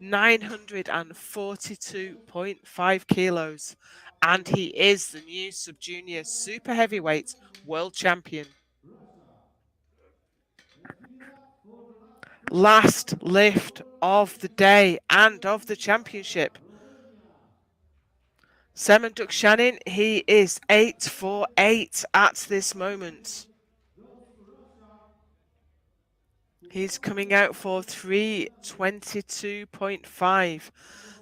942.5 kilos, and he is the new sub-junior super heavyweight world champion. Last lift of the day and of the championship. Semen Dukshanin, he is 8 for 8 at this moment. He's coming out for 322.5.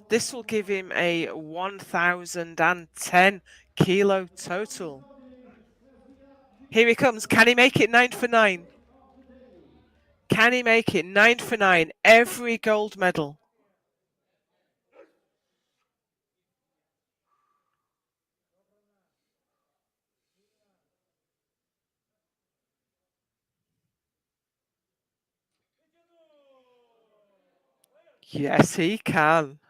This will give him a 1,010 kilo total. Here he comes. Can he make it 9 for 9? Can he make it 9 for 9? Every gold medal. Yes, he can.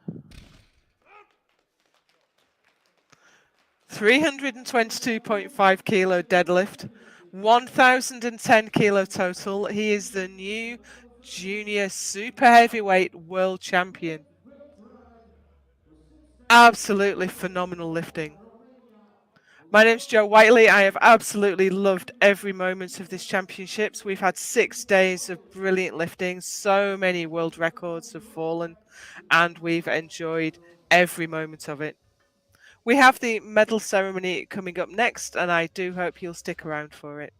322.5 kilo deadlift, 1010 kilo total. He is the new junior super heavyweight world champion. Absolutely phenomenal lifting. My name's Joe Whiteley. I have absolutely loved every moment of this championships. We've had 6 days of brilliant lifting. So many world records have fallen, and we've enjoyed every moment of it. We have the medal ceremony coming up next, and I do hope you'll stick around for it.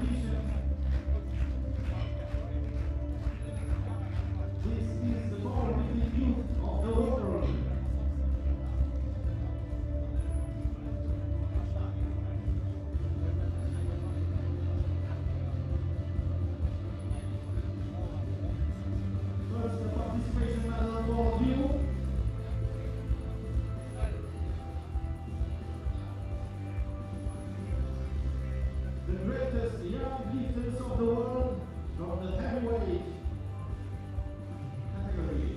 competition. This is the powerlifting youth of the world. First, the participation medal for all of you. The greatest young lifters of the world from the heavyweight category.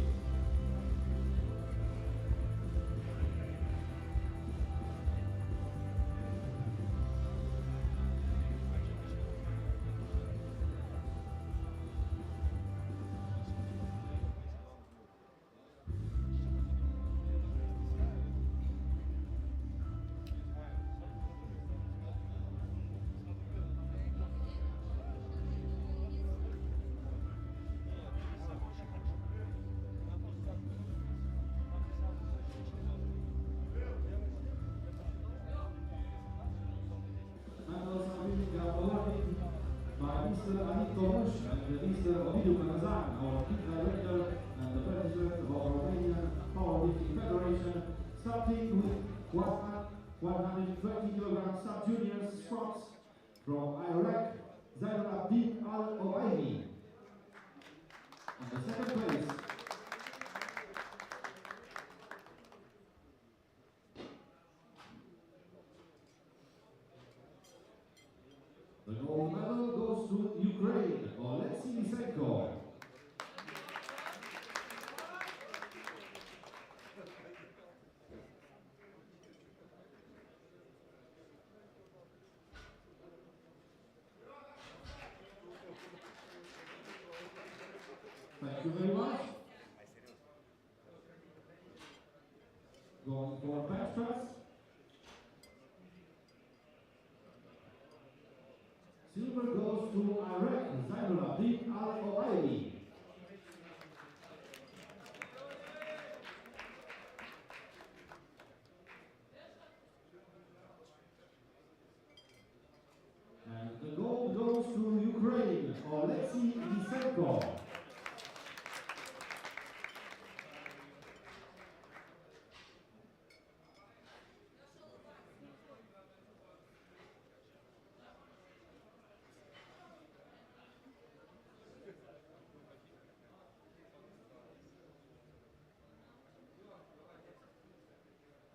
Medals are being awarded by Mr. and Mr. Ovidiu Canazan, our team director and the president of our Romanian Powerlifting Federation, starting with 120 kg sub-junior squats from Iraq, Zainul Al-Owaini. On the second place, the gold medal goes to Ukraine, Oleksiy Lysenko. Thank you very much. Going for bench press. Silver goes to Iraq, Zainul Al-Owaini. And the gold goes to Ukraine, Oleksiy Lysenko.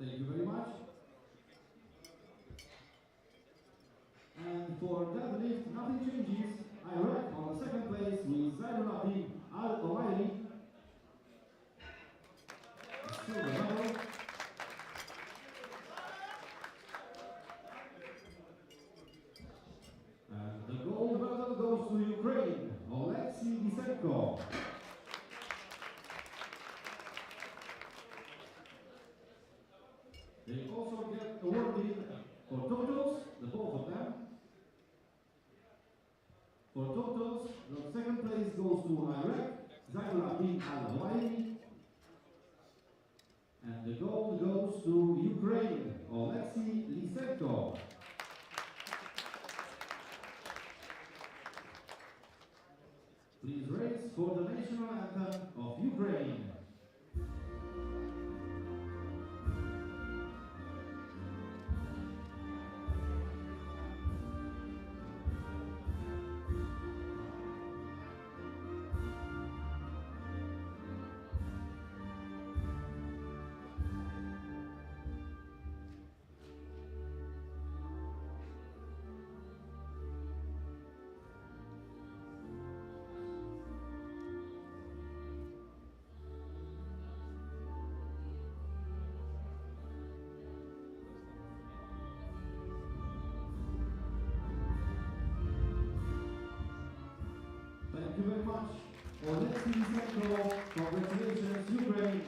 Thank you very much. And for deadlift, nothing changes. Iraq on the second place with Zainul Al-Owaini. Silver medal. And the gold medal goes to Ukraine, Oleksiy Lysenko. They also get awarded for totals, the both of them. For totals, the second place goes to Iraq, Zainul Al-Owaini. And the gold goes to Ukraine, Oleksiy Lysenko. Please raise for the national anthem of Ukraine. Thank you very much. Oleksiy Lysenko, congratulations, Ukraine.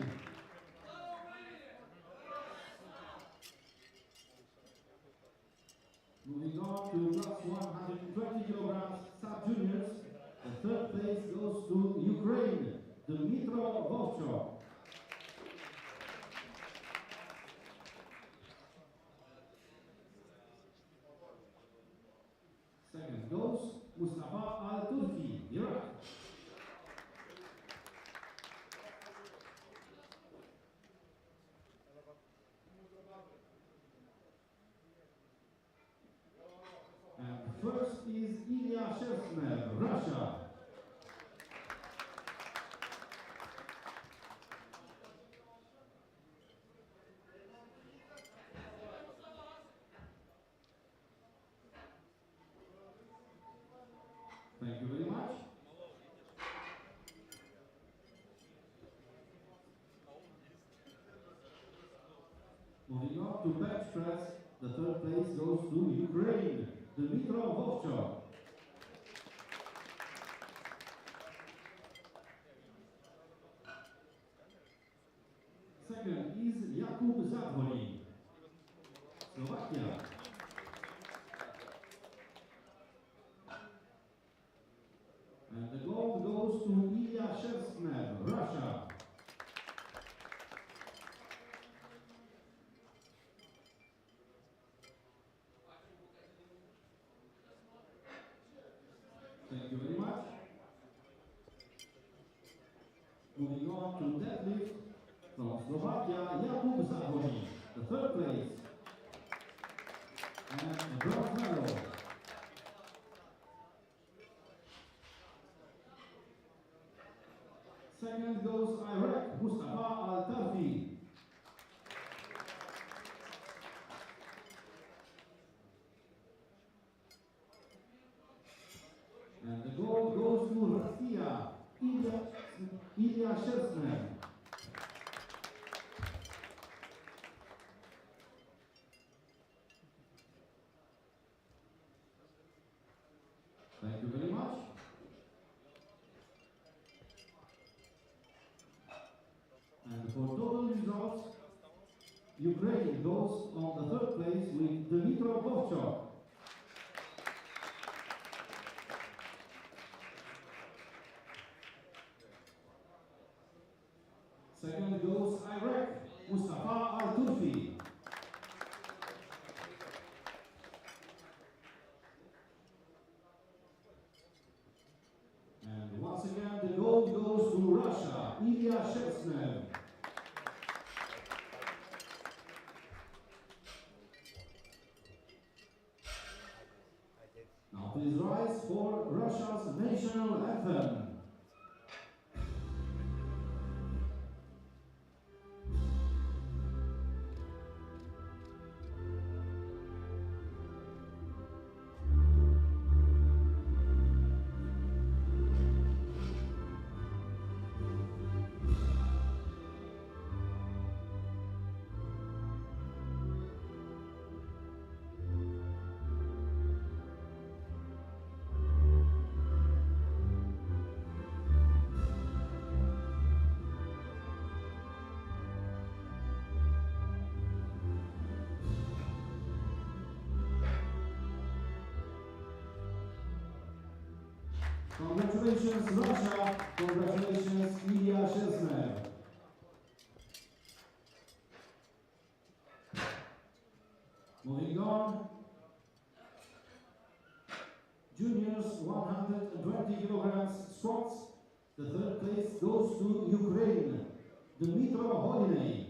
Moving on to plus 120 kilograms sub-juniors, the third place goes to Ukraine, Dmytro Vovchok. Second goes Mustafa Al-Turki, Iraq. And first is Ilya Shevsner, Russia. Thank you very much. Moving on to bench press, the third place goes to Ukraine, Dmitro Vovchok. Second is Jakub Zadvori, Slovakia. And the gold goes to Ilya Shevsner, Russia. Thank you very much. Moving on to deadlift from Slovakia, Jakub Zadvori, the third place. And a bronze medal. Second goes Iraq, Mustafa Al-Tarfi. And the gold goes to Russia, Ilya Shevsner. Thank you very much. And for total results, Ukraine goes on the third place with Dmitro Vovchok. Second goes Iraq, Mustafa Al-Turfi. And once again, the gold goes to Russia, Ilya Shevsner. Now please rise for Russia's national anthem. Congratulations Russia, congratulations Ilya Shevsner. Moving on, juniors 120 kilograms squats, the third place goes to Ukraine, Dmitro Holinay.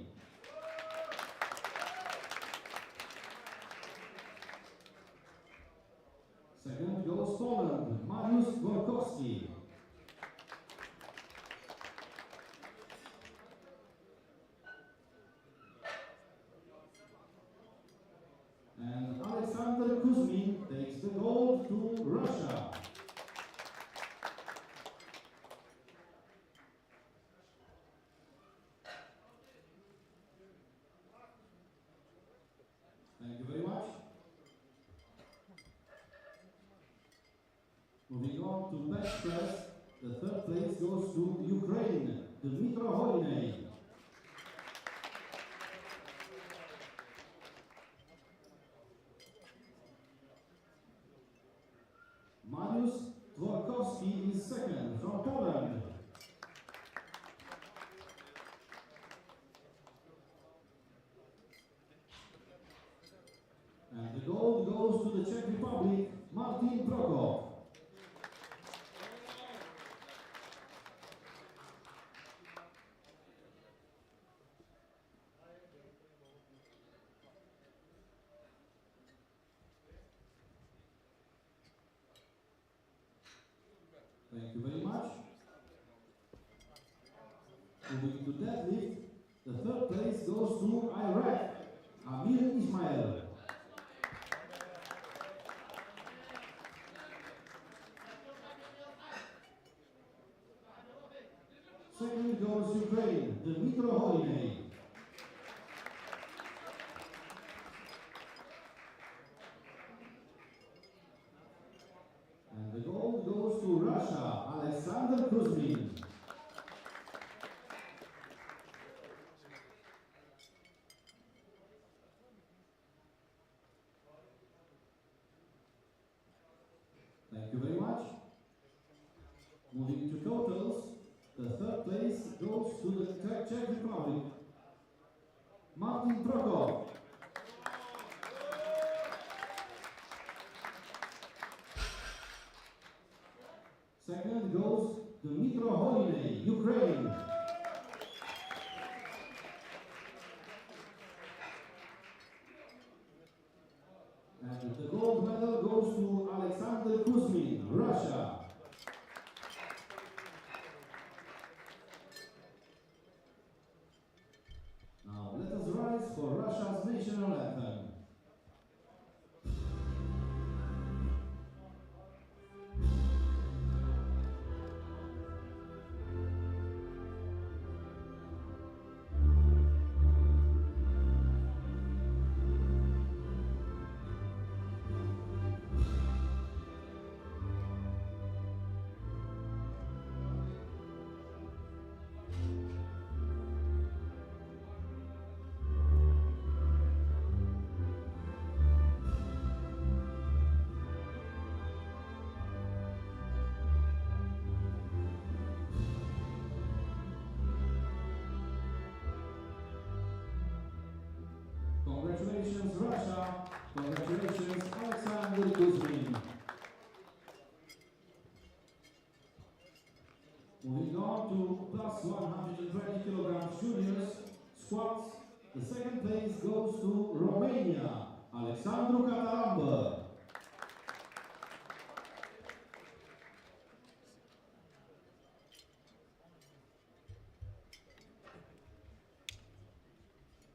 Second goes Poland, Mariusz Gorkowski. And Alexander Kuzmin takes the gold to Russia. Thank you very much. Moving on to bench press, the third place goes to Ukraine, Dmitro Holinay. Mariusz Dworkowski is second from Poland. And the gold goes to the Czech Republic. Republic, Martin Prokop. Thank you very much. Moving to deadlift, the third place goes to Iraq, Amir Ismail. Second goes Ukraine, Dmitro Holinay. And the gold goes to Russia, Alexander Kuzmin. Thank you very much. Moving to totals, the third place goes to the Czech Republic, Martin Prokop. Second goes Dmitro Holinay, Ukraine. And the gold medal goes to Alexander Kuzmin, Russia. Now let us rise for Russia's national anthem. Congratulations Russia, congratulations Alexander Kuzmin. Moving on to plus 120 kilograms juniors squats, the second place goes to Romania, Alexandru Catarambă.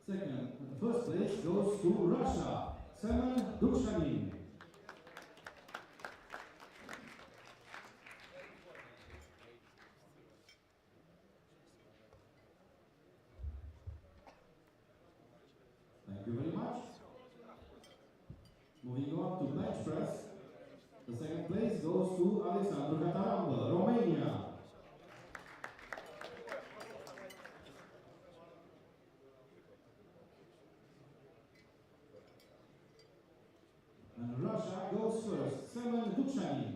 Second, the first place goes to Russia, Semen Dukshanin. Thank you very much. Moving on to bench press, the second place goes to Alexandru Catarambă, Romania. And Russia goes first, Semen Dukshanin.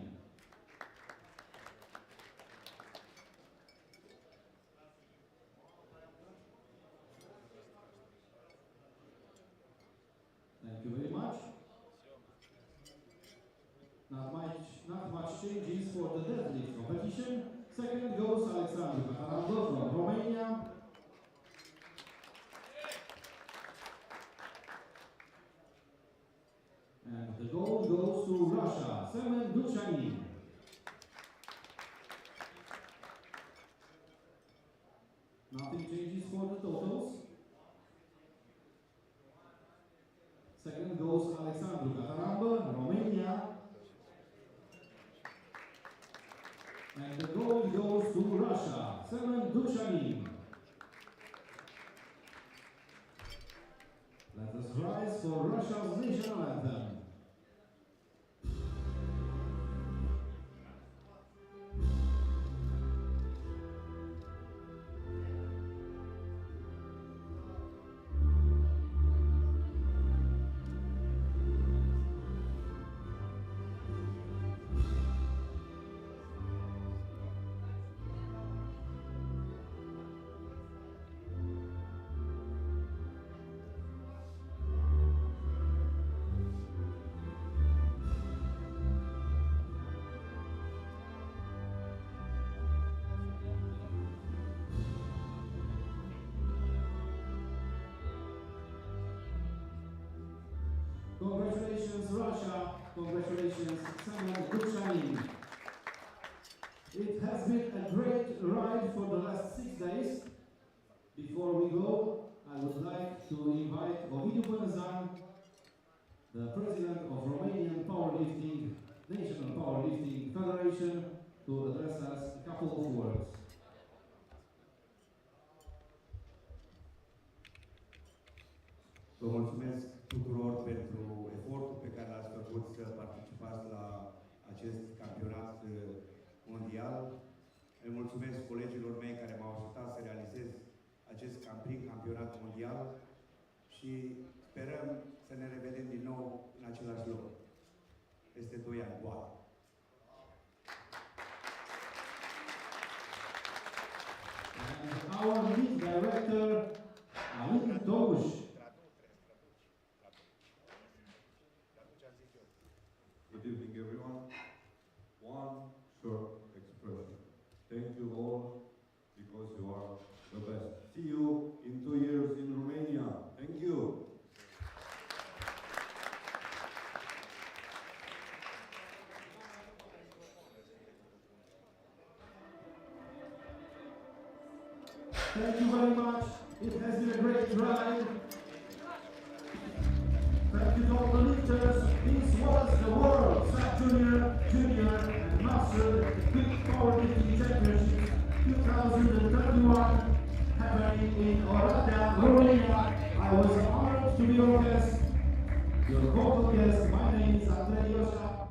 Thank you very much. Not much changes for the deadlift competition. Second goes Alexandru Catarambă from Romania. And the gold goes to Russia, Semen Dukshanin. Nothing changes for the totals. Second goes Alexandru Catarambă, Romania. And the gold goes to Russia, Semen Dukshanin. Let us rise for Russia's national anthem. Congratulations, Russia. Congratulations, Samuel Guchanin. It has been a great ride for the last 6 days. Before we go, I would like to invite Ovidiu Pânăzan, the president of Romanian Powerlifting, National Powerlifting Federation, to address us a couple of words. Vă mulțumesc tuturor pentru efortul pe care l-ați făcut să participați la acest campionat mondial. Le mulțumesc colegilor mei care m-au ajutat să realizez acest campionat mondial și sperăm să ne revedem din nou în același loc. Peste 2 ani, poate. And our lead director, Alin Tomuș. Good evening, everyone. One short expression. Thank you all because you are the best. See you in 2 years in Romania. Thank you. Thank you very much. It has been a great ride. Thank you to all the lifters. This was the World Sub-Junior, Junior and Master Equipped Powerlifting Championships 2021 happening in Oradea, Romania. I was honored to be your guest, your vocal guest. My name is Andrei Iosha.